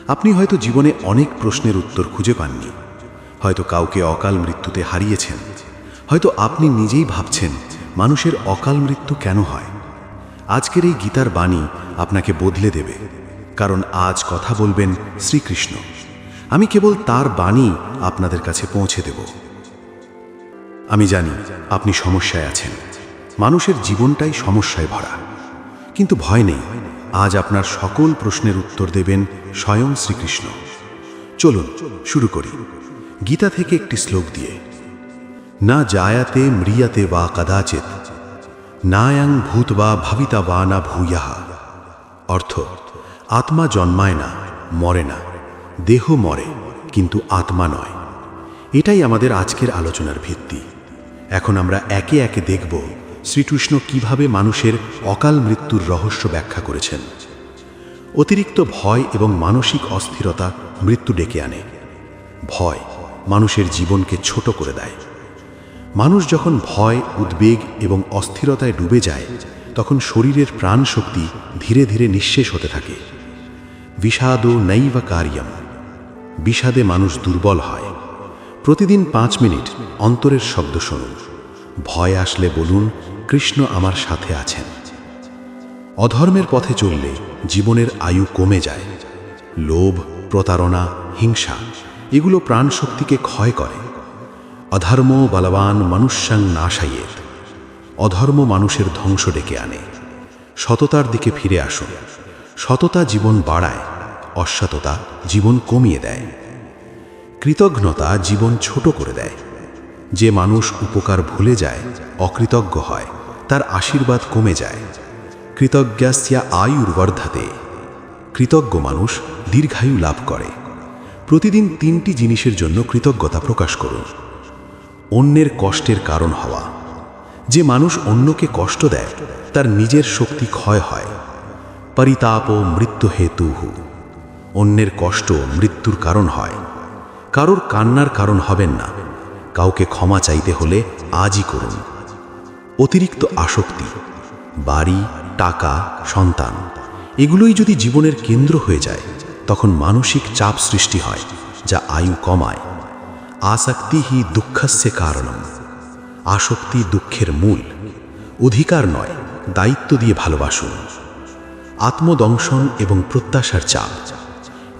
আপনি হয়তো জীবনে অনেক প্রশ্নের উত্তর খুঁজে পাননি, হয়তো কাউকে অকাল মৃত্যুতে হারিয়েছেন, হয়তো আপনি নিজেই ভাবছেন মানুষের অকাল মৃত্যু কেন হয়। আজকের এই গীতার বাণী আপনাকে বদলে দেবে, কারণ আজ কথা বলবেন শ্রীকৃষ্ণ। আমি কেবল তার বাণী আপনাদের কাছে পৌঁছে দেব। আমি জানি আপনি সমস্যায় আছেন, মানুষের জীবনটাই সমস্যায় ভরা, কিন্তু ভয় নেই, আজ আপনার সকল প্রশ্নের উত্তর দেবেন স্বয়ং শ্রীকৃষ্ণ। চলুন শুরু করি গীতা থেকে একটি শ্লোক দিয়ে। না জায়াতে ম্রিয়াতে বা কদাচিৎ, নায়াং ভূতবা ভাবিতা বা না ভূয়াহ। অর্থ, আত্মা জন্মায় না, মরে না, দেহ মরে, কিন্তু আত্মা নয়। এটাই আমাদের আজকের আলোচনার ভিত্তি। এখন আমরা একে একে দেখব শ্রীকৃষ্ণ কিভাবে মানুষের অকাল মৃত্যুর রহস্য ব্যাখ্যা করেছেন। অতিরিক্ত ভয় এবং মানসিক অস্থিরতা মৃত্যু ডেকে আনে। ভয় মানুষের জীবনকে ছোট করে দেয়। মানুষ যখন ভয়, উদ্বেগ এবং অস্থিরতায় ডুবে যায়, তখন শরীরের প্রাণ শক্তি ধীরে ধীরে নিঃশেষ হতে থাকে। বিষাদো নৈব কার্যম, বিষাদে মানুষ দুর্বল হয়। প্রতিদিন 5 মিনিট অন্তরের শব্দ শুনুন। ভয় আসলে বলুন, কৃষ্ণ আমার সাথে আছেন। অধর্মের পথে চললে জীবনের আয়ু কমে যায়। লোভ, প্রতারণা, হিংসা এগুলো প্রাণ শক্তিকে ক্ষয় করে। অধর্ম বলবান মনুষ্যাং নাশায়েত, অধর্ম মানুষের ধ্বংস ডেকে আনে। সততার দিকে ফিরে আসুন। সততা জীবন বাড়ায়, অসততা জীবন কমিয়ে দেয়। কৃতজ্ঞতা জীবন ছোট করে দেয়। যে মানুষ উপকার ভুলে যায়, অকৃতজ্ঞ হয়, তার আশীর্বাদ কমে যায়। কৃতজ্ঞাস্যা আয়ুর্বর্ধতে, কৃতজ্ঞ মানুষ দীর্ঘায়ু লাভ করে। প্রতিদিন 3টি জিনিসের জন্য কৃতজ্ঞতা প্রকাশ করুন। অন্যের কষ্টের কারণ হওয়া, যে মানুষ অন্যকে কষ্ট দেয় তার নিজের শক্তি ক্ষয় হয়। পরিতাপ মৃত্যু হেতুহু, অন্যের কষ্ট মৃত্যুর কারণ হয়। কারোর কান্নার কারণ হবেন না। কাউকে ক্ষমা চাইতে হলে আজই করুন। অতিরিক্ত আসক্তি, বাড়ি, টাকা, সন্তান এগুলোই যদি জীবনের কেন্দ্র হয়ে যায়, তখন মানসিক চাপ সৃষ্টি হয়, যা আয়ু কমায়। আসক্তি হি দুঃখস্য কারণম, আসক্তি দুঃখের মূল। অধিকার নয়, দায়িত্ব দিয়ে ভালোবাসুন। আত্মদংশন এবং প্রত্যাশার চাপ,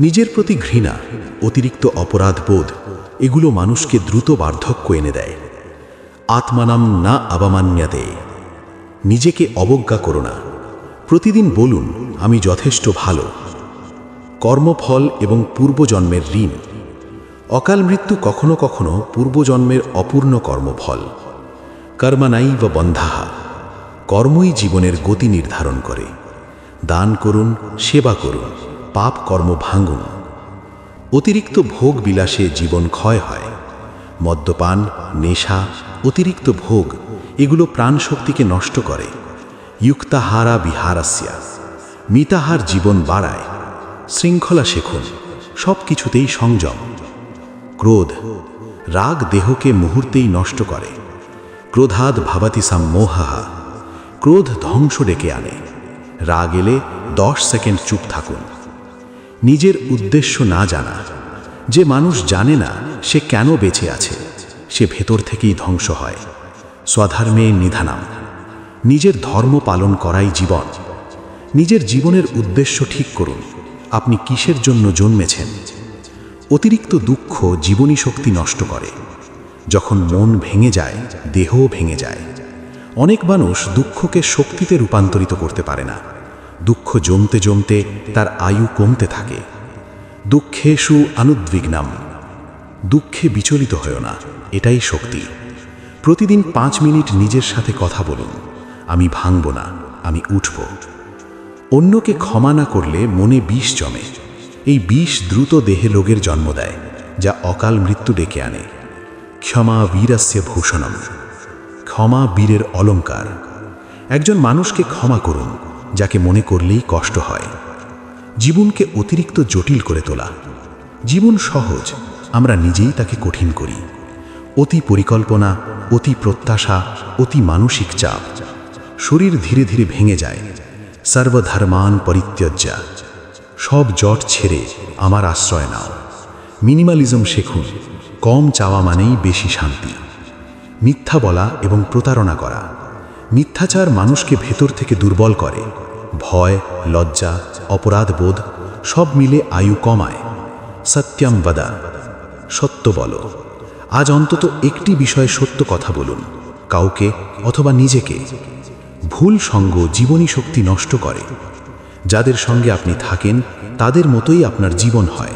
নিজের প্রতি ঘৃণা, অতিরিক্ত অপরাধবোধ এগুলো মানুষকে দ্রুত বার্ধক্য এনে দেয়। আত্মানাম না অবমান্যতে, নিজেকে অবজ্ঞা করো না। প্রতিদিন বলুন, আমি যথেষ্ট ভালো। কর্মফল এবং পূর্বজন্মের ঋণ, অকাল মৃত্যু কখনো কখনো পূর্বজন্মের অপূর্ণ কর্মফল। কর্মনাইব বন্ধাহা, কর্মই জীবনের গতি নির্ধারণ করে। দান করুন, সেবা করুন, পাপ কর্ম ভাঙুন। অতিরিক্ত ভোগ বিলাসে জীবন ক্ষয় হয়। মদ্যপান, নেশা, অতিরিক্ত ভোগ এগুলো প্রাণ শক্তিকে নষ্ট করে। যুক্তাহারা বিহারাস্যা, মিতাহার জীবন বাড়ায়। শৃঙ্খলা শেখুন, সব কিছুতেই সংযম। ক্রোধ, রাগ দেহকে মুহূর্তেই নষ্ট করে। ক্রোধাদ ভবতি সম্মোহঃ, ক্রোধ ধ্বংস ডেকে আনে। রাগ এলে 10 সেকেন্ড চুপ থাকুন। নিজের উদ্দেশ্য না জানা, যে মানুষ জানে না সে কেন বেঁচে আছে, সে ভেতর থেকেই ধ্বংস হয়। স্বধর্মে নিধানাম, নিজের ধর্ম পালন করাই জীবন। নিজের জীবনের উদ্দেশ্য ঠিক করুন, আপনি কিসের জন্য জন্মেছেন। অতিরিক্ত দুঃখ জীবনী শক্তি নষ্ট করে। যখন মন ভেঙে যায়, দেহও ভেঙে যায়। অনেক মানুষ দুঃখকে শক্তিতে রূপান্তরিত করতে পারে না। দুঃখ জমতে জমতে তার আয়ু কমতে থাকে। দুঃখেষু অনুদ্বিগ্নাম, দুঃখে বিচলিত হয় না, এটাই শক্তি। প্রতিদিন 5 মিনিট নিজের সাথে কথা বলুন, আমি ভাঙব না, আমি উঠব। অন্যকে ক্ষমা না করলে মনে বিষ জমে। এই বিষ দ্রুত দেহে রোগের জন্ম দেয়, যা অকাল মৃত্যু ডেকে আনে। ক্ষমা বীরস্য ভূষণম, ক্ষমা বীরের অলঙ্কার। একজন মানুষকে ক্ষমা করুন যাকে মনে করলেই কষ্ট হয়। জীবনকে অতিরিক্ত জটিল করে তোলা। জীবন সহজ, আমরা নিজেই তাকে কঠিন করি। অতি পরিকল্পনা, অতি প্রত্যাশা, অতি মানসিক চাপ। শরীর ধীরে ধীরে ভেঙে যায়। সর্বধর্মান পরিত্যজ্য, সব জট ছেড়ে আমার আশ্রয় নাও। মিনিমালিজম শেখুন, কম চাওয়া মানেই বেশি শান্তি। মিথ্যা বলা এবং প্রতারণা করা। মিথ্যাচার মানুষকে ভেতর থেকে দুর্বল করে। ভয়, লজ্জা, অপরাধবোধ সব মিলে আয়ু কমায়। সত্যম বদা, সত্য বলো। আজ অন্তত একটি বিষয়ে সত্য কথা বলুন, কাউকে অথবা নিজেকে। ভুল সঙ্গ জীবনী শক্তি নষ্ট করে। যাদের সঙ্গে আপনি থাকেন তাদের মতোই আপনার জীবন হয়।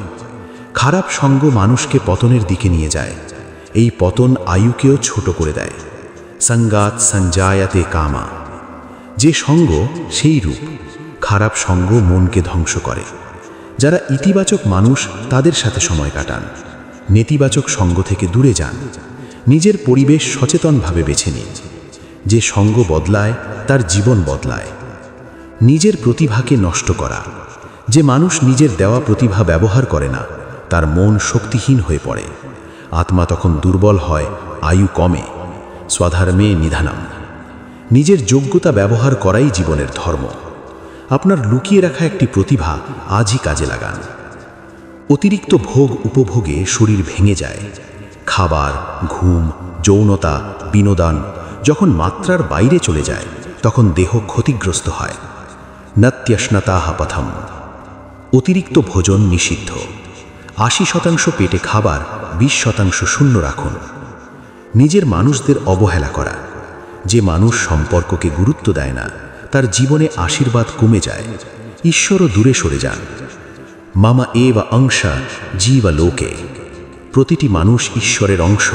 খারাপ সঙ্গ মানুষকে পতনের দিকে নিয়ে যায়। এই পতন আয়ুকেও ছোট করে দেয়। সঙ্গাত সঞ্জায়াতে কামা। যে সঙ্গ সেই রূপ। খারাপ সঙ্গ মনকে ধ্বংস করে। যারা ইতিবাচক মানুষ তাদের সাথে সময় কাটান। নেতিবাচক সঙ্গ থেকে দূরে যান। নিজের পরিবেশ সচেতনভাবে বেছে নিন। যে সঙ্গ বদলায় তার জীবন বদলায়। নিজের প্রতিভাকে নষ্ট করা। যে মানুষ নিজের দেওয়া প্রতিভা ব্যবহার করে না তার মন শক্তিহীন হয়ে পড়ে। আত্মা তখন দুর্বল হয়, আয়ু কমে। স্বধর্মে নিধানম। নিজের যোগ্যতা ব্যবহার করাই জীবনের ধর্ম। আপনার লুকিয়ে রাখা একটি প্রতিভা আজই কাজে লাগান। অতিরিক্ত ভোগ উপভোগে শরীর ভেঙে যায়। খাবার, ঘুম, যৌনতা, বিনোদন যখন মাত্রার বাইরে চলে যায় তখন দেহ ক্ষতিগ্রস্ত হয়। নত্যশ্নতাহ পথম। অতিরিক্ত ভোজন নিষিদ্ধ। ৮০% পেটে খাবার, ২০% শূন্য রাখুন। নিজের মানুষদের অবহেলা করা। যে মানুষ সম্পর্ককে গুরুত্ব দেয় না তার জীবনে আশীর্বাদ কমে যায়। ঈশ্বরও দূরে সরে যান। মামা এব অংশা জীব লোকে। প্রতিটি মানুষ ঈশ্বরের অংশ।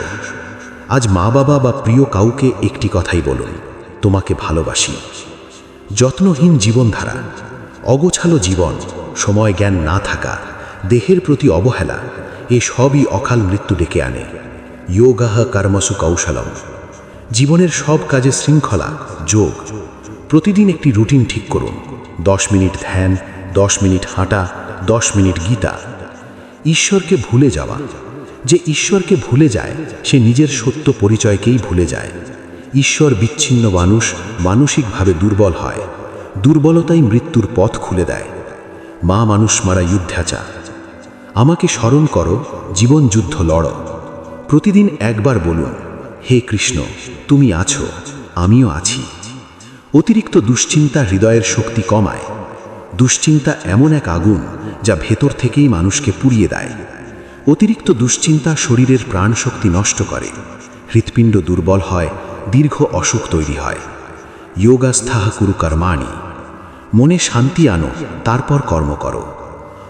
আজ মা বাবা বা প্রিয় কাউকে একটি কথাই বলুন, তোমাকে ভালোবাসি। যত্নহীন জীবনধারা, অগোছালো জীবন, সময় জ্ঞান না থাকা, দেহের প্রতি অবহেলা এ সবই অকাল মৃত্যু ডেকে আনে। যোগাহ কর্মসু কৌশলম। জীবনের সব কাজে শৃঙ্খলা, যোগ। প্রতিদিন একটি রুটিন ঠিক করুন। 10 মিনিট ধ্যান, 10 মিনিট হাঁটা, 10 মিনিট গীতা। ঈশ্বরকে ভুলে যাওয়া। যে ঈশ্বরকে ভুলে যায় সে নিজের সত্য পরিচয়কেই ভুলে যায়। ঈশ্বর বিচ্ছিন্ন মানুষ মানসিকভাবে দুর্বল হয়। দুর্বলতাই মৃত্যুর পথ খুলে দেয়। মা মানুষ মারা যুদ্ধাচা। আমাকে স্মরণ করো, জীবন যুদ্ধ লড়ো। প্রতিদিন একবার বলুন, হে কৃষ্ণ তুমি আছো, আমিও আছি। অতিরিক্ত দুশ্চিন্তা হৃদয়ের শক্তি কমায়। দুশ্চিন্তা এমন এক আগুন যা ভেতর থেকেই মানুষকে পুড়িয়ে দেয়। অতিরিক্ত দুশ্চিন্তা শরীরের প্রাণশক্তি নষ্ট করে। হৃৎপিণ্ড দুর্বল হয়, দীর্ঘ অসুখ তৈরি হয়। যোগাস্থাহ কুরু কর্মাণি। মনে শান্তি আনো, তারপর কর্ম করো।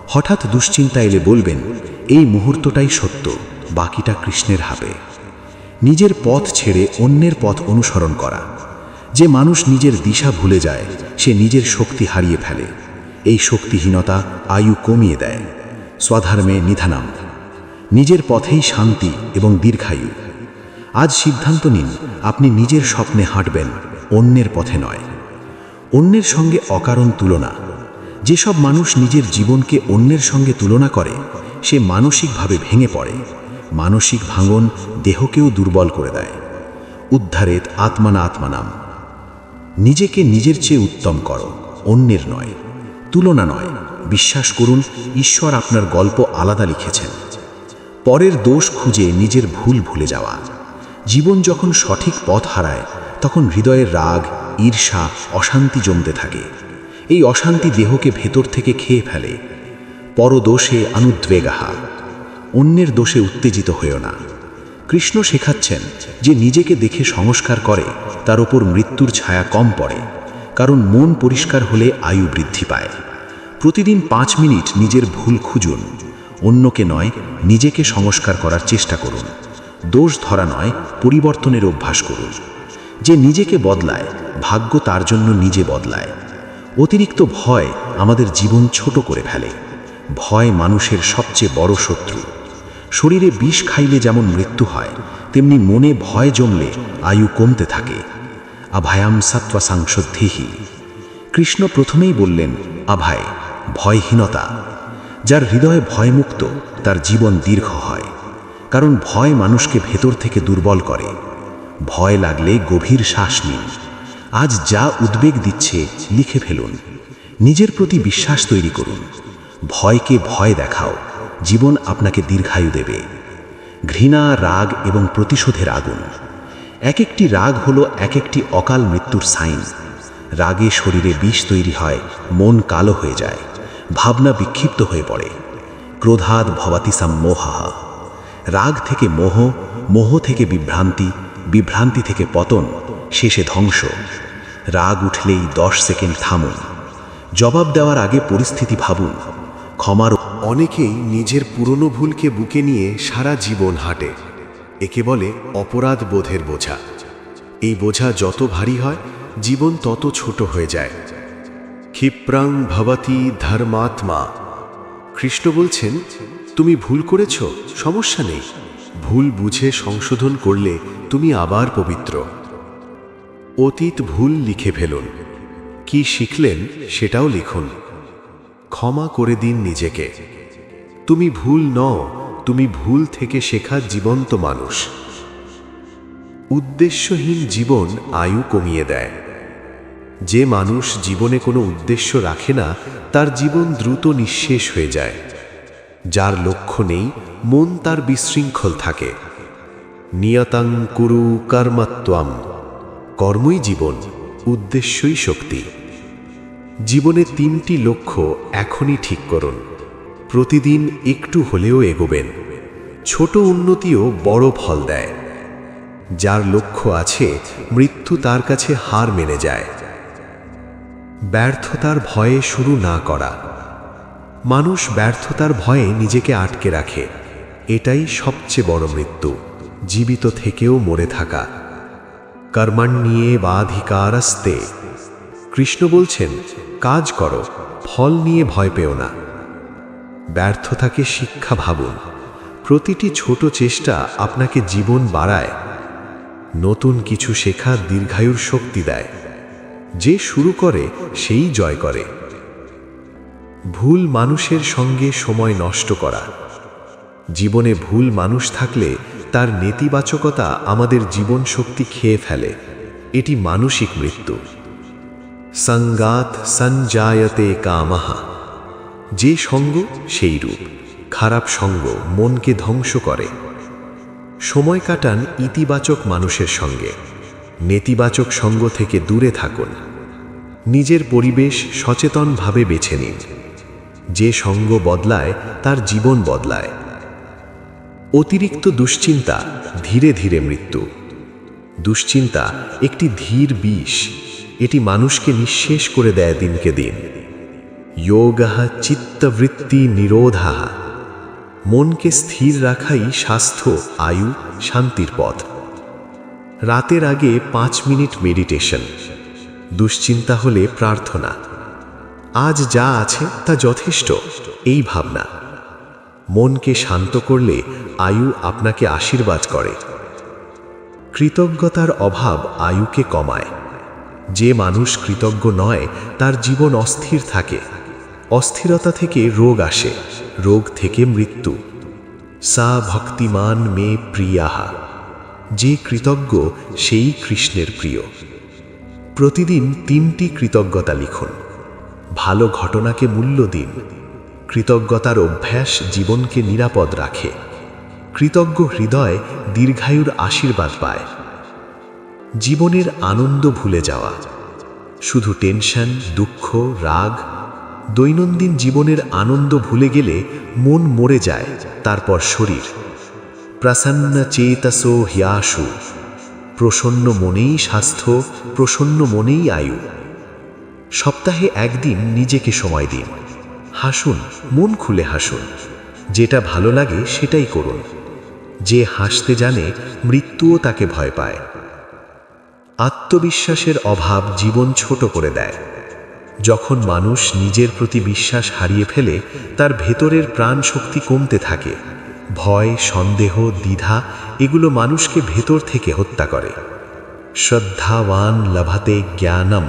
হঠাৎ দুশ্চিন্তা এলে বলবেন, এই মুহূর্তটাই সত্য, বাকিটা কৃষ্ণের হাতে। নিজের পথ ছেড়ে অন্যের পথ অনুসরণ করা। যে মানুষ নিজের দিশা ভুলে যায় সে নিজের শক্তি হারিয়ে ফেলে। এই শক্তিহীনতা আয়ু কমিয়ে দেয়। স্বধর্মে নিধানম। নিজের পথেই শান্তি এবং দীর্ঘায়ু। আজ সিদ্ধান্ত নিন, আপনি নিজের স্বপ্নে হাঁটবেন, অন্যের পথে নয়। অন্যের সঙ্গে অকারণ তুলনা। যেসব মানুষ নিজের জীবনকে অন্যের সঙ্গে তুলনা করে সে মানসিকভাবে ভেঙে পড়ে। মানসিক ভাঙন দেহকেও দুর্বল করে দেয়। উদ্ধারেত আত্মানা আত্মানাম। নিজেকে নিজের চেয়ে উত্তম করো, অন্যের নয়। তুলনা নয়। বিশ্বাস করুন, ঈশ্বর আপনার গল্প আলাদা লিখেছেন। পরের দোষ খুঁজে নিজের ভুল ভুলে যাওয়া। জীবন যখন সঠিক পথ হারায় তখন হৃদয়ের রাগ, ঈর্ষা, অশান্তি জমতে থাকে। এই অশান্তি দেহকে ভেতর থেকে খেয়ে ফেলে। পরদোষে অনুদ্বেগাহা। অন্যের দোষে উত্তেজিত হয়েও না। কৃষ্ণ শেখাচ্ছেন যে নিজেকে দেখে সংস্কার করে তার ওপর মৃত্যুর ছায়া কম পড়ে। কারণ মন পরিষ্কার হলে আয়ু বৃদ্ধি পায়। প্রতিদিন 5 মিনিট নিজের ভুল খুঁজুন। অন্যকে নয়, নিজেকে সংস্কার করার চেষ্টা করুন। দোষ ধরা নয়, পরিবর্তনের অভ্যাস করুন। যে নিজেকে বদলায় ভাগ্য তার জন্য নিজে বদলায়। অতিরিক্ত ভয় আমাদের জীবন ছোট করে ফেলে। ভয় মানুষের সবচেয়ে বড় শত্রু। শরীরে বিষ খাইলে যেমন মৃত্যু হয় তেমনি মনে ভয় জমলে আয়ু কমতে থাকে। অভয়াম সত্ত্বা সংশুদ্ধিহি। কৃষ্ণ প্রথমেই বললেন অভয়, ভয়হীনতা। যার হৃদয়ে ভয়মুক্ত তার জীবন দীর্ঘ হয়। কারণ ভয় মানুষকে ভেতর থেকে দুর্বল করে। ভয় লাগলে গভীর শ্বাস নিন। আজ যা উদ্বেগ দিচ্ছে লিখে ফেলুন। নিজের প্রতি বিশ্বাস তৈরি করুন। ভয়কে ভয় দেখাও, জীবন আপনাকে দীর্ঘায়ু দেবে। ঘৃণা, রাগ এবং প্রতিশোধের আগুন। এক একটি রাগ হলো এক একটি অকাল মৃত্যুর সাইন। রাগে শরীরে বিষ তৈরি হয়, মন কালো হয়ে যায়, ভাবনা বিক্ষিপ্ত হয়ে পড়ে। ক্রোধাৎ ভবতি সম্মোহঃ। রাগ থেকে মোহ, মোহ থেকে বিভ্রান্তি, বিভ্রান্তি থেকে পতন, শেষে ধ্বংস। রাগ উঠলেই 10 সেকেন্ড থামুন। জবাব দেওয়ার আগে পরিস্থিতি ভাবুন। ক্ষমার অনেকেই নিজের পুরনো ভুলকে বুকে নিয়ে সারা জীবন হাঁটে। একে বলে অপরাধ বোধের বোঝা। এই বোঝা যত ভারী হয়, জীবন তত ছোট হয়ে যায়। ক্ষিপ্রাং ভবতি ধর্মাত্মা। কৃষ্ণ বলছেন, তুমি ভুল করেছ, সমস্যা নেই, ভুল বুঝে সংশোধন করলে তুমি আবার পবিত্র। অতীত ভুল লিখে ফেলুন, কি শিখলেন সেটাও লিখুন। ক্ষমা করে দিন নিজেকে। তুমি ভুল নও, তুমি ভুল থেকে শেখা জীবন্ত মানুষ। উদ্দেশ্যহীন জীবন আয়ু কমিয়ে দেয়। যে মানুষ জীবনে কোনো উদ্দেশ্য রাখে না, তার জীবন দ্রুত নিঃশেষ হয়ে যায়। যার লক্ষ্য নেই, মন তার বিশৃঙ্খল থাকে। নিয়তং কুরু কর্মত্বম। কর্মই জীবন, উদ্দেশ্যই শক্তি। জীবনে 3টি লক্ষ্য এখনই ঠিক করুন। প্রতিদিন একটু হলেও এগোবেন। ছোট উন্নতিও বড় ফল দেয়। যার লক্ষ্য আছে, মৃত্যু তার কাছে হার মেনে যায়। ব্যর্থতার ভয়ে শুরু না করা। মানুষ ব্যর্থতার ভয়ে নিজেকে আটকে রাখে। এটাই সবচেয়ে বড় মৃত্যু, জীবিত থেকেও মরে থাকা। কর্মণ্যেবাধিকারস্তে। কৃষ্ণ বলছেন, কাজ করো, ফল নিয়ে ভয় পেও না। ব্যর্থতাকে শিক্ষা ভাবুন। প্রতিটি ছোট চেষ্টা আপনাকে জীবন বাড়ায়। নতুন কিছু শেখা দীর্ঘায়ুর শক্তি দেয়। যে শুরু করে সেই জয় করে। ভুল মানুষের সঙ্গে সময় নষ্ট করা। জীবনে ভুল মানুষ থাকলে তার নেতিবাচকতা আমাদের জীবন শক্তি খেয়ে ফেলে। এটি মানসিক মৃত্যু। সঙ্গাত সঞ্জায়তে কামঃ। যে সঙ্গ সেই রূপ। খারাপ সঙ্গ মনকে ধ্বংস করে। সময় কাটান ইতিবাচক মানুষের সঙ্গে। নেতিবাচক সঙ্গ থেকে দূরে থাকুন। নিজের পরিবেশ সচেতনভাবে বেছে নিন। যে সঙ্গ বদলায় তার জীবন বদলায়। অতিরিক্ত দুশ্চিন্তা ধীরে ধীরে মৃত্যু। দুশ্চিন্তা একটি ধীর বিষ। এটি মানুষকে নিঃশেষ করে দেয় দিনকে দিন। যোগঃ চিত্তবৃত্তি নিরোধঃ। মনকে স্থির রাখাই স্বাস্থ্য, আয়ু, শান্তির পথ। রাতের আগে 5 মিনিট মেডিটেশন। দুশ্চিন্তা হলে প্রার্থনা। আজ যা আছে তা যথেষ্ট, এই ভাবনা। মনকে শান্ত করলে আয়ু আপনাকে আশীর্বাদ করে। কৃতজ্ঞতার অভাব আয়ুকে কমায়। যে মানুষ কৃতজ্ঞ নয়, তার জীবন অস্থির থাকে। অস্থিরতা থেকে রোগ আসে, রোগ থেকে মৃত্যু। সা ভক্তিমান মে প্রিয়াঃ। যে কৃতজ্ঞ সেই কৃষ্ণের প্রিয়। প্রতিদিন 3টি কৃতজ্ঞতা লিখুন। ভালো ঘটনাকে মূল্য দিন। কৃতজ্ঞতার অভ্যাস জীবনকে নিরাপদ রাখে। কৃতজ্ঞ হৃদয় দীর্ঘায়ুর আশীর্বাদ পায়। জীবনের আনন্দ ভুলে যাওয়া। শুধু টেনশন, দুঃখ, রাগ। দৈনন্দিন জীবনের আনন্দ ভুলে গেলে মন মরে যায়, তারপর শরীর। প্রসন্ন চেতসো হ্যাশু। প্রসন্ন মনেই স্বাস্থ্য, প্রসন্ন মনেই আয়ু। সপ্তাহে একদিন নিজেকে সময় দিন। হাসুন, মন খুলে হাসুন। যেটা ভালো লাগে সেটাই করুন। যে হাসতে জানে, মৃত্যুও তাকে ভয় পায়। আত্মবিশ্বাসের অভাব জীবন ছোট করে দেয়। যখন মানুষ নিজের প্রতি বিশ্বাস হারিয়ে ফেলে, তার ভেতরের প্রাণ শক্তি কমতে থাকে। ভয়, সন্দেহ, দ্বিধা এগুলো মানুষকে ভেতর থেকে হত্যা করে। শ্রদ্ধাবান লভাতে জ্ঞানম।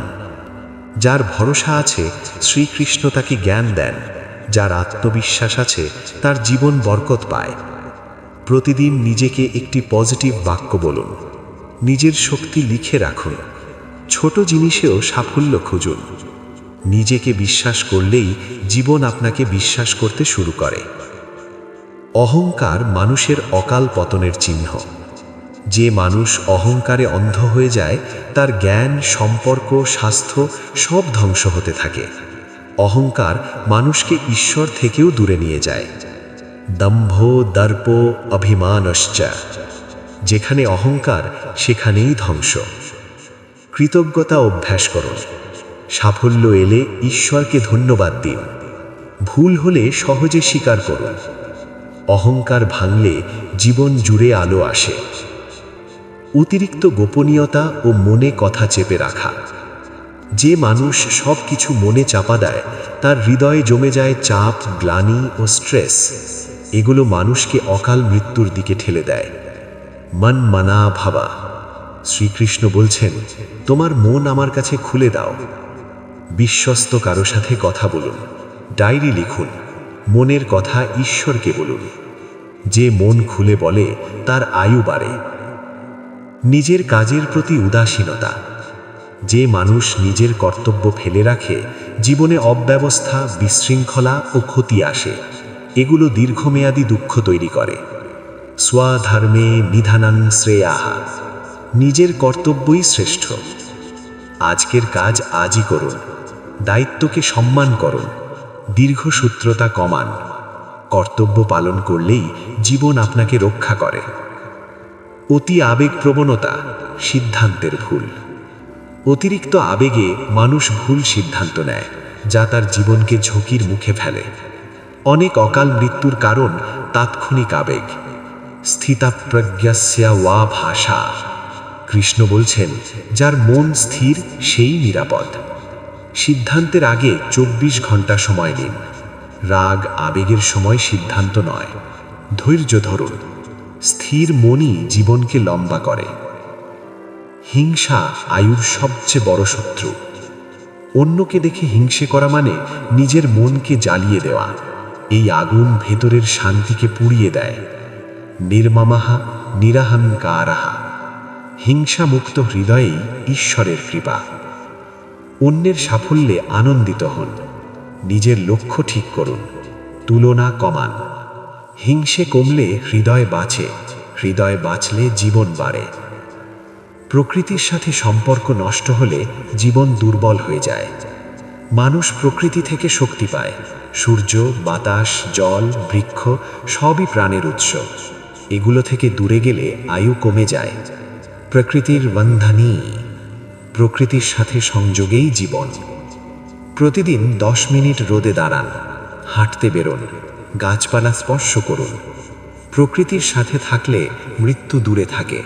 যার ভরসা আছে, শ্রীকৃষ্ণ তাকে জ্ঞান দেন। যার আত্মবিশ্বাস আছে, তার জীবন বরকত পায়। প্রতিদিন নিজেকে একটি পজিটিভ বাক্য বলুন। নিজের শক্তি লিখে রাখুন। ছোট জিনিসেও সাফল্য খুঁজুন। নিজেকে বিশ্বাস করলেই জীবন আপনাকে বিশ্বাস করতে শুরু করে। অহংকার মানুষের অকাল পতনের চিহ্ন। যে মানুষ অহংকারে অন্ধ হয়ে যায় তার জ্ঞান, সম্পর্ক, স্বাস্থ্য সব ধ্বংস হতে থাকে। অহংকার মানুষকে ঈশ্বর থেকেও দূরে নিয়ে যায়। দম্ভ, দর্প, অভিমানশ্চ। যেখানে অহংকার সেখানেই ধ্বংস। কৃতজ্ঞতা অভ্যাস করুন। সাফল্য এলে ঈশ্বরকে ধন্যবাদ দিন। ভুল হলে সহজে স্বীকার করুন। অহংকার ভাঙলে জীবন জুড়ে আলো আসে। অতিরিক্ত গোপনীয়তা ও মনে কথা চেপে রাখা। যে মানুষ সব কিছু মনে চাপা দেয় তার হৃদয়ে জমে যায় চাপ, গ্লানি ও স্ট্রেস। এগুলো মানুষকে অকাল মৃত্যুর দিকে ঠেলে দেয়। মন মানা ভাবা। শ্রীকৃষ্ণ বলছেন, তোমার মন আমার কাছে খুলে দাও। বিশ্বস্ত কারো সাথে কথা বলুন। ডায়েরি লিখুন। মনের কথা ঈশ্বরকে বলুন। যে মন খুলে বলে তার আয়ু বাড়ে। নিজের কাজের প্রতি উদাসীনতা। যে মানুষ নিজের কর্তব্য ফেলে রাখে জীবনে অব্যবস্থা, বিশৃঙ্খলা ও ক্ষতি আসে। এগুলো দীর্ঘমেয়াদী দুঃখ তৈরি করে। স্বধর্মে নিধানাং শ্রেয়াঃ। নিজের কর্তব্যই শ্রেষ্ঠ। আজকের কাজ আজই করুন। দায়িত্বকে সম্মান করুন। দীর্ঘসূত্রতা কমান। কর্তব্য পালন করলেই জীবন আপনাকে রক্ষা করে। অতি আবেগপ্রবণতা সিদ্ধান্তের ভুল। অতিরিক্ত আবেগে মানুষ ভুল সিদ্ধান্ত নেয়, যা তার জীবনকে ঝুঁকির মুখে ফেলে। অনেক অকাল মৃত্যুর কারণ তাৎক্ষণিক আবেগ। স্থিতপ্রজ্ঞস্য ওয়া ভাষা। কৃষ্ণ বলছেন, যার মন স্থির সেই নিরাপদ। সিদ্ধান্তের আগে 24 ঘন্টা সময় নিন। রাগ, আবেগের সময় সিদ্ধান্ত নয়। ধৈর্য ধরুন। স্থির মনই জীবনকে লম্বা করে। হিংসা আয়ুর সবচেয়ে বড় শত্রু। অন্যকে দেখে হিংসে করা মানে নিজের মনকে জ্বালিয়ে দেওয়া। এই আগুন ভেতরের শান্তিকে পুড়িয়ে দেয়। নির্মমাহা নিরাহংকারাহা। হিংসা মুক্ত হৃদয়েই ঈশ্বরের কৃপা। অন্যের সাফল্যে আনন্দিত হন। নিজের লক্ষ্য ঠিক করুন। তুলনা কমান। হিংসে কমলে হৃদয় বাঁচে। হৃদয় বাঁচলে জীবন বাড়ে। প্রকৃতির সাথে সম্পর্ক নষ্ট হলে জীবন দুর্বল হয়ে যায়। মানুষ প্রকৃতি থেকে শক্তি পায়। সূর্য, বাতাস, জল, বৃক্ষ সবই প্রাণের উৎস। এগুলো থেকে দূরে গেলে আয়ু কমে যায়। প্রকৃতির বন্ধনী। প্রকৃতির সাথে সংযোগেই জীবন। প্রতিদিন 10 মিনিট রোদে দাঁড়ান। হাঁটতে বেরোন। গাছপালা স্পর্শ করুন। প্রকৃতির সাথে থাকলে মৃত্যু দূরে থাকে।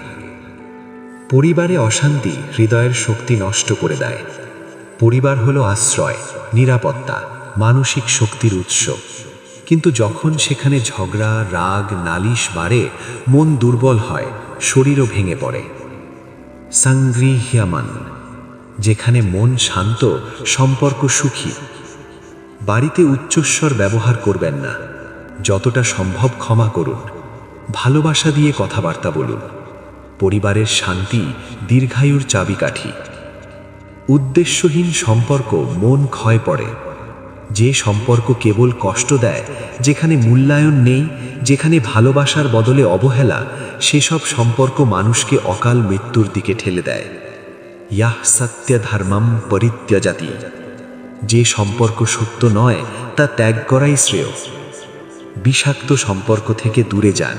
পরিবারে অশান্তি হৃদয়ের শক্তি নষ্ট করে দেয়। পরিবার হলো আশ্রয়, নিরাপত্তা, মানসিক শক্তির উৎস। কিন্তু যখন সেখানে ঝগড়া, রাগ, নালিশ বাড়ে, মন দুর্বল হয়, শরীরও ভেঙে পড়ে। সংগৃহ্যমান। যেখানে মন শান্ত, সম্পর্ক সুখী। বাড়িতে উচ্চস্বর ব্যবহার করবেন না। যতটা সম্ভব ক্ষমা করুন। ভালোবাসা দিয়ে কথাবার্তা বলুন। পরিবারের শান্তি দীর্ঘায়ুর চাবিকাঠি। উদ্দেশ্যহীন সম্পর্ক মন ক্ষয় পড়ে। যে সম্পর্ক কেবল কষ্ট দেয়, যেখানে মূল্যায়ন নেই, যেখানে ভালোবাসার বদলে অবহেলা, সেসব সম্পর্ক মানুষকে অকাল মৃত্যুর দিকে ঠেলে দেয়। ইয়াহ সত্য ধর্মম পরিত্যজাতি। যে সম্পর্ক সত্য নয় তা ত্যাগ করাই শ্রেয়। বিষাক্ত সম্পর্ক থেকে দূরে যান।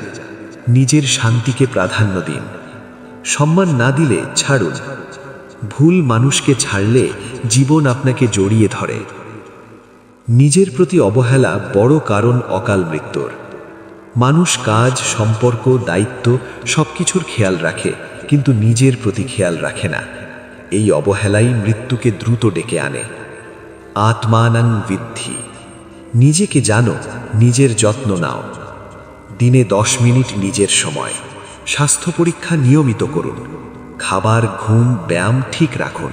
নিজের শান্তিকে প্রাধান্য দিন। সম্মান না দিলে ছাড়ুন। ভুল মানুষকে ছাড়লে জীবন আপনাকে জড়িয়ে ধরে। নিজের প্রতি অবহেলা বড় কারণ অকাল মৃত্যুর। মানুষ কাজ, সম্পর্ক, দায়িত্ব সবকিছুর খেয়াল রাখে, কিন্তু নিজের প্রতি খেয়াল রাখে না। এই অবহেলাই মৃত্যুকে দ্রুত ডেকে আনে। আত্মানাং বিদ্ধি। নিজেকে জানো, নিজের যত্ন নাও। দিনে 10 মিনিট নিজের সময়। স্বাস্থ্য পরীক্ষা নিয়মিত করুন। খাবার, ঘুম, ব্যায়াম ঠিক রাখুন।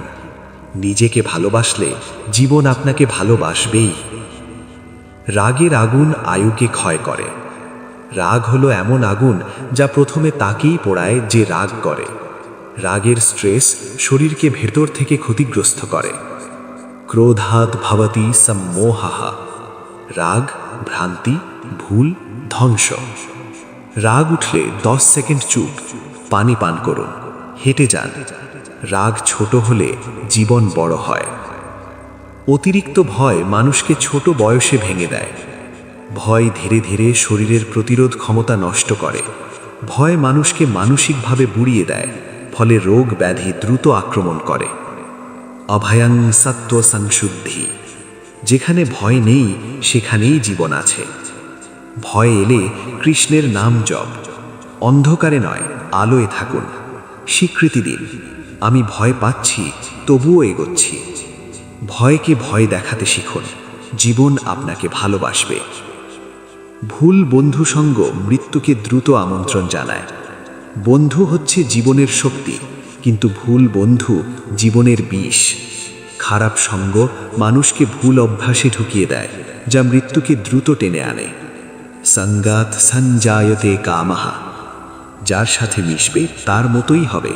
নিজেকে ভালোবাসলে জীবন আপনাকে ভালোবাসবেই। রাগের আগুন আয়ুকে ক্ষয় করে। রাগ হলো এমন আগুন যা প্রথমে তাকেই পোড়ায় যে রাগ করে। রাগের স্ট্রেস শরীরকে ভেতর থেকে ক্ষতিগ্রস্ত করে। ক্রোধাৎ ভবতি সম্মোহঃ। রাগ, ভ্রান্তি, ভুল, ধ্বংস। রাগ উঠলে 10 সেকেন্ড চুপ, পানি পান করুন, হেঁটে যান। রাগ ছোট হলে জীবন বড় হয়। অতিরিক্ত ভয় মানুষকে ছোট বয়সে ভেঙে দেয়। ভয় ধীরে ধীরে শরীরের প্রতিরোধ ক্ষমতা নষ্ট করে। ভয় মানুষকে মানসিকভাবে বুড়িয়ে দেয়, ফলে রোগ ব্যাধি দ্রুত আক্রমণ করে। অভয়ং সত্ত্ব সংশুদ্ধি। যেখানে ভয় নেই সেখানেই জীবন আছে। ভয় এলে কৃষ্ণের নাম জপ। অন্ধকারে নয়, আলোয় থাকুন। স্বীকৃতি দিন, আমি ভয় পাচ্ছি, তবুও এগোচ্ছি। ভয়কে ভয় দেখাতে শিখুন, জীবন আপনাকে ভালোবাসবে। ভুল বন্ধু সঙ্গ মৃত্যুকে দ্রুত আমন্ত্রণ জানায়। বন্ধু হচ্ছে জীবনের শক্তি, কিন্তু ভুল বন্ধু জীবনের বিষ। খারাপ সঙ্গ মানুষকে ভুল অভ্যাসে ঢুকিয়ে দেয়, যা মৃত্যুকে দ্রুত টেনে আনে। সঙ্গাত সঞ্জায়তে কামহা। যার সাথে মিশবে তার মতোই হবে।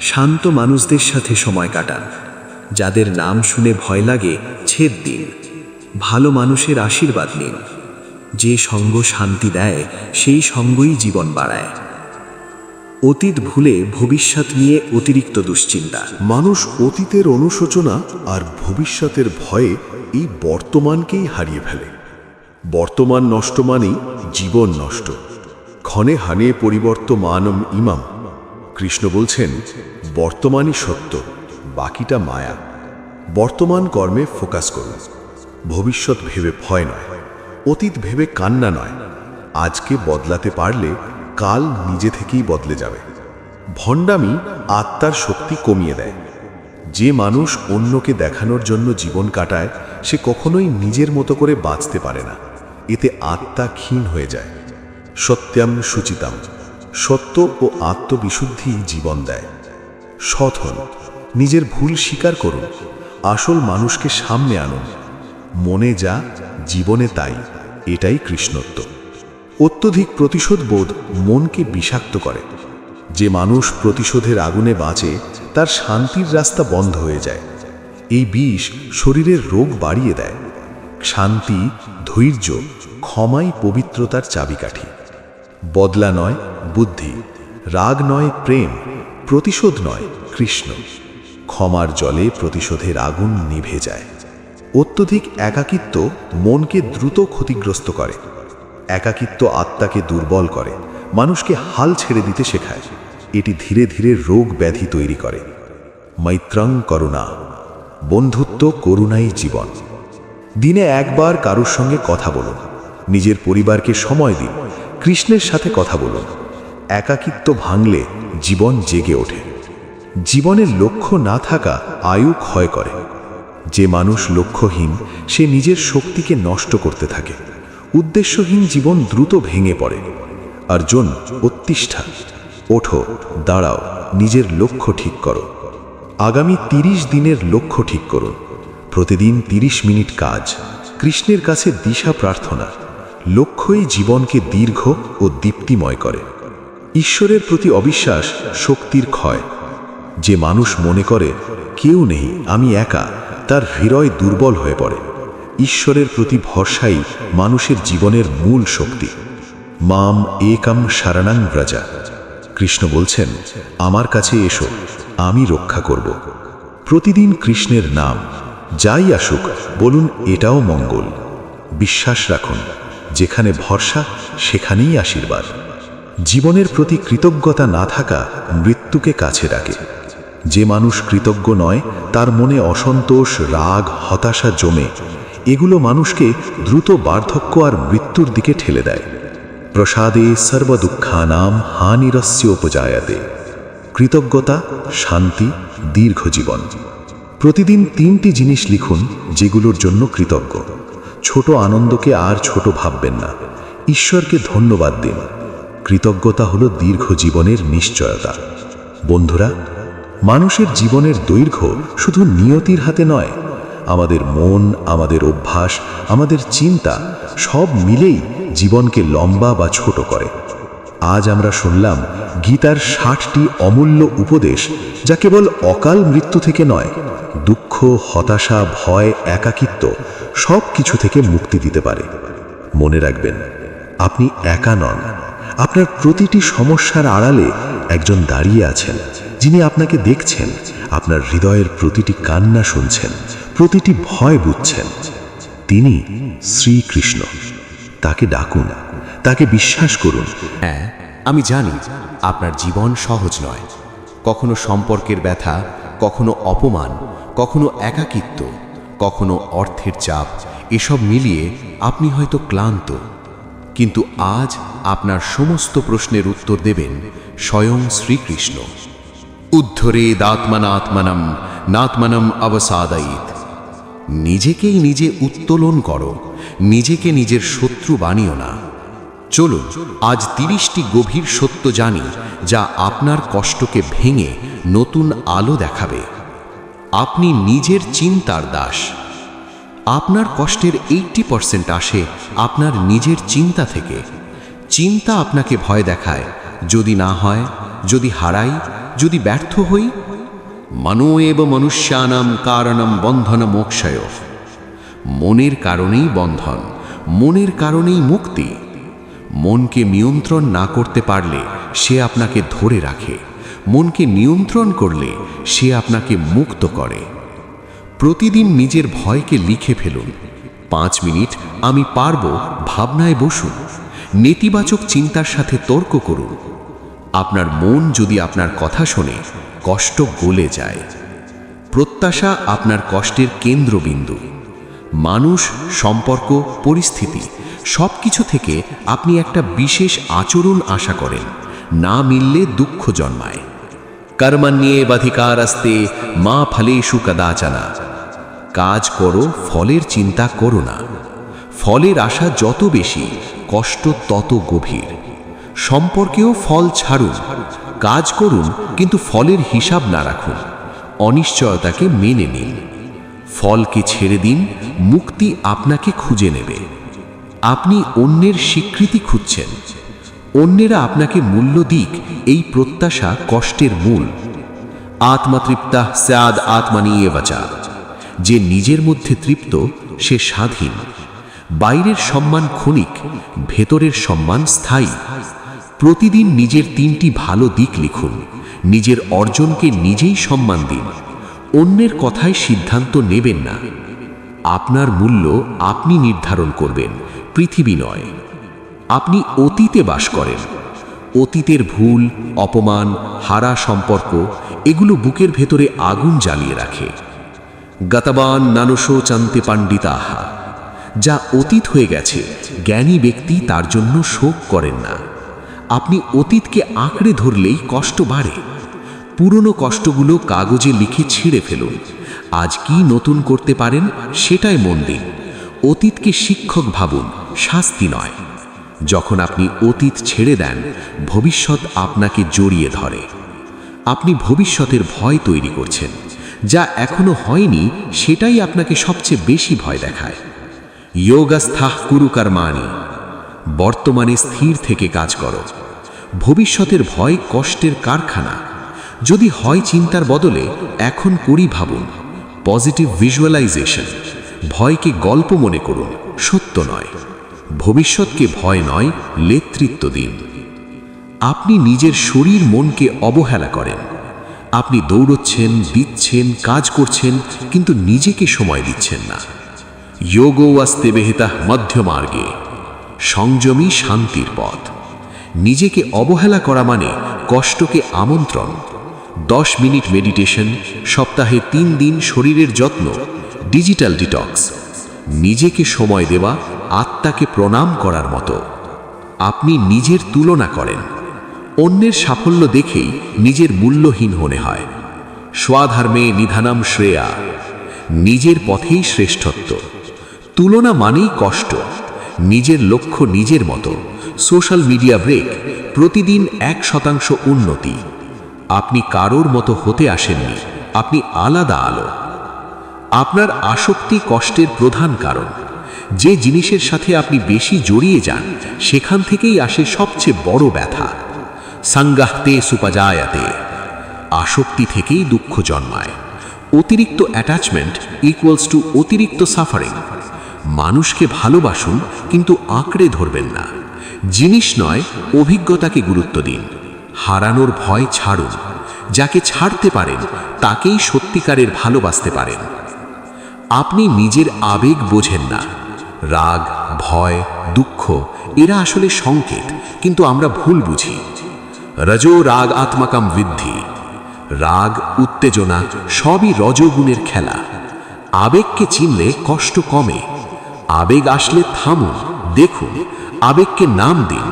শান্ত মানুষদের সাথে সময় কাটান। যাদের নাম শুনে ভয় লাগে ছেদ দিন। ভালো মানুষের আশীর্বাদ নিন। যে সঙ্গ শান্তি দেয় সেই সঙ্গই জীবন বাড়ায়। অতীত ভুলে ভবিষ্যৎ নিয়ে অতিরিক্ত দুশ্চিন্তা। মানুষ অতীতের অনুশোচনা আর ভবিষ্যতের ভয়ে এই বর্তমানকেই হারিয়ে ফেলে। বর্তমান নষ্ট মানেই জীবন নষ্ট। ক্ষণে হানে পরিবর্তমানম ইমাম। কৃষ্ণ বলছেন, বর্তমানই সত্য, বাকিটা মায়া। বর্তমান কর্মে ফোকাস করুন। ভবিষ্যৎ ভেবে ভয় নয়, অতীত ভেবে কান্না নয়। আজকে বদলাতে পারলে কাল নিজে থেকেই বদলে যাবে। ভণ্ডামি আত্মার শক্তি কমিয়ে দেয়। যে মানুষ অন্যকে দেখানোর জন্য জীবন কাটায় সে কখনোই নিজের মতো করে বাঁচতে পারে না। এতে আত্মা ক্ষীণ হয়ে যায়। সত্যম শুচিতাম। সত্য ও আত্মবিশুদ্ধি জীবন দেয়। সৎ হন, নিজের ভুল স্বীকার করুন, আসল মানুষকে সামনে আনুন। মনে যা, জীবনে তাই, এটাই কৃষ্ণত্ব। অত্যধিক প্রতিশোধ বোধ মনকে বিষাক্ত করে। যে মানুষ প্রতিশোধের আগুনে বাঁচে তার শান্তির রাস্তা বন্ধ হয়ে যায়। এই বিষ শরীরের রোগ বাড়িয়ে দেয়। শান্তি, ধৈর্য, ক্ষমাই পবিত্রতার চাবিকাঠি। বদলা নয় বুদ্ধি, রাগ নয় প্রেম, প্রতিশোধ নয় কৃষ্ণ। ক্ষমার জলে প্রতিশোধের আগুন নিভে যায়। অত্যধিক একাকিত্ব মনকে দ্রুত ক্ষতিগ্রস্ত করে। একাকিত্ব আত্মাকে দুর্বল করে, মানুষকে হাল ছেড়ে দিতে শেখায়। এটি ধীরে ধীরে রোগ ব্যাধি তৈরি করে। মৈত্রং করুণা। বন্ধুত্ব করুণাই জীবন। দিনে একবার কারোর সঙ্গে কথা বলুন। নিজের পরিবারকে সময় দিন। কৃষ্ণের সাথে কথা বলুন। একাকিত্ব ভাঙলে জীবন জেগে ওঠে। জীবনের লক্ষ্য না থাকা আয়ু ক্ষয় করে। যে মানুষ লক্ষ্যহীন সে নিজের শক্তিকে নষ্ট করতে থাকে। উদ্দেশ্যহীন জীবন দ্রুত ভেঙে পড়ে। অর্জুন, উত্তিষ্ঠা। ওঠো, দাঁড়াও, নিজের লক্ষ্য ঠিক করো। আগামী 30 দিনের লক্ষ্য ঠিক করুন। প্রতিদিন 30 মিনিট কাজ, কৃষ্ণের কাছে দিশা প্রার্থনা। লক্ষ্যই জীবনকে দীর্ঘ ও দীপ্তিময় করে। ঈশ্বরের প্রতি অবিশ্বাস শক্তির ক্ষয়। যে মানুষ মনে করে কেউ নেই, আমি একা, তার হৃদয় দুর্বল হয়ে পড়ে। ঈশ্বরের প্রতি ভরসাই মানুষের জীবনের মূল শক্তি। মাম একম শরণং ব্রজা। কৃষ্ণ বলছেন, আমার কাছে এসো, আমি রক্ষা করব। প্রতিদিন কৃষ্ণের নাম, যাই আসুক বলুন এটাও মঙ্গল। বিশ্বাস রাখুন, যেখানে ভরসা সেখানেই আশীর্বাদ। জীবনের প্রতি কৃতজ্ঞতা না থাকা মৃত্যুকে কাছে ডাকে। যে মানুষ কৃতজ্ঞ নয় তার মনে অসন্তোষ, রাগ, হতাশা জমে। এগুলো মানুষকে দ্রুত বার্ধক্য আর মৃত্যুর দিকে ঠেলে দেয়। প্রসাদে সর্বদুঃখানাম হানিরস্য উপজায়াতে। কৃতজ্ঞতা, শান্তি, দীর্ঘ জীবন। প্রতিদিন 3টি জিনিস লিখুন যেগুলোর জন্য কৃতজ্ঞ। ছোট আনন্দকে আর ছোট ভাববেন না, ঈশ্বরকে ধন্যবাদ দিন। কৃতজ্ঞতা হলো দীর্ঘ জীবনের নিশ্চয়তা। বন্ধুরা, মানুষের জীবনের দৈর্ঘ্য শুধু নিয়তির হাতে নয়। আমাদের মন, আমাদের অভ্যাস, আমাদের চিন্তা সব মিলেই জীবনকে লম্বা বা ছোট করে। আজ আমরা শুনলাম গীতার 60টি অমূল্য উপদেশ, যা কেবল অকাল মৃত্যু থেকে নয়, দুঃখ, হতাশা, ভয়, একাকিত্ব সব কিছু থেকে মুক্তি দিতে পারে। মনে রাখবেন, আপনি একা নন। আপনার প্রতিটি সমস্যার আড়ালে একজন দাঁড়িয়ে আছেন, যিনি আপনাকে দেখছেন, আপনার হৃদয়ের প্রতিটি কান্না শুনছেন, প্রতিটি ভয় বুঝছেন। তিনি শ্রীকৃষ্ণ। তাকে ডাকুন, তাকে বিশ্বাস করুন। হ্যাঁ, আমি জানি আপনার জীবন সহজ নয়। কখনো সম্পর্কের ব্যথা, কখনো অপমান, কখনো একাকিত্ব, কখনো অর্থের চাপ, এসব মিলিয়ে আপনি হয়তো ক্লান্ত। কিন্তু আজ আপনার সমস্ত প্রশ্নের উত্তর দেবেন স্বয়ং শ্রীকৃষ্ণ। উদ্ধরেদাত্মনাত্মনম নাত্মনম অবসাদয়িত। নিজেকেই নিজে উত্তোলন করো, নিজেকে নিজের শত্রু বানিও না। চলুন আজ 30টি গভীর সত্য জানি, যা আপনার কষ্টকে ভেঙে নতুন আলো দেখাবে। আপনি নিজের চিন্তার দাস। আপনার কষ্টের 80% আসে আপনার নিজের চিন্তা থেকে। চিন্তা আপনাকে ভয় দেখায়, যদি না হয়, যদি হারাই, যদি ব্যর্থ হই। মনো এব মনুষ্যানাম কারণম বন্ধন মোক্ষয়। মনের কারণেই বন্ধন, মনের কারণেই মুক্তি। মনকে নিয়ন্ত্রণ না করতে পারলে সে আপনাকে ধরে রাখে, মনকে নিয়ন্ত্রণ করলে সে আপনাকে মুক্ত করে। প্রতিদিন নিজের ভয়কে লিখে ফেলুন। 5 মিনিট আমি পারবো ভাবনায় বসুন। নেতিবাচক চিন্তার সাথে তর্ক করুন। আপনার মন যদি আপনার কথা শোনে, কষ্ট গলে যায়। প্রত্যাশা আপনার কষ্টের কেন্দ্রবিন্দু। মানুষ, সম্পর্ক, পরিস্থিতি সব কিছু থেকে আপনি একটা বিশেষ আচরণ আশা করেন, না মিললে দুঃখ জন্মায়। কর্মণ্যেবাধিকারস্তে মা ফলেষু কদাচনা। কাজ করো, ফলের চিন্তা করো না। ফলের আশা যত বেশি, কষ্ট তত গভীর। সম্পর্কেও ফল ছাড়ুন। কাজ করুন, কিন্তু ফলের হিসাব না রাখুন। অনিশ্চয়তাকে মেনে নিন। ফলকে ছেড়ে দিন, মুক্তি আপনাকে খুঁজে নেবে। আপনি অন্যের স্বীকৃতি খুঁজছেন, অন্যেরা আপনাকে মূল্য দিক, এই প্রত্যাশা কষ্টের মূল। আত্মতৃপ্তা স্যাদ আত্মনীয় বাচা। যে নিজের মধ্যে তৃপ্ত, সে স্বাধীন। বাইরের সম্মান ক্ষণিক, ভেতরের সম্মান স্থায়ী। প্রতিদিন নিজের 3টি ভালো দিক লিখুন। নিজের অর্জনকে নিজেই সম্মান দিন। অন্যের কথায় সিদ্ধান্ত নেবেন না। আপনার মূল্য আপনি নির্ধারণ করবেন, পৃথিবী নয়। আপনি অতীতে বাস করেন। অতীতের ভুল, অপমান, হারা সম্পর্ক, এগুলো বুকের ভেতরে আগুন জ্বালিয়ে রাখে। গতবান নানুষো চান্তে পাণ্ডিতাহা। যা অতীত হয়ে গেছে, জ্ঞানী ব্যক্তি তার জন্য শোক করেন না। আপনি অতীতকে আঁকড়ে ধরলেই কষ্ট বাড়ে। পুরনো কষ্টগুলো কাগজে লিখে ছিঁড়ে ফেলুন। আজ কি নতুন করতে পারেন, সেটাই মন দিন। অতীতকে শিক্ষক ভাবুন, শাস্তি নয়। যখন আপনি অতীত ছেড়ে দেন, ভবিষ্যৎ আপনাকে জড়িয়ে ধরে। আপনি ভবিষ্যতের ভয় তৈরি করছেন। যা এখনো হয়নি, সেটাই আপনাকে সবচেয়ে বেশি ভয় দেখায়। যোগস্থাহ কুরু কর্মাণি। বর্তমানে স্থির থেকে কাজ করো। ভবিষ্যতের ভয় কষ্টের কারখানা। যদি হয় চিন্তার বদলে এখন করি ভাবুন। Positive visualisation. ভয়কে গল্প মনে করুন, সত্য নয়। ভবিষ্যৎকে ভয় নয়, নেতৃত্ব দিন। আপনি নিজের শরীর মনকে অবহেলা করেন। আপনি দৌড়চ্ছেন, দিচ্ছেন, কাজ করছেন, কিন্তু নিজেকে সময় দিচ্ছেন না। যোগো আস্তে বেহিতা মধ্যমার্গে। সংযমী শান্তির পথ। নিজেকে অবহেলা করা মানে কষ্টকে আমন্ত্রণ। 10 মিনিট মেডিটেশন, সপ্তাহে 3 দিন শরীরের যত্ন, ডিজিটাল ডিটক্স। নিজেকে সময় দেওয়া আত্মাকে প্রণাম করার মতো। আপনি নিজের তুলনা করেন। অন্যের সাফল্য দেখেই নিজের মূল্যহীন মনে হয়। স্বধর্মে নিধানাম শ্রেয়া। নিজের পথেই শ্রেষ্ঠত্ব। তুলনা মানেই কষ্ট। নিজের লক্ষ্য নিজের মতো। সোশ্যাল মিডিয়া ব্রেক, প্রতিদিন 1% উন্নতি। আপনি কারোর মতো হতে আসেননি, আপনি আলাদা আলো। আপনার আসক্তি কষ্টের প্রধান কারণ। যে জিনিসের সাথে আপনি বেশি জড়িয়ে যান সেখান থেকেই আসে সবচেয়ে বড় ব্যথা। সাঙ্গাহতে সুপাজায়াতে, আসক্তি থেকেই দুঃখ জন্মায়। অতিরিক্ত অ্যাটাচমেন্ট ইকুয়ালস টু অতিরিক্ত সাফারিং। মানুষকে ভালোবাসুন কিন্তু আঁকড়ে ধরবেন না। জিনিস নয়, অভিজ্ঞতাকে গুরুত্ব দিন। হারানোর ভয় ছাড়ুন। যাকে ছাড়তে পারেন তাকেই সত্যিকারের ভালোবাসতে পারেন। আপনি নিজের আবেগ বোঝেন না। রাগ, ভয়, দুঃখ এরা আসলে সংকেত, কিন্তু আমরা ভুল বুঝি। রজো রাগ আত্মাকাম বৃদ্ধি। রাগ, উত্তেজনা সবই রজোগুণের খেলা। আবেগকে চিনলে কষ্ট কমে। আবেগ আসলে থামুন, দেখুন, আবেগকে নাম দিন,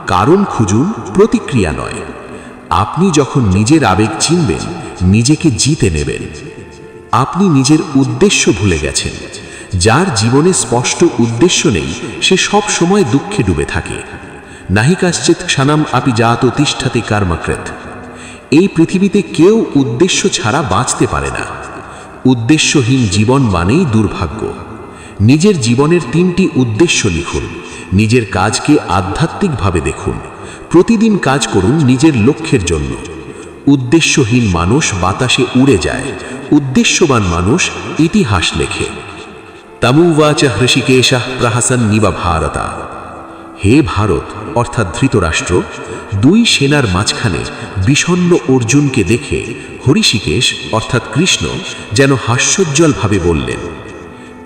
কারণ খুঁজুন, প্রতিক্রিয়া নয়। আপনি যখন নিজের আবেগ চিনবেন, নিজেকে জিতে নেবেন। আপনি নিজের উদ্দেশ্য ভুলে গেছেন। যার জীবনে স্পষ্ট উদ্দেশ্য নেই সে সব সময় দুঃখে ডুবে থাকে। নাহি কাশ্চিৎ ক্ষণম আপি জাত তিষ্ঠতে কর্মকৃত। এই পৃথিবীতে কেউ উদ্দেশ্য ছাড়া বাঁচতে পারে না। উদ্দেশ্যহীন জীবন মানেই দুর্ভাগ্য। নিজের জীবনের 3টি উদ্দেশ্য লিখুন। নিজের কাজকে আধ্যাত্মিকভাবে দেখুন। প্রতিদিন কাজ করুন নিজের লক্ষ্যের জন্য। উদ্দেশ্যহীন মানুষ বাতাসে উড়ে যায়, উদ্দেশ্যবান মানুষ ইতিহাস লেখে। তমুবাচ হৃষিকেশঃ প্রহসন নিব ভারতা। হে ভারত অর্থাৎ ধৃতরাষ্ট্র, 2 সেনার মাঝখানে বিষণ্ণ অর্জুনকে দেখে হৃষিকেশ অর্থাৎ কৃষ্ণ যেন হাস্যোজ্জ্বলভাবে বললেন।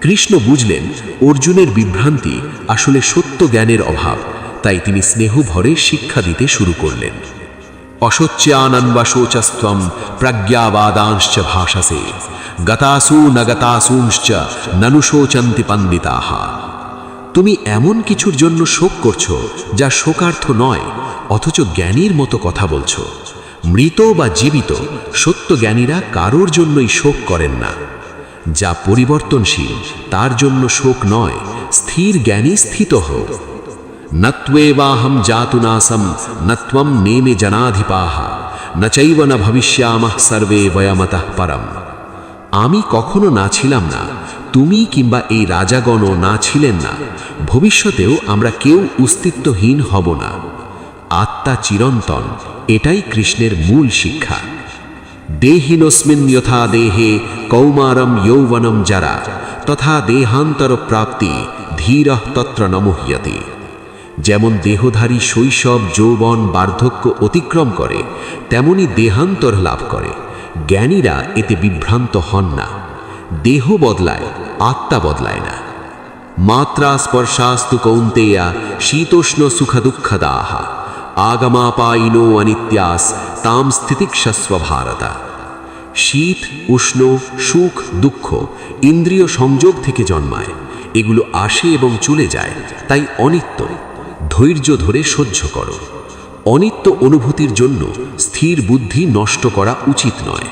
কৃষ্ণ বুঝলেন অর্জুনের বিভ্রান্তি আসলে সত্য জ্ঞানের অভাব, তাই তিনি স্নেহ ভরে শিক্ষা দিতে শুরু করলেন। অশোচ্যানন্বাশোচস্ত্বম প্রজ্ঞাবাদাংশ্চ ভাষসে গতাসু নগতাসুংশ্চ ননুশোচন্তি পণ্ডিতাঃ। তুমি এমন কিছুর জন্য শোক করছো যা শোকার্থ নয়, অথচ জ্ঞানীর মতো কথা বলছো। মৃত বা জীবিত, সত্য জ্ঞানীরা কারোর জন্যই শোক করেন না। যা পরিবর্তনশীল তার জন্য শোক নয়, স্থির জ্ঞানী স্থিত হোক। নত্বেবাহম জাতুনাসম নত্বম নেমে জনাধিপাহ ন চৈব ন ভবিষ্যামঃ সর্বে বয়মতঃ পরম। আমি কখনো না ছিলাম না, তুমি কিংবা এই রাজাগণও না ছিলেন না, ভবিষ্যতেও আমরা কেউ অস্তিত্বহীন হব না। আত্মা চিরন্তন, এটাই কৃষ্ণের মূল শিক্ষা। দেহিনস্মিন যথা দেহে কৌমারম যৌবনম জরা তথা দেহান্তর প্রাপ্তি ধীরঃ তত্র ন মুহ্যতে। যেমন দেহধারী শৈশব, যৌবন, বার্ধক্য অতিক্রম করে, তেমনি দেহান্তর লাভ করে। জ্ঞানীরা এতে বিভ্রান্ত হন না। দেহ বদলায়, আত্মা বদলায় না। মাত্রা স্পর্শাস্তু কৌন্তেয়া শীতোষ্ণ সুখ দুঃখদাহ আগমাপায়িনো অনিত্যাস তাম স্থিতিক্ষস্ব ভারত। শীত, উষ্ণ, সুখ, দুঃখ ইন্দ্রিয় সংযোগ থেকে জন্মায়। এগুলো আসে এবং চলে যায়, তাই অনিত্য। ধৈর্য ধরে সহ্য করো। অনিত্য অনুভূতির জন্য স্থির বুদ্ধি নষ্ট করা উচিত নয়।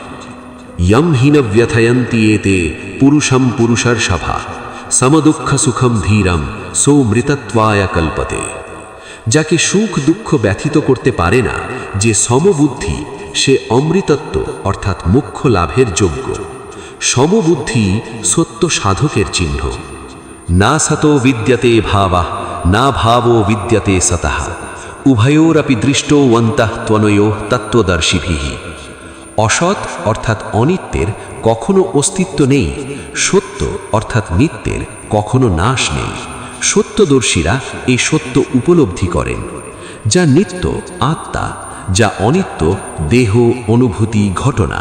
ইয়ম হীন ব্যথয়ন্তি এতে পুরুষম পুরুষার সভা সমদুঃখ সুখম ধীরম সৌমৃতত্বায় কল্পতে। যাকে সুখ দুঃখ ব্যথিত করতে পারে না, যে সমবুদ্ধি, সে অমৃতত্ব অর্থাৎ মোক্ষ লাভের যোগ্য। সমবুদ্ধি সত্য সাধকের চিহ্ন। না সতো বিদ্যতে ভাবা না ভাবো বিদ্যতে সতঃ উভয়োরপি দৃষ্টৌবন্তঃ ত্বনয়োঃ তত্ত্বদর্শিভিঃ। অসৎ অর্থাৎ অনিত্যের কখনো অস্তিত্ব নেই, সত্য অর্থাৎ নিত্যের কখনো নাশ নেই। সত্যদর্শীরা এই সত্য উপলব্ধি করেন। যা নিত্য আত্মা, যা অনিত্য দেহ, অনুভূতি, ঘটনা।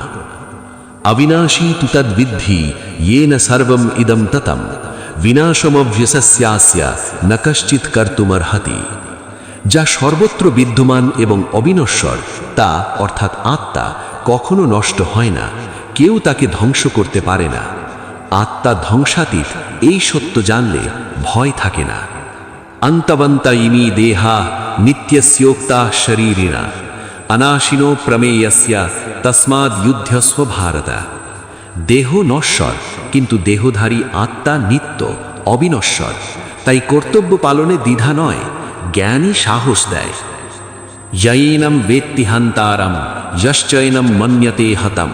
অবিনাশী তু তদ্বিদ্ধি येन सर्वम इदं ततं বিনাশমভ্যস্যাস্য ন কশ্চিৎ কর্তুমর্হতি। যা সর্বত্র বিদ্যমান এবং অবিনশ্বর, তা অর্থাৎ আত্মা কখনো নষ্ট হয় না, কেউ তাকে ধ্বংস করতে পারে না। আত্মা ধ্বংসাতীত, এই সত্য জানলে ভয় থাকে না। অন্তবন্ত ইমি দেহা নিত্যস্যোক্তা শরীরিণা অনাশিনো প্রমেয়স্য তস্মাদ যুদ্ধস্ব ভারত। দেহ নশ্বর, কিন্তু দেহধারী আত্মা নিত্য, অবিনশ্বর, তাই কর্তব্য পালনে দ্বিধা নয়, জ্ঞানই সাহস দেয়। যৈনম বেত্তি হন্তারম যশ্চৈনম মন্যতে হতম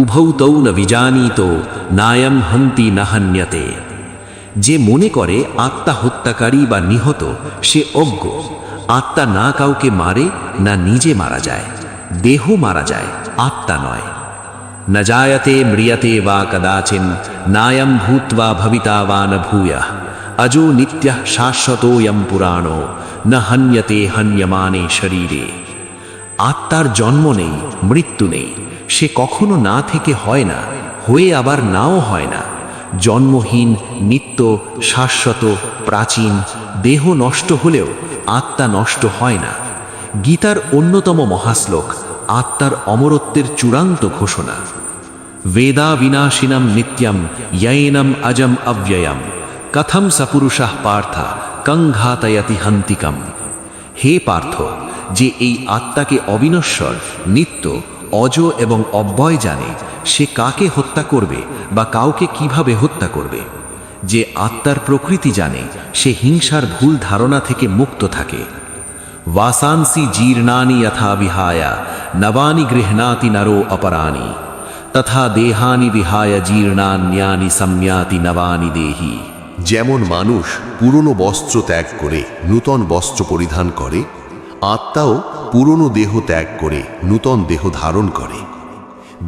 উভৌ তৌ ন বিজানীতো নায়ম হন্তি ন হন্যতে। যে মনে করে আত্মা হত্যাকারী বা নিহত সে অজ্ঞ। আত্মা না কাউকে মারে, না নিজে মারা যায়। দেহ মারা যায়, আত্মা নয়। ন জায়তে ম্রিয়তে বা কদাচিন নায়ম ভূত্বা ভবিতা বা ন ভূয়ঃ অজো নিত্যঃ শাশ্বতোয়ম পুরাণো ন হন্যতে হন্যমানে শরীরে। আত্মার জন্ম নেই, মৃত্যু নেই। সে কখনো না থেকে হয় না, হয়ে আবার নাও হয় না। জন্মহীন, নিত্য, শাশ্বত, প্রাচীন। দেহ নষ্ট হলেও আত্মা নষ্ট হয় না। গীতার অন্যতম মহাশ্লোক আত্মার অমরত্বের চূড়ান্ত ঘোষণা। বেদা বিনাশিনম নিত্যম ইয়ৈনম অজম অব্যয়ম কথম সপুরুষঃ পার্থ কং ঘাতয়তি হন্তিকম। হে পার্থ, যে এই আত্মাকে অবিনশ্বর, নিত্য, অজ এবং অব্যয় জানে, সে কাকে হত্যা করবে বা কাউকে কিভাবে হত্যা করবে? যে আত্মার প্রকৃতি জানে, সে হিংসার ভুল ধারণা থেকে মুক্ত থাকে। वासांसि जीर्णानि यथा विहाय नवानि गृह्णाति नरो अपराणि तथा देहानि विहाय जीर्णान्यानि सम्याति नवानि देहि। যেমন মানুষ পুরনো বস্ত্র ত্যাগ করে নূতন বস্ত্র পরিধান করে, আত্মাও পুরনো দেহ ত্যাগ করে নূতন দেহ ধারণ করে।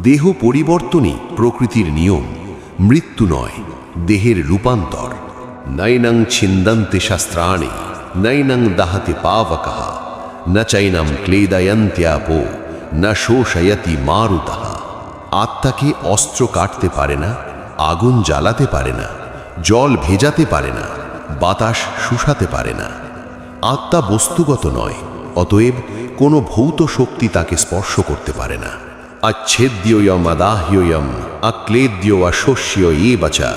দেহ পরিবর্তনই প্রকৃতির নিয়ম, মৃত্যু নয়, দেহের রূপান্তর। নৈনং ছিন্দন্তে শাস্ত্রাণি নৈনং দাহতে পাবকঃ ন চৈনম ক্লেদয়ন্ত্যাপো ন শোষয়তি মারুতঃ। আত্মাকে অস্ত্র কাটতে পারে না, আগুন জ্বালাতে পারে না, জল ভেজাতে পারে না, বাতাস শুষাতে পারে না। আত্মা বস্তুগত নয়, অতএব কোনো ভৌত শক্তি তাকে স্পর্শ করতে পারে না। अच्छेद्योयम अदाह्योयम अक्लेद्यो अशोष्यो ये बचा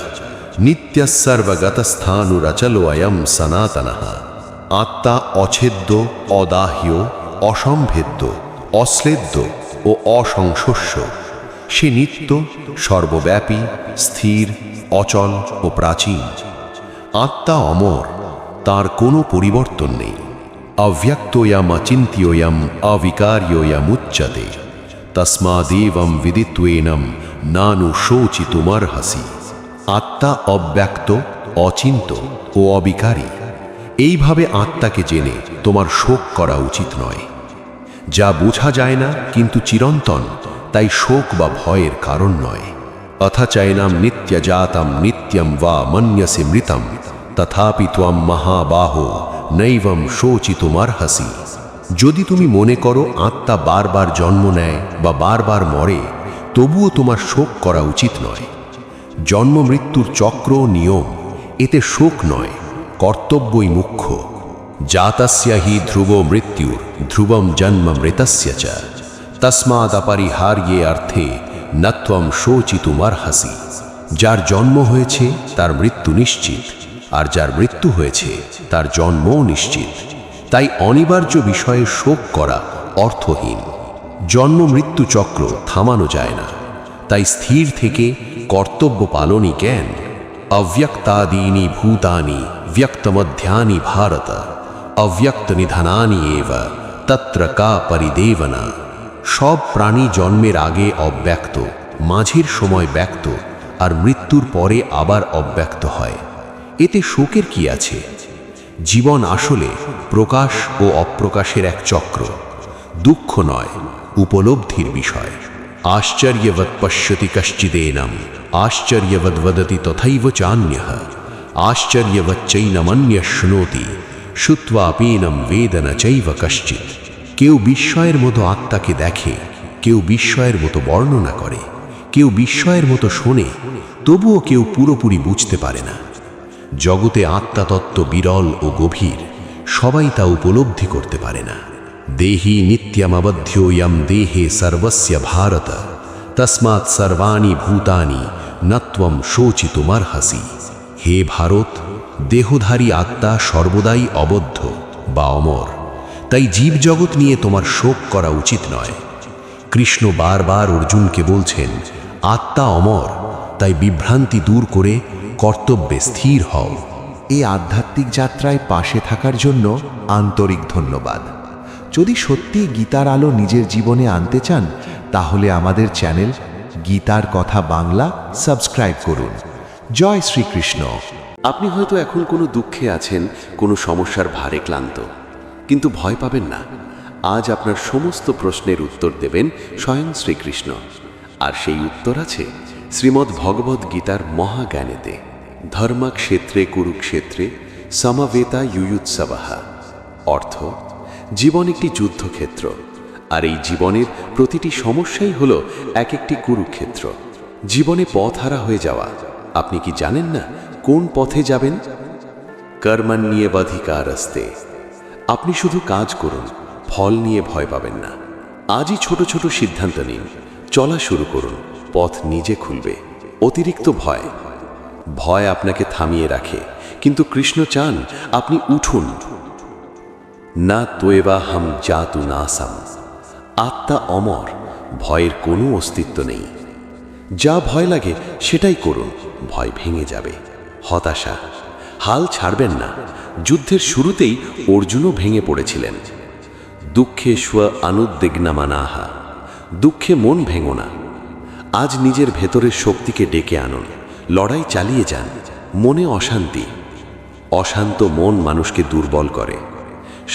नित्य सर्वगतस्थानुरचलोऽयं सनातनः। আত্মা অছেদ্য, অদাহ্য, অসম্ভেদ্য, অশ্লেদ্য ও অসংশস্য। সে নিত্য, সর্বব্যাপী, স্থির, অচল ও প্রাচীন। আত্মা অমর, তার কোনো পরিবর্তন নেই। অব্যক্তোয়ম অচিন্ত্যোয়ম অবিকার্যোয়মুচ্যতে তস্মাদেবং বিদিত্বেনম নানু শোচিতুমর্হসি। আত্মা অব্যক্ত, অচিন্ত ও অবিকারী। এইভাবে আত্মাকে জেনে তোমার শোক করা উচিত নয়। যা বোঝা যায় না কিন্তু চিরন্তন, তাই শোক বা ভয়ের কারণ নয়। অথচৈনম নিত্যজাতম নিত্যম বা মন্যসে মৃতম তথাপি ত্বম মহাবাহো নৈবম শোচিতুমর্হসি। যদি তুমি মনে করো আত্মা বারবার জন্ম নেয় বা বারবার মরে, তবুও তোমার শোক করা উচিত নয়। জন্ম মৃত্যুর চক্র নিয়ম, এতে শোক নয়, কর্তব্যই মুখ্য। জাতস্য হি ধ্রুব মৃত্যুর ধ্রুবম জন্ম মৃতস্য চ তস্মাদপরিহার্যে অর্থে ন ত্বম শোচিতুমর্হসি। যার জন্ম হয়েছে তার মৃত্যু নিশ্চিত, আর যার মৃত্যু হয়েছে তার জন্মও নিশ্চিত। তাই অনিবার্য বিষয়ে শোক করা অর্থহীন। জন্ম মৃত্যু চক্র থামানো যায় না, তাই স্থির থেকে কর্তব্য পালনই জ্ঞান। অব্যক্তাদীনি ভূতানি ব্যক্তমধ্যানি ভারত অব্যক্ত নিধনানি এব তত্র কা পরিদেবনা। সব প্রাণী জন্মের আগে অব্যক্ত, মাঝের সময় ব্যক্ত, আর মৃত্যুর পরে আবার অব্যক্ত হয়। এতে শোকের কি আছে? জীবন আসলে প্রকাশ ও অপ্রকাশের এক চক্র। দুঃখ নয়, উপলব্ধির বিষয়। আশ্চর্যবৎ পশ্যতি কশ্চিদেনম আশ্চর্যবৎ বদতি তথৈব চান্যঃ আশ্চর্যবচ্চৈনমন্যঃ শৃণোতি শ্রুত্বাপীনম বেদ ন চৈব কশ্চিৎ। কেউ বিস্ময়ের মতো আত্মাকে দেখে, কেউ বিস্ময়ের মতো বর্ণনা করে, কেউ বিস্ময়ের মতো শোনে, তবুও কেউ পুরোপুরি বুঝতে পারে না। জগতে আত্মাতত্ত্ব বিরল ও গভীর, সবাই তা উপলব্ধি করতে পারে না। দেহি নিত্যমবধ্যোয়ম দেহে সর্বস্য ভারত তস্মাৎ সর্বাণি ভূতানি ন ত্বম শোচিতুমর্হসি। হে ভারত, দেহধারী আত্মা সর্বদাই অবদ্ধ বা অমর, তাই জীবজগৎ নিয়ে তোমার শোক করা উচিত নয়। কৃষ্ণ বারবার অর্জুনকে বলছেন, আত্মা অমর, তাই বিভ্রান্তি দূর করে কর্তব্যে স্থির হও। এই আধ্যাত্মিক যাত্রায় পাশে থাকার জন্য আন্তরিক ধন্যবাদ। যদি সত্যি গীতার আলো নিজের জীবনে আনতে চান, তাহলে আমাদের চ্যানেল গীতার কথা বাংলা সাবস্ক্রাইব করুন। জয় শ্রীকৃষ্ণ। আপনি হয়তো এখন কোনো দুঃখে আছেন, কোনো সমস্যার ভারে ক্লান্ত, কিন্তু ভয় পাবেন না। আজ আপনার সমস্ত প্রশ্নের উত্তর দেবেন স্বয়ং শ্রীকৃষ্ণ। আর সেই উত্তর আছে শ্রীমদ্ ভগবদ্ গীতার মহাজ্ঞানেতে। ধর্মক্ষেত্রে কুরুক্ষেত্রে সমবেতা ইয়ুৎসবহা। অর্থ, জীবন একটি যুদ্ধক্ষেত্র, আর এই জীবনের প্রতিটি সমস্যাই হলো এক একটি কুরুক্ষেত্র। জীবনে পথহারা হয়ে যাওয়া। আপনি কি জানেন না কোন পথে যাবেন? কর্মণ্যেবাধিকারস্তে। আপনি শুধু কাজ করুন, ফল নিয়ে ভয় পাবেন না। আজই ছোট ছোট সিদ্ধান্ত নিন, চলা শুরু করুন, পথ নিজে খুলবে। অতিরিক্ত ভয় আপনাকে থামিয়ে রাখে, কিন্তু কৃষ্ণ চান আপনি উঠুন। না তোয়েবা হাম জাতু নাসাম। আত্মা অমর, ভয়ের কোনো অস্তিত্ব নেই। যা ভয় লাগে সেটাই করুন, ভয় ভেঙে যাবে। হতাশা, হাল ছাড়বেন না। যুদ্ধের শুরুতেই অর্জুনও ভেঙে পড়েছিলেন। দুঃখে স্ব অনুদ্বিগ্নমনাহা। দুঃখে মন ভেঙো না। আজ নিজের ভেতরের শক্তিকে ডেকে আনুন, লড়াই চালিয়ে যান। মনে অশান্তি, অশান্ত মন মানুষকে দুর্বল করে।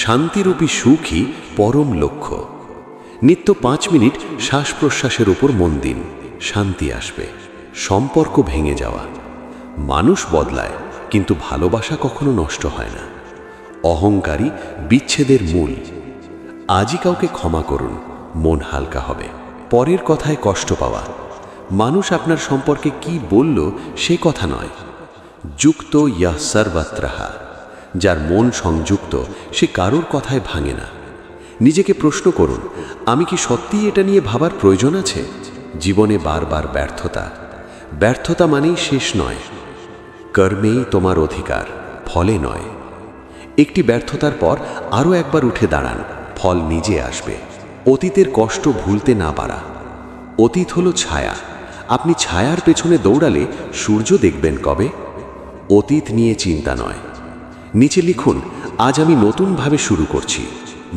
শান্তিরূপী সুখই পরম লক্ষ্য। নিত্য 5 মিনিট শ্বাস প্রশ্বাসের উপর মন দিন, শান্তি আসবে। সম্পর্ক ভেঙে যাওয়া। মানুষ বদলায়, কিন্তু ভালোবাসা কখনো নষ্ট হয় না। অহংকারী বিচ্ছেদের মূল। আজই কাউকে ক্ষমা করুন, মন হালকা হবে। পরের কথায় কষ্ট পাওয়া। মানুষ আপনার সম্পর্কে কি বলল সে কথা নয়। যুক্ত ইয়া সর্বত্রহা। যার মন সংযুক্ত সে কারোর কথায় ভাঙে না। নিজেকে প্রশ্ন করুন, আমি কি সত্যিই এটা নিয়ে ভাবার প্রয়োজন আছে? জীবনে বারবার ব্যর্থতা মানেই শেষ নয়। কর্মেই তোমার অধিকার, ফলে নয়। একটি ব্যর্থতার পর আরও একবার উঠে দাঁড়ান, ফল নিজে আসবে। অতীতের কষ্ট ভুলতে না পারা। অতীত হলো ছায়া। আপনি ছায়ার পেছনে দৌড়ালে সূর্য দেখবেন কবে? অতীত নিয়ে চিন্তা নয়। নিচে লিখুন, আজ আমি নতুনভাবে শুরু করছি।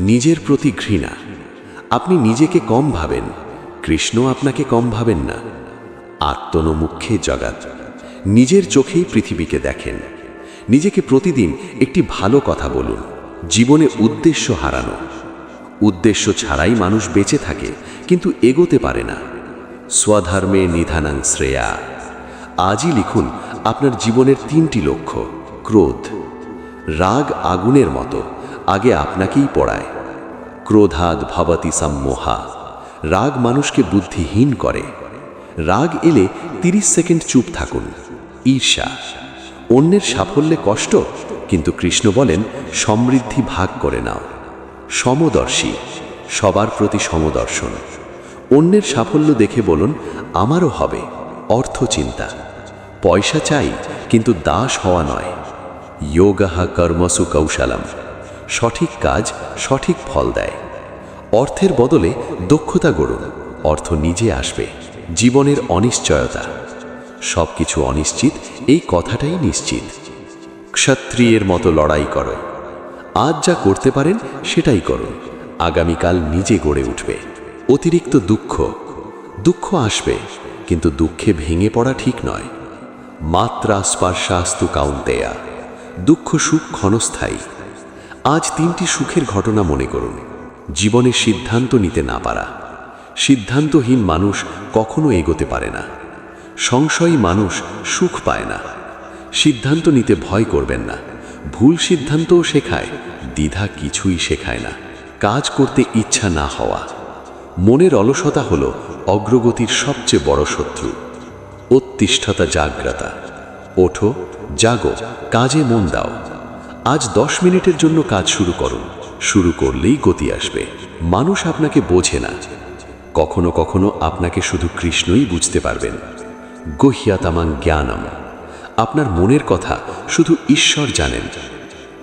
নিজের প্রতি ঘৃণা। আপনি নিজেকে কম ভাবেন, কৃষ্ণ আপনাকে কম ভাবেন না। আত্মনমুখ্যে জগৎ। নিজের চোখেই পৃথিবীকে দেখেন। নিজেকে প্রতিদিন একটি ভালো কথা বলুন। জীবনে উদ্দেশ্য হারানো। উদ্দেশ্য ছাড়াই মানুষ বেঁচে থাকে, কিন্তু এগোতে পারে না। স্বধর্মে নিধানাং শ্রেয়া। আজই লিখুন আপনার জীবনের 3টি লক্ষ্য। ক্রোধ। রাগ আগুনের মতো, আগে আপনাকেই পড়ায়। ক্রোধাদ ভবতি সম্মোহা। রাগ মানুষকে বুদ্ধিহীন করে। রাগ এলে 30 সেকেন্ড চুপ থাকুন। ঈর্ষা। অন্যের সাফল্যে কষ্ট, কিন্তু কৃষ্ণ বলেন সমৃদ্ধি ভাগ করে নাও। সমদর্শী। সবার প্রতি সমদর্শন। অন্যের সাফল্য দেখে বলুন আমারও হবে। অর্থ চিন্তা। পয়সা চাই, কিন্তু দাস হওয়া নয়। যোগঃ কর্মসু কৌশলম। সঠিক কাজ সঠিক ফল দেয়। অর্থের বদলে দক্ষতা গড়ুন, অর্থ নিজে আসবে। জীবনের অনিশ্চয়তা। সবকিছু অনিশ্চিত, এই কথাটাই নিশ্চিত। ক্ষত্রিয়ের মতো লড়াই করো। আজ যা করতে পারেন সেটাই করুন, আগামীকাল নিজে গড়ে উঠবে। অতিরিক্ত দুঃখ আসবে, কিন্তু দুঃখে ভেঙে পড়া ঠিক নয়। মাত্রা স্পর্শাস্তু কাউন্তেয়া। দুঃখ সুখ ক্ষণস্থায়ী। আজ 3টি সুখের ঘটনা মনে করুন। জীবনে সিদ্ধান্ত নিতে না পারা। সিদ্ধান্তহীন মানুষ কখনো এগোতে পারে না। সংশয়ী মানুষ সুখ পায় না। সিদ্ধান্ত নিতে ভয় করবেন না। ভুল সিদ্ধান্তও শেখায়, দ্বিধা কিছুই শেখায় না। কাজ করতে ইচ্ছা না হওয়া। মনের অলসতা হলো অগ্রগতির সবচেয়ে বড় শত্রু। উত্তিষ্ঠতা জাগ্রতা। ওঠো, জাগো, কাজে মন দাও। আজ 10 মিনিটের জন্য কাজ শুরু করুন। শুরু করলেই গতি আসবে। মানুষ আপনাকে বোঝে না। কখনো কখনো আপনাকে শুধু কৃষ্ণই বুঝতে পারবেন। গুহ্যতমং জ্ঞানম। আপনার মনের কথা শুধু ঈশ্বর জানেন।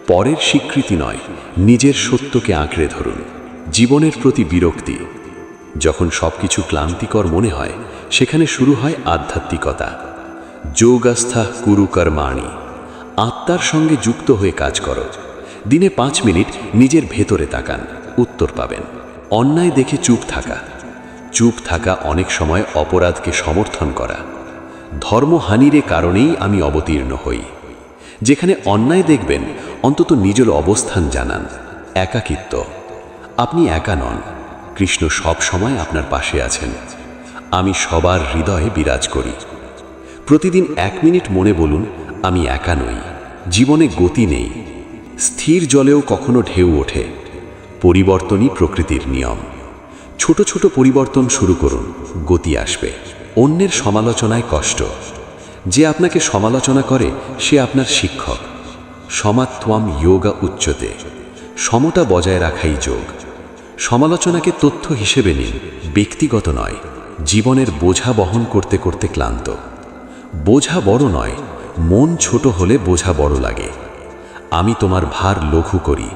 পরের স্বীকৃতি নয়, নিজের সত্যকে আঁকড়ে ধরুন। জীবনের প্রতি বিরক্তি। যখন সবকিছু ক্লান্তিকর মনে হয়, সেখানে শুরু হয় আধ্যাত্মিকতা। যোগস্থা কুরু কর্মাণি। আত্মার সঙ্গে যুক্ত হয়ে কাজ করো। দিনে 5 মিনিট নিজের ভেতরে তাকান, উত্তর পাবেন। অন্যায় দেখে চুপ থাকা অনেক সময় অপরাধকে সমর্থন করা। ধর্মহানির কারণেই আমি অবতীর্ণ হই। যেখানে অন্যায় দেখবেন অন্তত নিজের অবস্থান জানান। একাকিত্ব, আপনি একা নন, কৃষ্ণ সব সময় আপনার পাশে আছেন। আমি সবার হৃদয়ে বিরাজ করি। প্রতিদিন 1 মিনিট মনে বলুন, আমি একা নই, জীবনে গতি নেই, স্থির জলেও কখনো ঢেউ ওঠে। পরিবর্তনই প্রকৃতির নিয়ম। ছোট ছোট পরিবর্তন শুরু করুন, গতি আসবে। অন্যের সমালোচনায় কষ্ট, যে আপনাকে সমালোচনা করে সে আপনার শিক্ষক। সমাত্বম যোগা উচ্চতে, সমতা বজায় রাখাই যোগ। সমালোচনাকে তথ্য হিসেবে নিন, ব্যক্তিগত নয়। জীবনের বোঝা বহন করতে করতে ক্লান্ত। বোঝা বড় নয়, মন ছোট হলে বোঝা বড় লাগে। আমি তোমার ভার লঘু করি।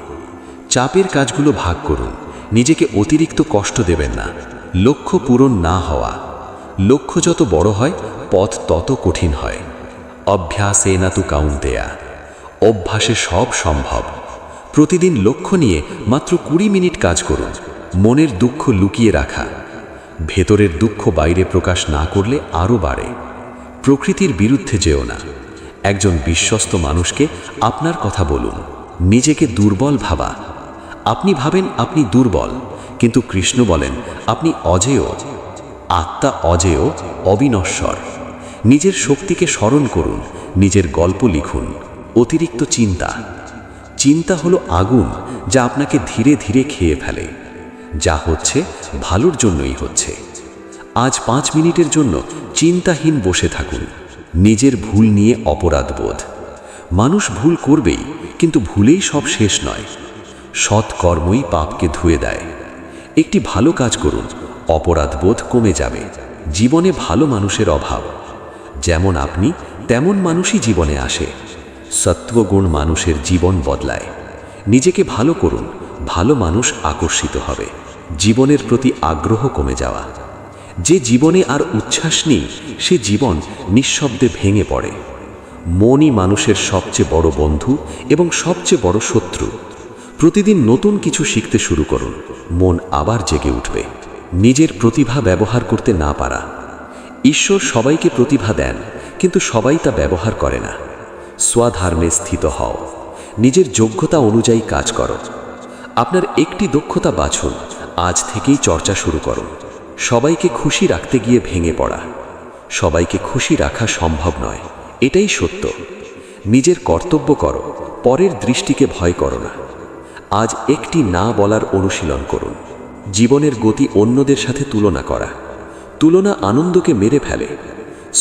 চাপের কাজগুলো ভাগ করুন, নিজেকে অতিরিক্ত কষ্ট দেবেন না। লক্ষ্য পূরণ না হওয়া, লক্ষ্য যত বড় হয় পথ তত কঠিন হয়। অভ্যাসে না তু কাউন্তেয়া, অভ্যাসে সব সম্ভব। প্রতিদিন লক্ষ্য নিয়ে মাত্র 20 মিনিট কাজ করুন। মনের দুঃখ লুকিয়ে রাখা, ভেতরের দুঃখ বাইরে প্রকাশ না করলে আরও বাড়ে। প্রকৃতির বিরুদ্ধে যেও না। একজন বিশ্বস্ত মানুষকে আপনার কথা বলুন। নিজেকে দুর্বল ভাবা, আপনি ভাবেন আপনি দুর্বল, কিন্তু কৃষ্ণ বলেন আপনি অজেয়। আত্মা অজেয়, অবিনশ্বর। নিজের শক্তিকে স্মরণ করুন, নিজের গল্প লিখুন। অতিরিক্ত চিন্তা, চিন্তা হলো আগুন যা আপনাকে ধীরে ধীরে খেয়ে ফেলে। যা হচ্ছে ভালোর জন্যই হচ্ছে। আজ 5 মিনিটের জন্য চিন্তাহীন বসে থাকুন। নিজের ভুল নিয়ে অপরাধবোধ, মানুষ ভুল করবেই, কিন্তু ভুলেই সব শেষ নয়। সৎ কর্মই পাপকে ধুয়ে দেয়। একটি ভালো কাজ করুন, অপরাধবোধ কমে যাবে। জীবনে ভালো মানুষের অভাব। যেমন আপনি তেমন মানুষই জীবনে আসে। সত্ত্বগুণ মানুষের জীবন বদলায়। নিজেকে ভালো করুন, ভালো মানুষ আকর্ষিত হবে। জীবনের প্রতি আগ্রহ কমে যাওয়া, যে জীবনে আর উচ্ছ্বাস নেই সে জীবন নিঃশব্দে ভেঙে পড়ে। মনই মানুষের সবচেয়ে বড় বন্ধু এবং সবচেয়ে বড় শত্রু। প্রতিদিন নতুন কিছু শিখতে শুরু করুন, মন আবার জেগে উঠবে। নিজের প্রতিভা ব্যবহার করতে না পারা, ঈশ্বর সবাইকে প্রতিভা দেন, কিন্তু সবাই তা ব্যবহার করে না। স্বধর্মে স্থিত হও, নিজের যোগ্যতা অনুযায়ী কাজ করো। আপনার একটি দক্ষতা বাছুন, আজ থেকেই চর্চা শুরু করুন। সবাইকে খুশি রাখতে গিয়ে ভেঙে পড়া, সবাইকে খুশি রাখা সম্ভব নয়, এটাই সত্য। নিজের কর্তব্য করো, পরের দৃষ্টিকে ভয় করো না। আজ একটি না বলার অনুশীলন করুন। জীবনের গতি অন্যদের সাথে তুলনা করা, তুলনা আনন্দকে মেরে ফেলে।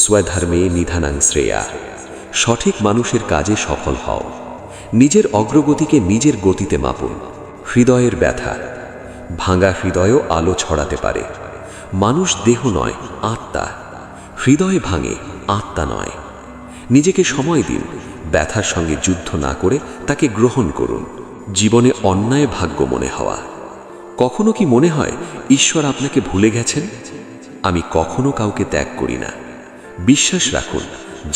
স্বধর্মে নিধানাং শ্রেয়া, সঠিক মানুষের কাজে সফল হও। নিজের অগ্রগতিকে নিজের গতিতে মাপুন। হৃদয়ের ব্যথা, ভাঙা হৃদয়ও আলো ছড়াতে পারে। মানুষ দেহ নয়, আত্মা। হৃদয় ভাঙে, আত্মা নয়। নিজেকে সময় দিন, ব্যথার সঙ্গে যুদ্ধ না করে তাকে গ্রহণ করুন। জীবনে অন্যায় ভাগ্য মনে হওয়া, কখনো কি মনে হয় ঈশ্বর আপনাকে ভুলে গেছেন? আমি কখনো কাউকে ত্যাগ করি না। বিশ্বাস রাখুন,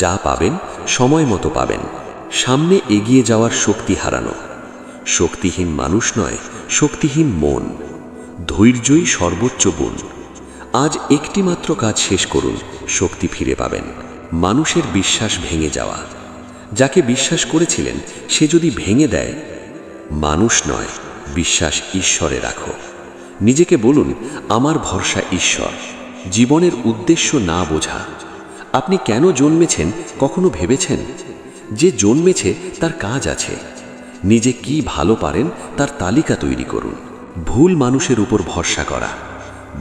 যা পাবেন সময় মতো পাবেন। সামনে এগিয়ে যাওয়ার শক্তি হারানো, শক্তিহীন মানুষ নয়, শক্তিহীন মন। ধৈর্যই সর্বোচ্চ গুণ। আজ একটি মাত্র কাজ শেষ করুন, শক্তি ফিরে পাবেন। মানুষের বিশ্বাস ভেঙে যাওয়া, যাকে বিশ্বাস করেছিলেন সে যদি ভেঙে দেয়, মানুষ নয়, বিশ্বাস ঈশ্বরে রাখো। নিজেকে বলুন, আমার ভরসা ঈশ্বর। জীবনের উদ্দেশ্য না বোঝা, আপনি কেন জন্মেছেন কখনো ভেবেছেন? যে জন্মেছে তার কাজ আছে। নিজে কি ভালো পারেন তার তালিকা তৈরি করুন। ভুল মানুষের উপর ভরসা করা,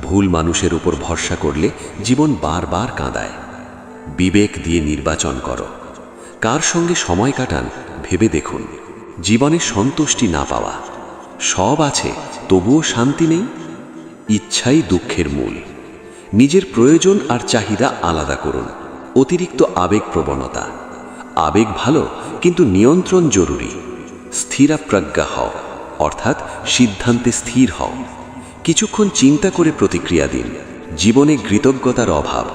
ভুল মানুষের উপর ভরসা করলে জীবন বারবার কাঁদায়। বিবেক দিয়ে নির্বাচন করো। কার সঙ্গে সময় কাটান ভেবে দেখুন। জীবনে সন্তুষ্টি না পাওয়া, সব আছে তবুও শান্তি নেই, ইচ্ছাই দুঃখের মূল। নিজের প্রয়োজন আর চাহিদা আলাদা করুন। অতিরিক্ত আবেগ প্রবণতা, আবেগ ভালো কিন্তু নিয়ন্ত্রণ জরুরি। স্থিরাপ্রজ্ঞা হও, অর্থাৎ সিদ্ধান্তে স্থির হও। কিছুক্ষণ চিন্তা করে প্রতিক্রিয়া দিন। জীবনে কৃতজ্ঞতার অভাব,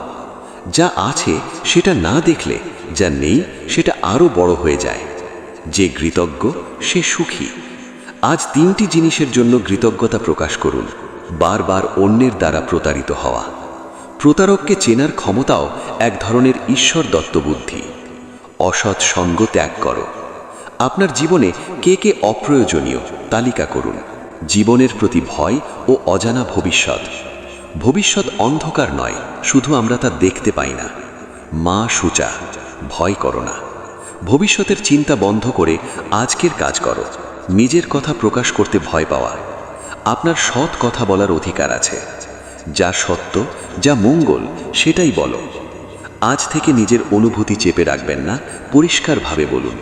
যা আছে সেটা না দেখলে যা নেই সেটা আরও বড় হয়ে যায়। যে কৃতজ্ঞ সে সুখী। আজ 3টি জিনিসের জন্য কৃতজ্ঞতা প্রকাশ করুন। বারবার অন্যের দ্বারা প্রতারিত হওয়া, প্রতারককে চেনার ক্ষমতাও এক ধরনের ঈশ্বর দত্ত বুদ্ধি। অসৎ সঙ্গ ত্যাগ করো। আপনার জীবনে কে কে অপ্রয়োজনীয় তালিকা করুন। জীবনের প্রতি ভয় ও অজানা ভবিষ্যৎ। ভবিষ্যৎ অন্ধকার নয়, শুধু আমরা তা দেখতে পাই না। মা সুচা, ভয় করো না। ভবিষ্যতের চিন্তা বন্ধ করে আজকের কাজ করো। নিজের কথা প্রকাশ করতে ভয় পাওয়া। আপনার সৎ কথা বলার অধিকার আছে। যা সত্য, যা মঙ্গল, সেটাই বলো। আজ থেকে নিজের অনুভূতি চেপে রাখবেন না, পরিষ্কারভাবে বলুন।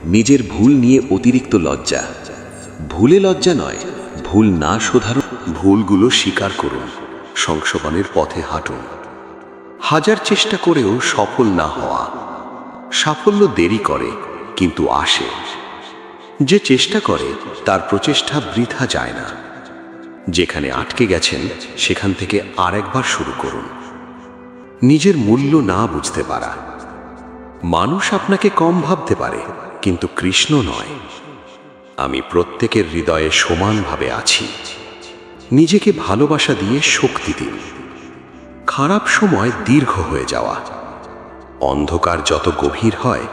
নিজের ভুল নিয়ে অতিরিক্ত লজ্জা। ভুলে লজ্জা নয়, ভুল না শোধারও। ভুলগুলো স্বীকার করুন, সংশোধনের পথে হাঁটুন। হাজার চেষ্টা করেও সফল না হওয়া। সাফল্য দেরি করে কিন্তু আসে। যে চেষ্টা করে তার প্রচেষ্টা বৃথা যায় না। যেখানে আটকে গেছেন সেখান থেকে আরেকবার শুরু করুন। নিজের মূল্য না বুঝতে পারা। মানুষ আপনাকে কম ভাবতে পারে, কিন্তু কৃষ্ণ নয়। আমি প্রত্যেকের হৃদয়ে সমানভাবে আছি। নিজেকে ভালোবাসা দিয়ে শক্তি দিন। খারাপ সময় দীর্ঘ হয়ে যাওয়া। অন্ধকার যত গভীর হয়,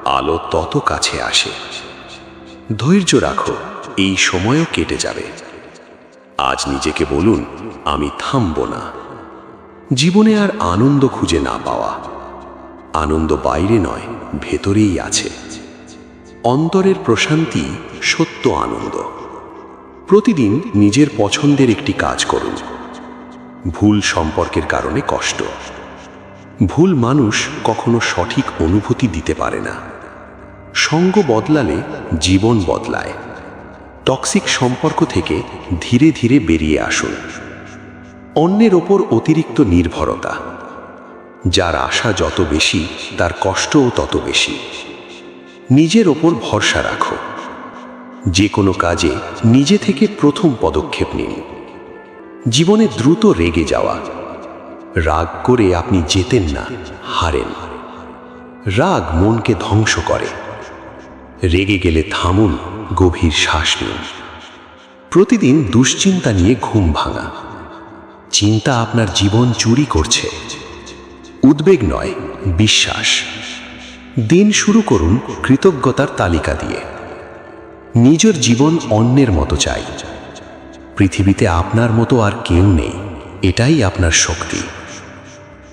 আলো তত কাছে আসে। ধৈর্য রাখো, এই সময়ও কেটে যাবে। আজ নিজেকে বলুন, আমি থামব না। জীবনে আর আনন্দ খুঁজে না পাওয়া। আনন্দ বাইরে নয়, ভেতরেই আছে। অন্তরের প্রশান্তি সত্য আনন্দ। প্রতিদিন নিজের পছন্দের একটি কাজ করুন। ভুল সম্পর্কের কারণে কষ্ট। ভুল মানুষ কখনো সঠিক অনুভূতি দিতে পারে না। সঙ্গ বদলালে জীবন বদলায়। টক্সিক সম্পর্ক থেকে ধীরে ধীরে বেরিয়ে আসুন। অন্যের ওপর অতিরিক্ত নির্ভরতা। যার আশা যত বেশি, তার কষ্টও তত বেশি। নিজের ওপর ভরসা রাখো। যে কোনো কাজে নিজে থেকে প্রথম পদক্ষেপ নিন। জীবনে দ্রুত রেগে যাওয়া। রাগ করে আপনি জেতেন না, হারেন। রাগ মনকে ধ্বংস করে। রেগে গেলে থামুন, গভীর শ্বাস নিন। প্রতিদিন দুশ্চিন্তা নিয়ে ঘুম ভাঙা। চিন্তা আপনার জীবন চুরি করছে। উদ্বেগ নয়, বিশ্বাস। দিন শুরু করুন কৃতজ্ঞতার তালিকা দিয়ে। নিজের জীবন অন্যের মতো চাই। পৃথিবীতে আপনার মতো আর কেউ নেই, এটাই আপনার শক্তি।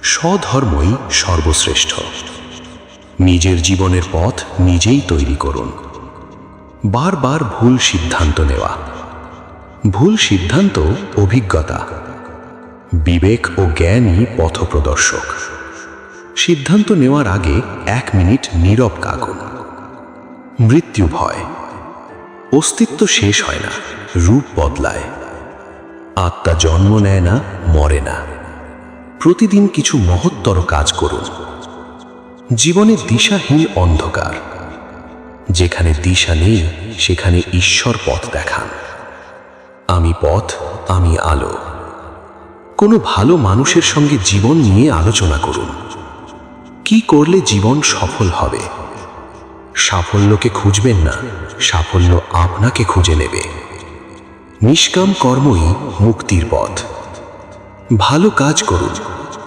স্বধর্মই সর্বশ্রেষ্ঠ। নিজের জীবনের পথ নিজেই তৈরি করুন। বারবার ভুল সিদ্ধান্ত নেওয়া। ভুল সিদ্ধান্ত অভিজ্ঞতা। বিবেক ও জ্ঞানই পথপ্রদর্শক। সিদ্ধান্ত নেওয়ার আগে 1 মিনিট নীরব কাগুন। মৃত্যু ভয়। অস্তিত্ব শেষ হয় না, রূপ বদলায়। আত্মা জন্ম নেয় না, মরে না। প্রতিদিন কিছু মহত্তর কাজ করুন। জীবনে দিশাহীন অন্ধকার। যেখানে দিশা নেই, সেখানে ঈশ্বর পথ দেখান। আমি পথ, আমি আলো। কোনো ভালো মানুষের সঙ্গে জীবন নিয়ে আলোচনা করুন। কি করলে জীবন সফল হবে? সাফল্যকে খুঁজবেন না, সাফল্য আপনাকে খুঁজে নেবে। নিষ্কাম কর্মই মুক্তির পথ। ভালো কাজ করুন,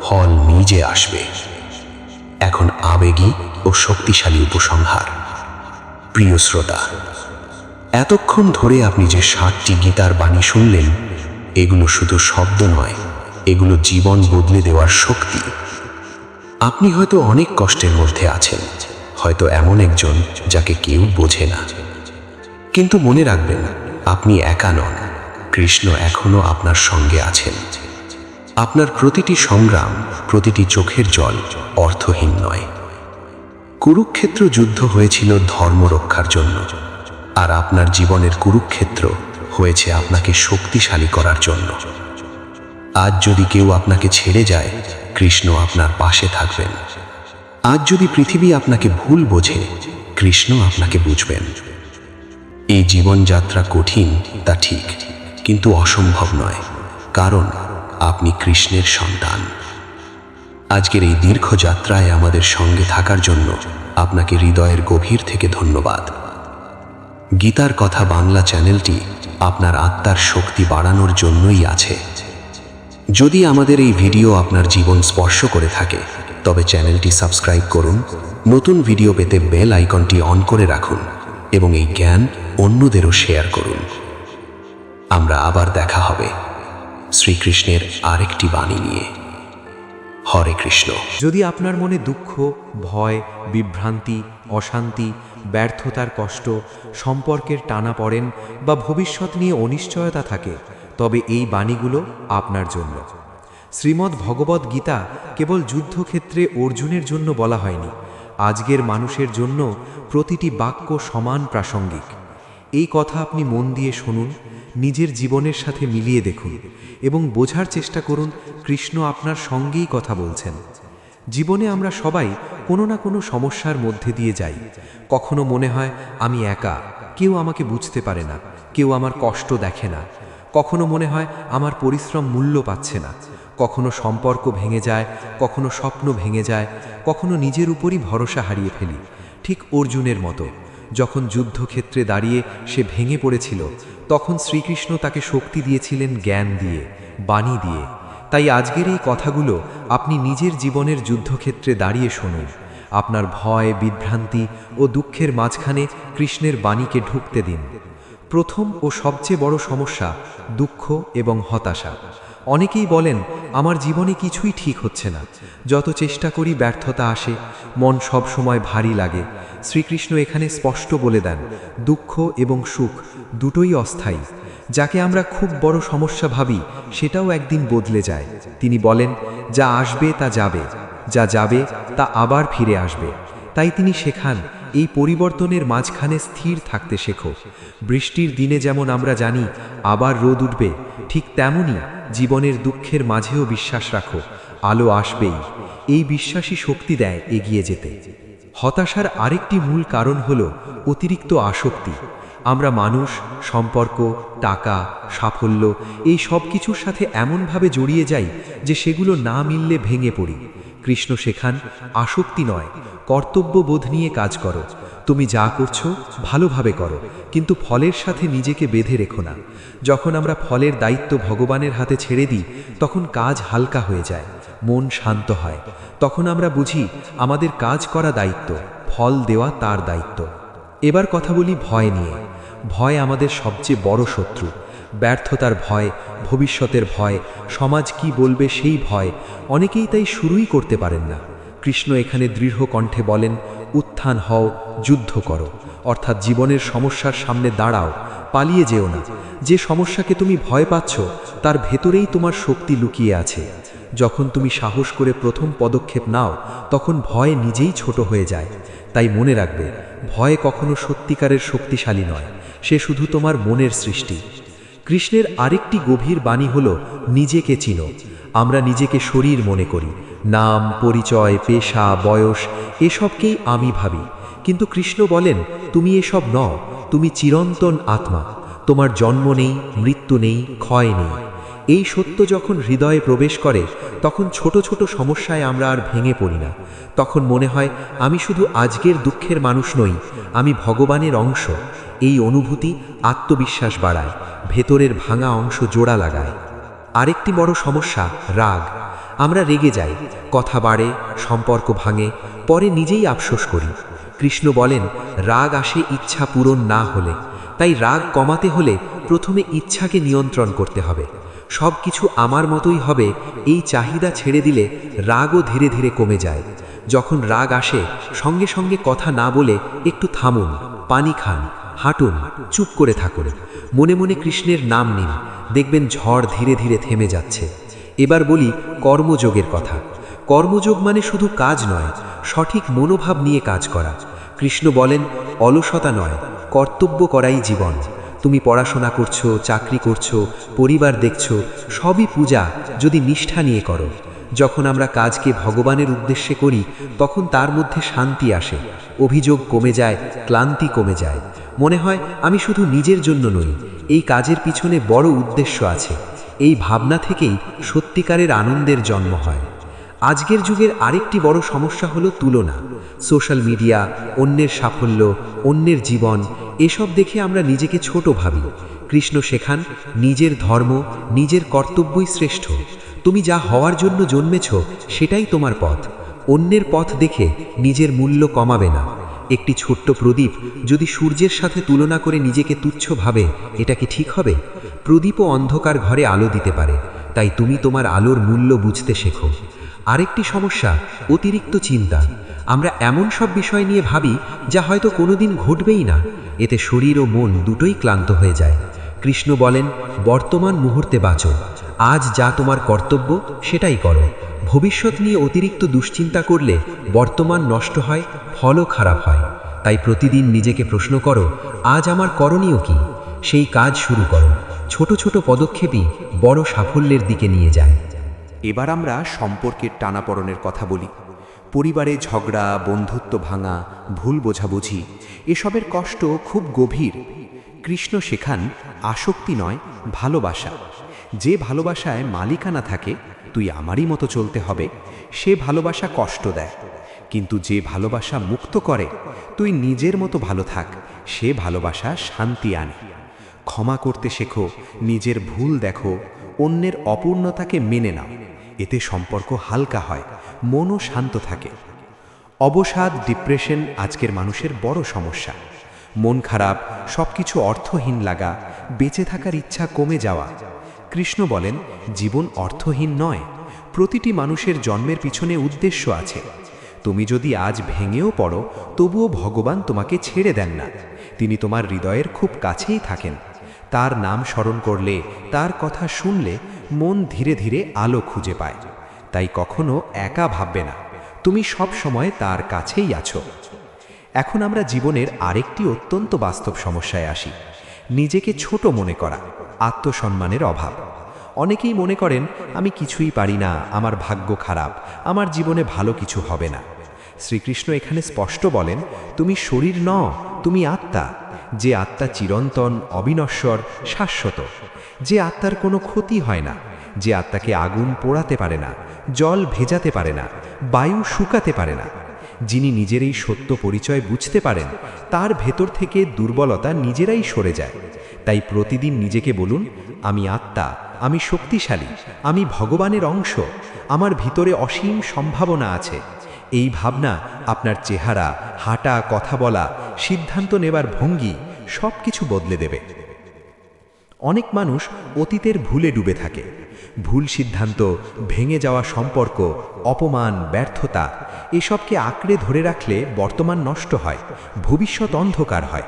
ফল নিজে আসবে। এখন আবেগী ও শক্তিশালী উপসংহার। প্রিয় শ্রোতা, এতক্ষণ ধরে আপনি যে 7টি গীতার বাণী শুনলেন, এগুলো শুধু শব্দ নয়, এগুলো জীবন বদলে দেওয়ার শক্তি। আপনি হয়তো অনেক কষ্টের মধ্যে আছেন, হয়তো এমন একজন যাকে কেউ বোঝে না। কিন্তু মনে রাখবেন, আপনি একা নন। কৃষ্ণ এখনো আপনার সঙ্গে আছেন। আপনার প্রতিটি সংগ্রাম, প্রতিটি চোখের জল অর্থহীন নয়। কুরুক্ষেত্র যুদ্ধ হয়েছিল ধর্ম রক্ষার জন্য, আর আপনার জীবনের কুরুক্ষেত্র হয়েছে আপনাকে শক্তিশালী করার জন্য। আজ যদি কেউ আপনাকে ছেড়ে যায়, কৃষ্ণ আপনার পাশে থাকবেন। আজ যদি পৃথিবী আপনাকে ভুল বোঝে, কৃষ্ণ আপনাকে বুঝবেন। এই জীবনযাত্রা কঠিন, তা ঠিক, কিন্তু অসম্ভব নয়, কারণ আপনি কৃষ্ণের সন্তান। আজকের এই দীর্ঘ যাত্রায় আমাদের সঙ্গে থাকার জন্য আপনাকে হৃদয়ের গভীর থেকে ধন্যবাদ। গীতার কথা বাংলা চ্যানেলটি আপনার আত্মার শক্তি বাড়ানোর জন্যই আছে। যদি আমাদের এই ভিডিও আপনার জীবন স্পর্শ করে থাকে, তবে চ্যানেলটি সাবস্ক্রাইব করুন, নতুন ভিডিও পেতে বেল আইকনটি অন করে রাখুন এবং এই জ্ঞান অন্যদেরও শেয়ার করুন। আমরা আবার দেখা হবে শ্রীকৃষ্ণের আরেকটি বাণী নিয়ে। হরে কৃষ্ণ। যদি আপনার মনে দুঃখ, ভয়, বিভ্রান্তি, অশান্তি, ব্যর্থতার কষ্ট, সম্পর্কের টানাপড়েন বা ভবিষ্যৎ নিয়ে অনিশ্চয়তা থাকে, তবে এই বাণীগুলো আপনার জন্য। শ্রীমদ্ ভগবদ্ গীতা কেবল যুদ্ধক্ষেত্রে অর্জুনের জন্য বলা হয়নি, আজকের মানুষের জন্য প্রতিটি বাক্য সমান প্রাসঙ্গিক। এই কথা আপনি মন দিয়ে শুনুন, নিজের জীবনের সাথে মিলিয়ে দেখুন এবং বোঝার চেষ্টা করুন কৃষ্ণ আপনার সঙ্গেই কথা বলছেন। জীবনে আমরা সবাই কোনো না কোনো সমস্যার মধ্যে দিয়ে যাই। কখনো মনে হয় আমি একা, কেউ আমাকে বুঝতে পারে না, কেউ আমার কষ্ট দেখে না। কখনো মনে হয় আমার পরিশ্রম মূল্য পাচ্ছে না। কখনো সম্পর্ক ভেঙে যায়, কখনো স্বপ্ন ভেঙে যায়, কখনো নিজের উপরই ভরসা হারিয়ে ফেলি। ঠিক অর্জুনের মতো, যখন যুদ্ধক্ষেত্রে দাঁড়িয়ে সে ভেঙে পড়েছিল, তখন শ্রীকৃষ্ণ তাকে শক্তি দিয়েছিলেন জ্ঞান দিয়ে, বাণী দিয়ে। তাই আজকের এই কথাগুলো আপনি নিজের জীবনের যুদ্ধক্ষেত্রে দাঁড়িয়ে শুনুন। আপনার ভয়, বিভ্রান্তি ও দুঃখের মাঝখানে কৃষ্ণের বাণীকে ঢুকতে দিন। প্রথম ও সবচেয়ে বড় সমস্যা দুঃখ এবং হতাশা। অনেকেই বলেন আমার জীবনে কিছুই ঠিক হচ্ছে না, যত চেষ্টা করি ব্যর্থতা আসে, মন সব সময় ভারী লাগে। শ্রীকৃষ্ণ এখানে স্পষ্ট বলে দেন, দুঃখ এবং সুখ দুটোই অস্থায়ী। যাকে আমরা খুব বড় সমস্যা ভাবি সেটাও একদিন বদলে যায়। তিনি বলেন, যা আসবে তা যাবে, যা যাবে তা আবার ফিরে আসবে। তাই তিনি শেখান, এই পরিবর্তনের মাঝখানে স্থির থাকতে শেখো। বৃষ্টির দিনে যেমন আমরা জানি আবার রোদ উঠবে, ঠিক তেমনই জীবনের দুঃখের মাঝেও বিশ্বাস রাখো, আলো আসবেই। এই বিশ্বাসই শক্তি দেয় এগিয়ে যেতে। হতাশার আরেকটি মূল কারণ হল অতিরিক্ত আসক্তি। আমরা মানুষ, সম্পর্ক, টাকা, সাফল্য এই সব কিছুর সাথে এমনভাবে জড়িয়ে যাই যে সেগুলো না মিললে ভেঙে পড়ি। কৃষ্ণ শেখান, আসক্তি নয়, কর্তব্যবোধ নিয়ে কাজ করো। তুমি যা করছো ভালোভাবে করো, কিন্তু ফলের সাথে নিজেকে বেঁধে রেখো না। যখন আমরা ফলের দায়িত্ব ভগবানের হাতে ছেড়ে দিই, তখন কাজ হালকা হয়ে যায়, মন শান্ত হয়। তখন আমরা বুঝি আমাদের কাজ করা দায়িত্ব, ফল দেওয়া তার দায়িত্ব। এবার কথা বলি ভয় নিয়ে। ভয় আমাদের সবচেয়ে বড় শত্রু। ব্যর্থতার ভয়, ভবিষ্যতের ভয়, সমাজ কি বলবে সেই ভয়। অনেকেই তাই শুরুই করতে পারেন না। কৃষ্ণ এখানে দৃঢ় কণ্ঠে বলেন, উত্থান হও, যুদ্ধ করো। অর্থাৎ জীবনের সমস্যার সামনে দাঁড়াও, পালিয়ে যেও না। যে সমস্যাকে তুমি ভয় পাচ্ছ তার ভেতরেই তোমার শক্তি লুকিয়ে আছে। যখন তুমি সাহস করে প্রথম পদক্ষেপ নাও, তখন ভয় নিজেই ছোট হয়ে যায়। তাই মনে রাখবে, ভয় কখনো সত্যিকারের শক্তিশালী নয়, সে শুধু তোমার মনের সৃষ্টি। কৃষ্ণের আরেকটি গভীর বাণী হল, নিজেকে চিনো। আমরা নিজেকে শরীর মনে করি, নাম, পরিচয়, পেশা, বয়স এসবকেই আমি ভাবি। কিন্তু কৃষ্ণ বলেন, তুমি এসব নও, তুমি চিরন্তন আত্মা। তোমার জন্ম নেই, মৃত্যু নেই, ক্ষয় নেই। এই সত্য যখন হৃদয়ে প্রবেশ করে, তখন ছোট ছোট সমস্যায় আমরা আর ভেঙে পড়ি না। তখন মনে হয় আমি শুধু আজকের দুঃখের মানুষ নই, আমি ভগবানের অংশ। এই অনুভূতি আত্মবিশ্বাস বাড়ায়, ভেতরের ভাঙা অংশ জোড়া লাগায়। আরেকটি বড় সমস্যা রাগ। আমরা রেগে যাই, কথা বাড়ে, সম্পর্ক ভাঙে, পরে নিজেই আফসোস করি। কৃষ্ণ বলেন, রাগ আসে ইচ্ছা পূরণ না হলে। তাই রাগ কমাতে হলে প্রথমে ইচ্ছাকে নিয়ন্ত্রণ করতে হবে। সব কিছু আমার মতোই হবে, এই চাহিদা ছেড়ে দিলে রাগও ধীরে ধীরে কমে যায়। যখন রাগ আসে, সঙ্গে সঙ্গে কথা না বলে একটু থামুন, পানি খান, হাঁটুন, চুপ করে থাকুন, মনে মনে কৃষ্ণের নাম নিন, দেখবেন ঝড় ধীরে ধীরে থেমে যাচ্ছে। এবার বলি কর্মযোগের কথা। কর্মযোগ মানে শুধু কাজ নয়, সঠিক মনোভাব নিয়ে কাজ করা। কৃষ্ণ বলেন, অলসতা নয়, কর্তব্য করাই জীবন। তুমি পড়াশোনা করছো, চাকরি করছো, পরিবার দেখছো, সবই পূজা যদি নিষ্ঠা নিয়ে করো। যখন আমরা কাজকে ভগবানের উদ্দেশ্যে করি, তখন তার মধ্যে শান্তি আসে, অভিযোগ কমে যায়, ক্লান্তি কমে যায়। মনে হয় আমি শুধু নিজের জন্য নই, এই কাজের পিছনে বড় উদ্দেশ্য আছে। এই ভাবনা থেকেই সত্যিকারের আনন্দের জন্ম হয়। আজকের যুগের আরেকটি বড় সমস্যা হলো তুলনা। সোশ্যাল মিডিয়া, অন্যের সাফল্য, অন্যের জীবন, এসব দেখে আমরা নিজেকে ছোট ভাবি। কৃষ্ণ শেখান, নিজের ধর্ম, নিজের কর্তব্যই শ্রেষ্ঠ। তুমি যা হওয়ার জন্য জন্মেছ সেটাই তোমার পথ। অন্যের পথ দেখে নিজের মূল্য কমাবে না। একটি ছোট্ট প্রদীপ যদি সূর্যের সাথে তুলনা করে নিজেকে তুচ্ছ ভাবে, এটা কি ঠিক হবে? প্রদীপও অন্ধকার ঘরে আলো দিতে পারে, তাই তুমি তোমার আলোর মূল্য বুঝতে শেখো। আরেকটি সমস্যা, অতিরিক্ত চিন্তা। আমরা এমন সব বিষয় নিয়ে ভাবি যা হয়তো কোনোদিন ঘটবেই না। এতে শরীর ও মন দুটোই ক্লান্ত হয়ে যায়। কৃষ্ণ বলেন, বর্তমান মুহূর্তে বাঁচো। আজ যা তোমার কর্তব্য সেটাই করো। ভবিষ্যৎ নিয়ে অতিরিক্ত দুশ্চিন্তা করলে বর্তমান নষ্ট হয়, ফলও খারাপ হয়। তাই প্রতিদিন নিজেকে প্রশ্ন করো, আজ আমার করণীয় কি? সেই কাজ শুরু করো। ছোট ছোট পদক্ষেপই বড় সাফল্যের দিকে নিয়ে যায়। এবার আমরা সম্পর্কের টানাপড়নের কথা বলি। পরিবারে ঝগড়া, বন্ধুত্ব ভাঙা, ভুল বোঝাবুঝি, এসবের কষ্ট খুব গভীর। কৃষ্ণ শেখান আসক্তি নয়, ভালোবাসা। যে ভালোবাসায় মালিকানা থাকে, তুই আমারই মতো চলতে হবে, সে ভালোবাসা কষ্ট দেয়। কিন্তু যে ভালোবাসা মুক্ত করে, তুই নিজের মতো ভালো থাক, সে ভালোবাসা শান্তি আনে। ক্ষমা করতে শেখো, নিজের ভুল দেখো, অন্যের অপূর্ণতাকে মেনে নাও। এতে সম্পর্ক হালকা হয়, মনও শান্ত থাকে। অবসাদ, ডিপ্রেশন আজকের মানুষের বড় সমস্যা। মন খারাপ, সবকিছু অর্থহীন লাগা, বেঁচে থাকার ইচ্ছা কমে যাওয়া। কৃষ্ণ বলেন, জীবন অর্থহীন নয়, প্রতিটি মানুষের জন্মের পিছনে উদ্দেশ্য আছে। তুমি যদি আজ ভেঙেও পড়ো, তবুও ভগবান তোমাকে ছেড়ে দেন না। তিনি তোমার হৃদয়ের খুব কাছেই থাকেন। তার নাম স্মরণ করলে, তার কথা শুনলে মন ধীরে ধীরে আলো খুঁজে পায়। তাই কখনো একা ভাববে না, তুমি সব সময় তার কাছেই আছো। এখন আমরা জীবনের আরেকটি অত্যন্ত বাস্তব সমস্যায় আসি, নিজেকে ছোট মনে করা, আত্মসম্মানের অভাব। অনেকেই মনে করেন, আমি কিছুই পারি না, আমার ভাগ্য খারাপ, আমার জীবনে ভালো কিছু হবে না। শ্রীকৃষ্ণ এখানে স্পষ্ট বলেন, তুমি শরীর নও, তুমি আত্মা। যে আত্মা চিরন্তন, অবিনশ্বর, শাশ্বত। যে আত্মার কোনো ক্ষতি হয় না, যে আত্মাকে আগুন পোড়াতে পারে না, জল ভেজাতে পারে না, বায়ু শুকাতে পারে না। যিনি নিজের এই সত্য পরিচয় বুঝতে পারেন, তার ভেতর থেকে দুর্বলতা নিজেরাই সরে যায়। তাই প্রতিদিন নিজেকে বলুন, আমি আত্মা, আমি শক্তিশালী, আমি ভগবানের অংশ, আমার ভিতরে অসীম সম্ভাবনা আছে। এই ভাবনা আপনার চেহারা, হাঁটা, কথা বলা, সিদ্ধান্ত নেবার ভঙ্গি সব কিছু বদলে দেবে। অনেক মানুষ অতীতের ভুলে ডুবে থাকে। ভুল সিদ্ধান্ত, ভেঙে যাওয়া সম্পর্ক, অপমান, ব্যর্থতা, এসবকে আঁকড়ে ধরে রাখলে বর্তমান নষ্ট হয়, ভবিষ্যৎ অন্ধকার হয়।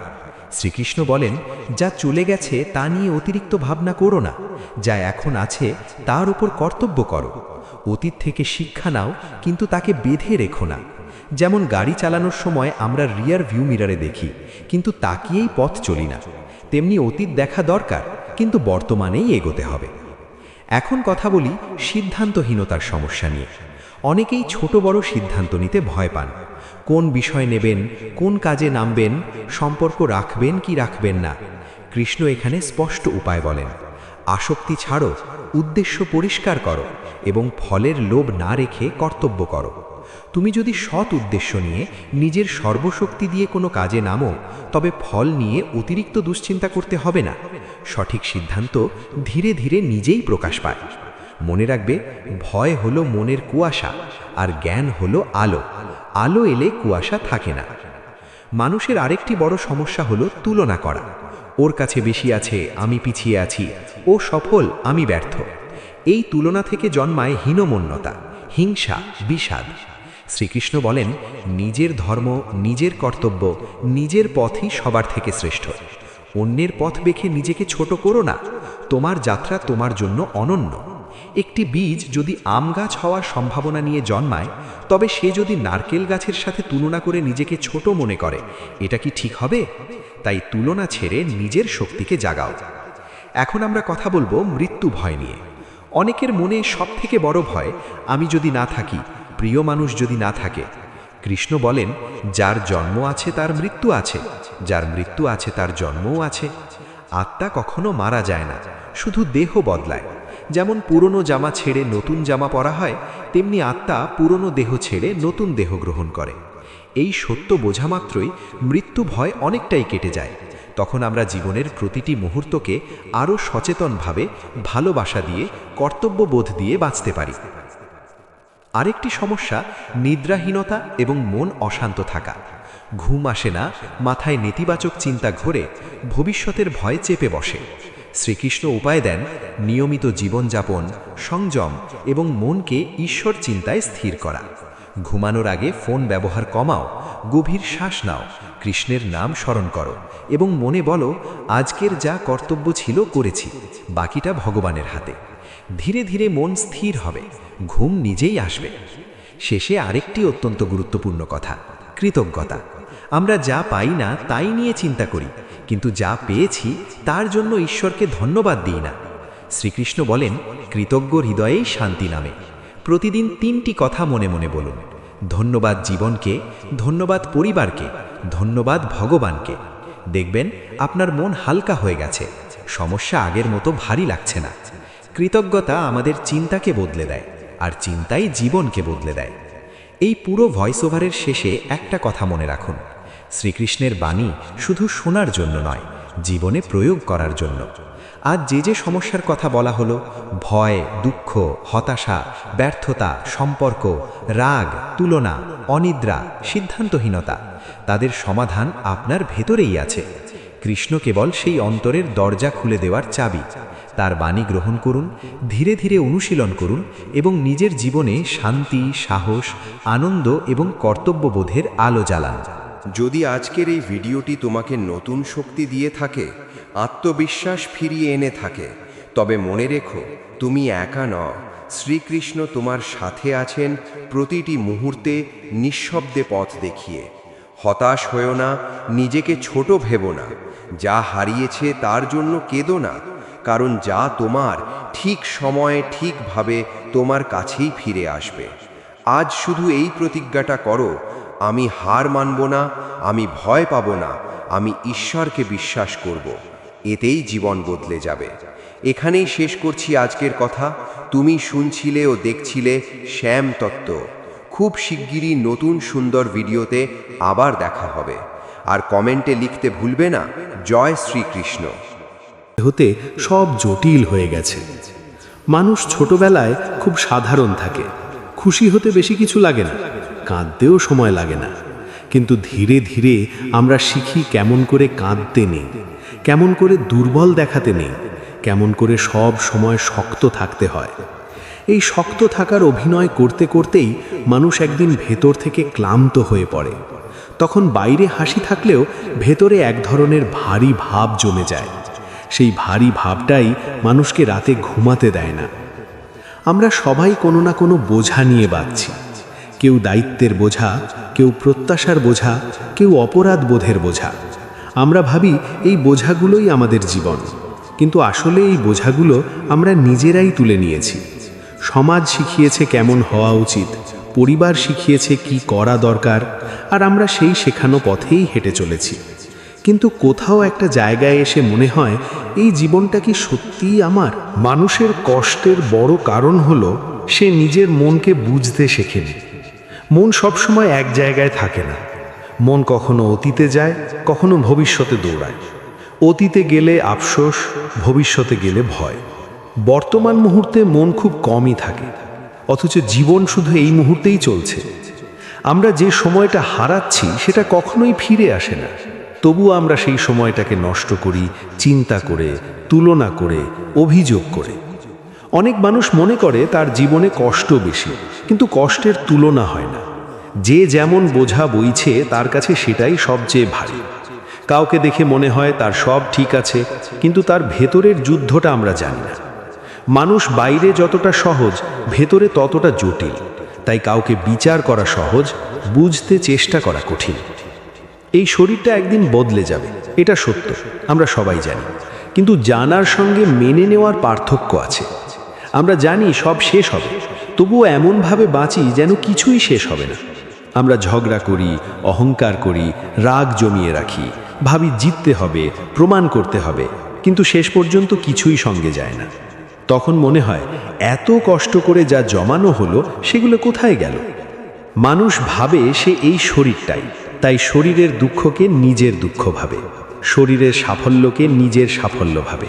শ্রীকৃষ্ণ বলেন, যা চলে গেছে তা নিয়ে অতিরিক্ত ভাবনা করো না, যা এখন আছে তার উপর কর্তব্য করো। অতীত থেকে শিক্ষা নাও, কিন্তু তাকে বেঁধে রেখো না। যেমন গাড়ি চালানোর সময় আমরা রিয়ার ভিউ মিরারে দেখি, কিন্তু তাকিয়েই পথ চলি না, তেমনি অতীত দেখা দরকার, কিন্তু বর্তমানেই এগোতে হবে। এখন কথা বলি সিদ্ধান্তহীনতার সমস্যা নিয়ে। অনেকেই ছোট বড় সিদ্ধান্ত নিতে ভয় পান। কোন বিষয় নেবেন, কোন কাজে নামবেন, সম্পর্ক রাখবেন কি রাখবেন না। কৃষ্ণ এখানে স্পষ্ট উপায় বলেন, আসক্তি ছাড়ো, উদ্দেশ্য পরিষ্কার করো এবং ফলের লোভ না রেখে কর্তব্য করো। তুমি যদি সৎ উদ্দেশ্য নিয়ে নিজের সর্বশক্তি দিয়ে কোনো কাজে নামো, তবে ফল নিয়ে অতিরিক্ত দুশ্চিন্তা করতে হবে না। সঠিক সিদ্ধান্ত ধীরে ধীরে নিজেই প্রকাশ পায়। মনে রাখবে, ভয় হলো মনের কুয়াশা, আর জ্ঞান হলো আলো। আলো এলে কুয়াশা থাকে না। মানুষের আরেকটি বড় সমস্যা হলো তুলনা করা। ওর কাছে বেশি আছে, আমি পিছিয়ে আছি, ও সফল, আমি ব্যর্থ। এই তুলনা থেকে জন্মায় হীনমন্যতা, হিংসা, বিষাদ। শ্রীকৃষ্ণ বলেন, নিজের ধর্ম, নিজের কর্তব্য, নিজের পথই সবার থেকে শ্রেষ্ঠ। অন্যের পথ বেঁকে নিজেকে ছোট করো না। তোমার যাত্রা তোমার জন্য অনন্য। একটি বীজ যদি আম গাছ হওয়ার সম্ভাবনা নিয়ে জন্মায়, তবে সে যদি নারকেল গাছের সাথে তুলনা করে নিজেকে ছোট মনে করে, এটা কি ঠিক হবে? তাই তুলনা ছেড়ে নিজের শক্তিকে জাগাও। এখন আমরা কথা বলবো মৃত্যু ভয় নিয়ে। অনেকের মনে সবথেকে বড় ভয়, আমি যদি না থাকি, প্রিয় মানুষ যদি না থাকে। কৃষ্ণ বলেন, যার জন্ম আছে তার মৃত্যু আছে, যার মৃত্যু আছে তার জন্মও আছে। আত্মা কখনো মারা যায় না, শুধু দেহ বদলায়। যেমন পুরনো জামা ছেড়ে নতুন জামা পরা হয়, তেমনি আত্মা পুরনো দেহ ছেড়ে নতুন দেহ গ্রহণ করে। এই সত্য বোঝা মাত্রই মৃত্যু ভয় অনেকটাই কেটে যায়। তখন আমরা জীবনের প্রতিটি মুহূর্তকে আরও সচেতনভাবে, ভালোবাসা দিয়ে, কর্তব্যবোধ দিয়ে বাঁচতে পারি। আরেকটি সমস্যা নিদ্রাহীনতা এবং মন অশান্ত থাকা। ঘুম আসে না, মাথায় নেতিবাচক চিন্তা ঘোরে, ভবিষ্যতের ভয় চেপে বসে। শ্রীকৃষ্ণ উপায় দেন নিয়মিত জীবনযাপন, সংযম এবং মনকে ঈশ্বর চিন্তায় স্থির করা। ঘুমানোর আগে ফোন ব্যবহার কমাও, গভীর শ্বাস নাও, কৃষ্ণের নাম স্মরণ করো এবং মনে বলো, আজকের যা কর্তব্য ছিল করেছি, বাকিটা ভগবানের হাতে। ধীরে ধীরে মন স্থির হবে, ঘুম নিজেই আসবে। শেষে আরেকটি অত্যন্ত গুরুত্বপূর্ণ কথা, কৃতজ্ঞতা। আমরা যা পাই না তাই নিয়ে চিন্তা করি, কিন্তু যা পেয়েছি তার জন্য ঈশ্বরকে ধন্যবাদ দিই না। শ্রীকৃষ্ণ বলেন, কৃতজ্ঞ হৃদয়েই শান্তি নামে। প্রতিদিন 3টি কথা মনে মনে বলুন। ধন্যবাদ জীবনকে, ধন্যবাদ পরিবারকে, ধন্যবাদ ভগবানকে। দেখবেন আপনার মন হালকা হয়ে গেছে, সমস্যা আগের মতো ভারী লাগছে না। কৃতজ্ঞতা আমাদের চিন্তাকে বদলে দেয়, আর চিন্তাই জীবনকে বদলে দেয়। এই পুরো ভয়েস ওভারের শেষে একটা কথা মনে রাখুন, শ্রীকৃষ্ণের বাণী শুধু শোনার জন্য নয়, জীবনে প্রয়োগ করার জন্য। আজ যে সমস্যার কথা বলা হলো, ভয়, দুঃখ, হতাশা, ব্যর্থতা, সম্পর্ক, রাগ, তুলনা, অনিদ্রা, সিদ্ধান্তহীনতা, তাদের সমাধান আপনার ভেতরেই আছে। কৃষ্ণ কেবল সেই অন্তরের দরজা খুলে দেওয়ার চাবি। তার বাণী গ্রহণ করুন, ধীরে ধীরে অনুশীলন করুন এবং নিজের জীবনে শান্তি, সাহস, আনন্দ এবং কর্তব্যবোধের আলো জ্বালান। যদি আজকের এই ভিডিওটি তোমাকে নতুন শক্তি দিয়ে থাকে, আত্মবিশ্বাস ফিরিয়ে এনে থাকে, তবে মনে রেখো, তুমি একা নও। শ্রীকৃষ্ণ তোমার সাথে আছেন প্রতিটি মুহূর্তে, নিঃশব্দে পথ দেখিয়ে। হতাশ হয়েও না, নিজেকে ছোট ভেবো না। যা হারিয়েছে তার জন্য কেঁদো না, কারণ যা তোমার ঠিক সময়ে ঠিকভাবে তোমার কাছেই ফিরে আসবে। আজ শুধু এই প্রতিজ্ঞাটা করো, আমি হার মানব না, আমি ভয় পাব না, আমি ঈশ্বরকে বিশ্বাস করব। এতেই জীবন বদলে যাবে। এখানেই শেষ করছি আজকের কথা। তুমি শুনছিলে ও দেখছিলে শ্যাম তত্ত্ব। খুব শিগগিরই নতুন সুন্দর ভিডিওতে আবার দেখা হবে। আর কমেন্টে লিখতে ভুলবে না, জয় শ্রীকৃষ্ণ। হতে সব জটিল হয়ে গেছে। মানুষ ছোটবেলায় খুব সাধারণ থাকে, খুশি হতে বেশি কিছু লাগে না, কাঁদতেও সময় লাগে না। কিন্তু ধীরে ধীরে আমরা শিখি কেমন করে কাঁদতে নেই, কেমন করে দুর্বল দেখাতে নেই, কেমন করে সব সময় শক্ত থাকতে হয়। এই শক্ত থাকার অভিনয় করতে করতেই মানুষ একদিন ভেতর থেকে ক্লান্ত হয়ে পড়ে। তখন বাইরে হাসি থাকলেও ভেতরে এক ধরনের ভারী ভাব জমে যায়। সেই ভারী ভাবটাই মানুষকে রাতে ঘুমাতে দেয় না। আমরা সবাই কোনো না কোনো বোঝা নিয়ে বাঁচছি। কেউ দায়িত্বের বোঝা, কেউ প্রত্যাশার বোঝা, কেউ অপরাধ বোধের বোঝা। আমরা ভাবি এই বোঝাগুলোই আমাদের জীবন, কিন্তু আসলে এই বোঝাগুলো আমরা নিজেরাই তুলে নিয়েছি। সমাজ শিখিয়েছে কেমন হওয়া উচিত, পরিবার শিখিয়েছে কি করা দরকার, আর আমরা সেই শেখানো পথেই হেঁটে চলেছি। কিন্তু কোথাও একটা জায়গায় এসে মনে হয়, এই জীবনটা কি সত্যিই আমার? মানুষের কষ্টের বড় কারণ হলো সে নিজের মনকে বুঝতে শেখেনি। মন সবসময় এক জায়গায় থাকে না। মন কখনো অতীতে যায়, কখনো ভবিষ্যতে দৌড়ায়। অতীতে গেলে আফসোস, ভবিষ্যতে গেলে ভয়। বর্তমান মুহূর্তে মন খুব কমই থাকে, অথচ জীবন শুধু এই মুহূর্তেই চলছে। আমরা যে সময়টা হারাচ্ছি সেটা কখনোই ফিরে আসে না। তবুও আমরা সেই সময়টাকে নষ্ট করি, চিন্তা করে, তুলনা করে, অভিযোগ করে। অনেক মানুষ মনে করে তার জীবনে কষ্ট বেশি, কিন্তু কষ্টের তুলনা হয় না। যে যেমন বোঝা বইছে তার কাছে সেটাই সবচেয়ে ভারী। কাউকে দেখে মনে হয় তার সব ঠিক আছে, কিন্তু তার ভেতরের যুদ্ধটা আমরা জানি না। মানুষ বাইরে যতটা সহজ, ভেতরে ততটা জটিল। তাই কাউকে বিচার করা সহজ, বুঝতে চেষ্টা করা কঠিন। এই শরীরটা একদিন বদলে যাবে, এটা সত্য, আমরা সবাই জানি। কিন্তু জানার সঙ্গে মেনে নেওয়ার পার্থক্য আছে। আমরা জানি সব শেষ হবে, তবুও এমনভাবে বাঁচি যেন কিছুই শেষ হবে না। আমরা ঝগড়া করি, অহংকার করি, রাগ জমিয়ে রাখি, ভাবি জিততে হবে, প্রমাণ করতে হবে, কিন্তু শেষ পর্যন্ত কিছুই সঙ্গে যায় না। তখন মনে হয় এত কষ্ট করে যা জমানো হলো সেগুলো কোথায় গেল? মানুষ ভাবে সে এই শরীরটাই, তাই শরীরের দুঃখকে নিজের দুঃখ ভাবে, শরীরের সাফল্যকে নিজের সাফল্য ভাবে।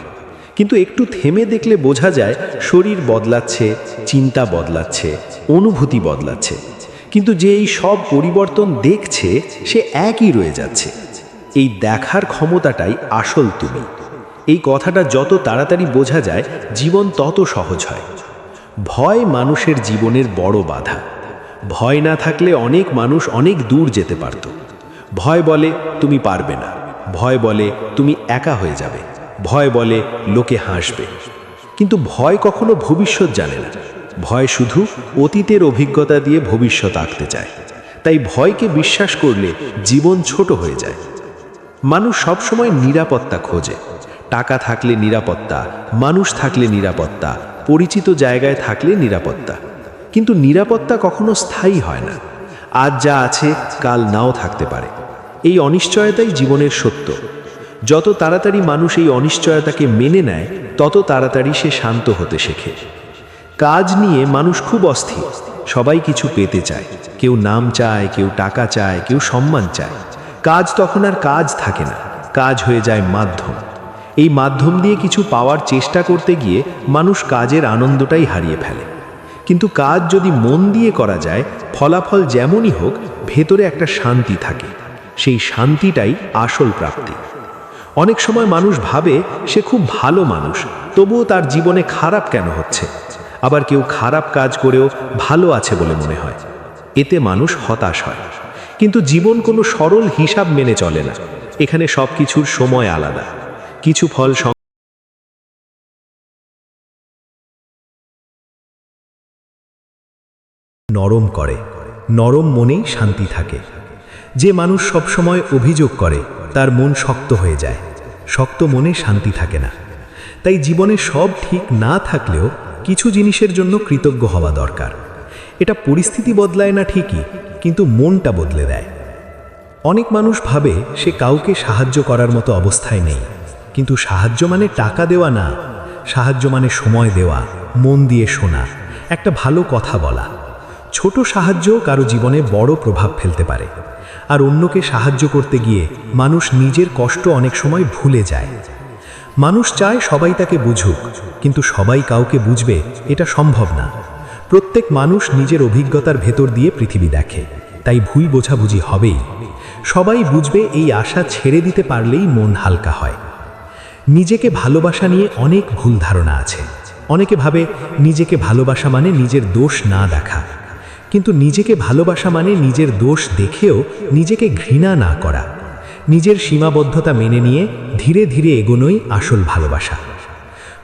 কিন্তু একটু থেমে দেখলে বোঝা যায় শরীর বদলাচ্ছে, চিন্তা বদলাচ্ছে, অনুভূতি বদলাচ্ছে, কিন্তু যে এই সব পরিবর্তন দেখছে সে একই রয়ে যাচ্ছে। এই দেখার ক্ষমতাটাই আসল তুমি। এই কথাটা যত তাড়াতাড়ি বোঝা যায় জীবন তত সহজ হয়। ভয় মানুষের জীবনের বড় বাধা। ভয় না থাকলে অনেক মানুষ অনেক দূর যেতে পারত। ভয় বলে তুমি পারবে না, ভয় বলে তুমি একা হয়ে যাবে, ভয় বলে লোকে হাসবে। কিন্তু ভয় কখনো ভবিষ্যৎ জানে না। ভয় শুধু অতীতের অভিজ্ঞতা দিয়ে ভবিষ্যৎ আঁকতে চায়। তাই ভয়কে বিশ্বাস করলে জীবন ছোট হয়ে যায়। মানুষ সবসময় নিরাপত্তা খোঁজে। টাকা থাকলে নিরাপত্তা, মানুষ থাকলে নিরাপত্তা, পরিচিত জায়গায় থাকলে নিরাপত্তা। কিন্তু নিরাপত্তা কখনো স্থায়ী হয় না। আজ যা আছে কাল নাও থাকতে পারে। এই অনিশ্চয়তাই জীবনের সত্য। যত তাড়াতাড়ি মানুষ এই অনিশ্চয়তাকে মেনে নেয় তত তাড়াতাড়ি সে শান্ত হতে শেখে। কাজ নিয়ে মানুষ খুব অস্থির। সবাই কিছু পেতে চায়, কেউ নাম চায়, কেউ টাকা চায়, কেউ সম্মান চায়। কাজ তখন আর কাজ থাকে না, কাজ হয়ে যায় মাধ্যম। এই মাধ্যম দিয়ে কিছু পাওয়ার চেষ্টা করতে গিয়ে মানুষ কাজের আনন্দটাই হারিয়ে ফেলে। কিন্তু কাজ যদি মন দিয়ে করা যায়, ফলাফল যেমনই হোক, ভেতরে একটা শান্তি থাকে। সেই শান্তিটাই আসল প্রাপ্তি। অনেক সময় মানুষ ভাবে সে খুব ভালো মানুষ, তবুও তার জীবনে খারাপ কেন হচ্ছে। আবার কেউ খারাপ কাজ করেও ভালো আছে বলে মনে হয়। এতে মানুষ হতাশ হয়। কিন্তু জীবন কোনো সরল হিসাব মেনে চলে না। এখানে সবকিছুর সময় আলাদা। কিছু ফল নরম করে, নরম মনেই শান্তি থাকে। যে মানুষ সবসময় অভিযোগ করে তার মন শক্ত হয়ে যায়। শক্ত মনে শান্তি থাকে না। তাই জীবনে সব ঠিক না থাকলেও কিছু জিনিসের জন্য কৃতজ্ঞ হওয়া দরকার। এটা পরিস্থিতি বদলায় না ঠিকই, কিন্তু মনটা বদলে দেয়। অনেক মানুষ ভাবে সে কাউকে সাহায্য করার মতো অবস্থায় নেই। কিন্তু সাহায্য মানে টাকা দেওয়া না। সাহায্য মানে সময় দেওয়া, মন দিয়ে শোনা, একটা ভালো কথা বলা। ছোট সাহায্য কারো জীবনে বড় প্রভাব ফেলতে পারে। আর অন্যকে সাহায্য করতে গিয়ে মানুষ নিজের কষ্ট অনেক সময় ভুলে যায়। মানুষ চায় সবাই তাকে বুঝুক, কিন্তু সবাই কাউকে বুঝবে এটা সম্ভব না। প্রত্যেক মানুষ নিজের অভিজ্ঞতার ভেতর দিয়ে পৃথিবী দেখে, তাই ভুল বোঝাবুঝি হবেই। সবাই বুঝবে এই আশা ছেড়ে দিতে পারলেই মন হালকা হয়। নিজেকে ভালোবাসা নিয়ে অনেক ভুল ধারণা আছে। অনেকে ভাবে নিজেকে ভালোবাসা মানে নিজের দোষ না দেখা। কিন্তু নিজেকে ভালোবাসা মানে নিজের দোষ দেখেও নিজেকে ঘৃণা না করা। নিজের সীমাবদ্ধতা মেনে নিয়ে ধীরে ধীরে এগোনোই আসল ভালোবাসা।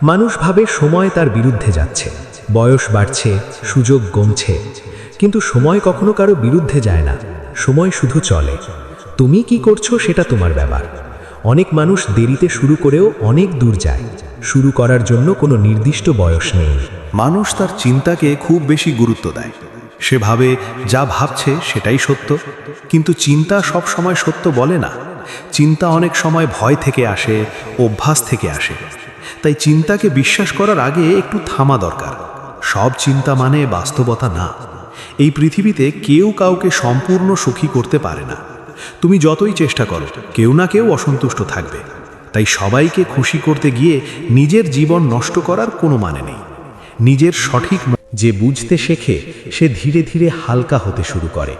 মানুষ ভাবে সময় তার বিরুদ্ধে যাচ্ছে, বয়স বাড়ছে, সুযোগ কমছে। কিন্তু সময় কখনো কারো বিরুদ্ধে যায় না। সময় শুধু চলে। তুমি কি করছো সেটা তোমার ব্যাপার। অনেক মানুষ দেরিতে শুরু করেও অনেক দূর যায়। শুরু করার জন্য কোনো নির্দিষ্ট বয়স নেই। মানুষ তার চিন্তাকে খুব বেশি গুরুত্ব দেয়। সে ভাবে যা ভাবছে সেটাই সত্য। কিন্তু চিন্তা সব সময় সত্য বলে না। চিন্তা অনেক সময় ভয় থেকে আসে, অভ্যাস থেকে আসে। তাই চিন্তাকে বিশ্বাস করার আগে একটু থামা দরকার। সব চিন্তা মানে বাস্তবতা না। এই পৃথিবীতে কেউ কাউকে সম্পূর্ণ সুখী করতে পারে না। তুমি যতই চেষ্টা করো, কেউ না কেউ অসন্তুষ্ট থাকবে। তাই সবাইকে খুশি করতে গিয়ে নিজের জীবন নষ্ট করার কোনো মানে নেই। নিজের সঠিক যে বুঝতে শেখে সে ধীরে ধীরে হালকা হতে শুরু করে।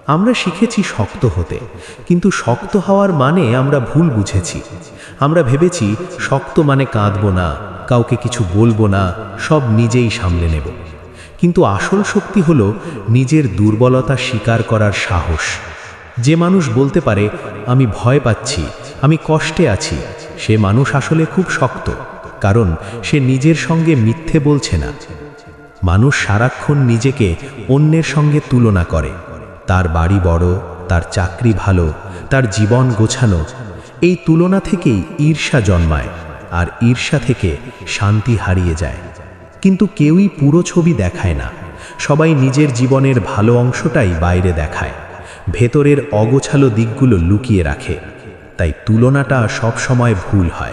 আমরা শিখেছি শক্ত হতে, কিন্তু শক্ত হওয়ার মানে আমরা ভুল বুঝেছি। আমরা ভেবেছি শক্ত মানে কাঁদবো না, কাউকে কিছু বলবো না, সব নিজেই সামলে নেব। কিন্তু আসল শক্তি হলো নিজের দুর্বলতা স্বীকার করার সাহস। যে মানুষ বলতে পারে আমি ভয় পাচ্ছি, আমি কষ্টে আছি, সে মানুষ আসলে খুব শক্ত। কারণ সে নিজের সঙ্গে মিথ্যে বলছে না। মানুষ সারাক্ষণ নিজেকে অন্যের সঙ্গে তুলনা করে। তার বাড়ি বড়, তার চাকরি ভালো, তার জীবন গোছানো। এই তুলনা থেকেই ঈর্ষা জন্মায়, আর ঈর্ষা থেকে শান্তি হারিয়ে যায়। কিন্তু কেউই পুরো ছবি দেখায় না। সবাই নিজের জীবনের ভালো অংশটাই বাইরে দেখায়, ভেতরের অগোছালো দিকগুলো লুকিয়ে রাখে। তাই তুলনাটা সব সময় ভুল হয়।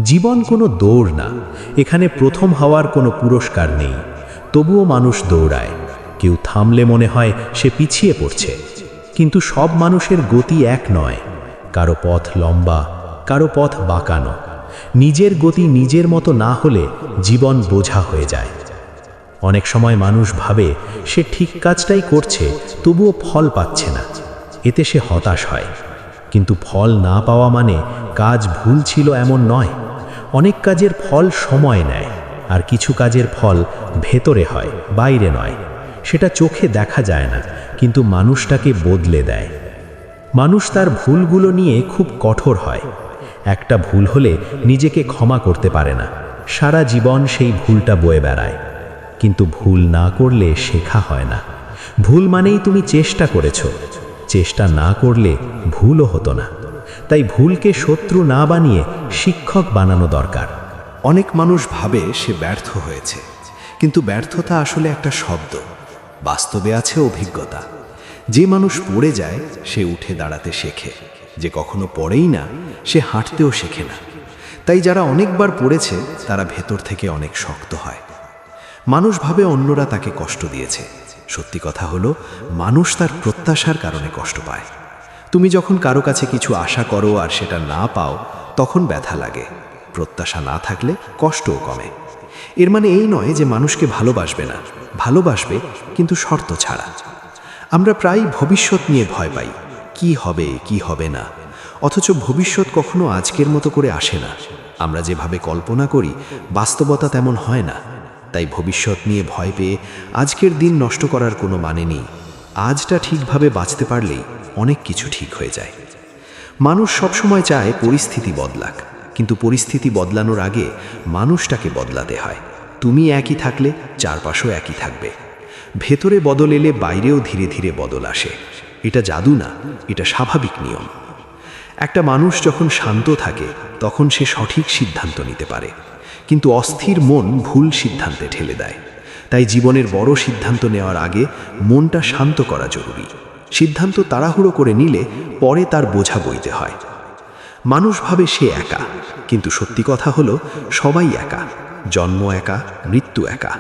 জীবন কোনো দৌড় না। এখানে প্রথম হওয়ার কোনো পুরস্কার নেই। তবুও মানুষ দৌড়ায়। কেউ থামলে মনে হয় সে পিছিয়ে পড়ছে। কিন্তু সব মানুষের গতি এক নয়। কারো পথ লম্বা, কারো পথ বাঁকানো। নিজের গতি নিজের মতো না হলে জীবন বোঝা হয়ে যায়। অনেক সময় মানুষ ভাবে সে ঠিক কাজটাই করছে, তবুও ফল পাচ্ছে না। এতে সে হতাশ হয়। কিন্তু ফল না পাওয়া মানে কাজ ভুল ছিল এমন নয়। অনেক কাজের ফল সময় নেয়, আর কিছু কাজের ফল ভেতরে হয়, বাইরে নয়। সেটা চোখে দেখা যায় না, কিন্তু মানুষটাকে বদলে দেয়। মানুষ তার ভুলগুলো নিয়ে খুব কঠোর হয়। একটা ভুল হলে নিজেকে ক্ষমা করতে পারে না, সারা জীবন সেই ভুলটা বয়ে বেড়ায়। কিন্তু ভুল না করলে শেখা হয় না। ভুল মানেই তুমি চেষ্টা করেছো, চেষ্টা না করলে ভুলও হতো না। তাই ভুলকে শত্রু না বানিয়ে শিক্ষক বানানো দরকার। অনেক মানুষ ভাবে সে ব্যর্থ হয়েছে, কিন্তু ব্যর্থতা আসলে একটা শব্দ। বাস্তবে আছে অভিজ্ঞতা। যে মানুষ পড়ে যায় সে উঠে দাঁড়াতে শেখে, যে কখনো পড়েই না সে হাঁটতেও শেখে না। তাই যারা অনেকবার পড়েছে তারা ভেতর থেকে অনেক শক্ত হয়। মানুষ ভাবে অন্যরা তাকে কষ্ট দিয়েছে। সত্যি কথা হলো, মানুষ তার প্রত্যাশার কারণে কষ্ট পায়। তুমি যখন কারো কাছে কিছু আশা করো আর সেটা না পাও, তখন ব্যথা লাগে। প্রত্যাশা না থাকলে কষ্টও কমে। এর মানে এই নয় যে মানুষকে ভালোবাসবে না, ভালোবাসবে, কিন্তু শর্ত ছাড়া। আমরা প্রায় ভবিষ্যৎ নিয়ে ভয় পাই, কি হবে কি হবে না। অথচ ভবিষ্যৎ কখনো আজকের মতো করে আসে না। আমরা যেভাবে কল্পনা করি বাস্তবতা তেমন হয় না। তাই ভবিষ্যৎ নিয়ে ভয় পেয়ে আজকের দিন নষ্ট করার কোনো মানে নেই। আজটা ঠিকভাবে বাঁচতে পারলেই অনেক কিছু ঠিক হয়ে যায়। মানুষ সবসময় চায় পরিস্থিতি বদলাক, কিন্তু পরিস্থিতি বদলানোর আগে মানুষটাকে বদলাতে হয়। তুমি একই থাকলে চারপাশও একই থাকবে। ভেতরে বদল এলে বাইরেও ধীরে ধীরে বদল আসে। এটা জাদু না, এটা স্বাভাবিক নিয়ম। একটা মানুষ যখন শান্ত থাকে তখন সে সঠিক সিদ্ধান্ত নিতে পারে, কিন্তু অস্থির মন ভুল সিদ্ধান্তে ঠেলে দেয়। তাই জীবনের বড় সিদ্ধান্ত নেওয়ার আগে মনটা শান্ত করা জরুরি। সিদ্ধান্ত তাড়াহুড়ো করে নিলে পরে তার বোঝা বইতে হয়। মানুষ ভাবে সে একা, কিন্তু সত্যি কথা হলো সবাই একা। জন্ম একা, মৃত্যু একা।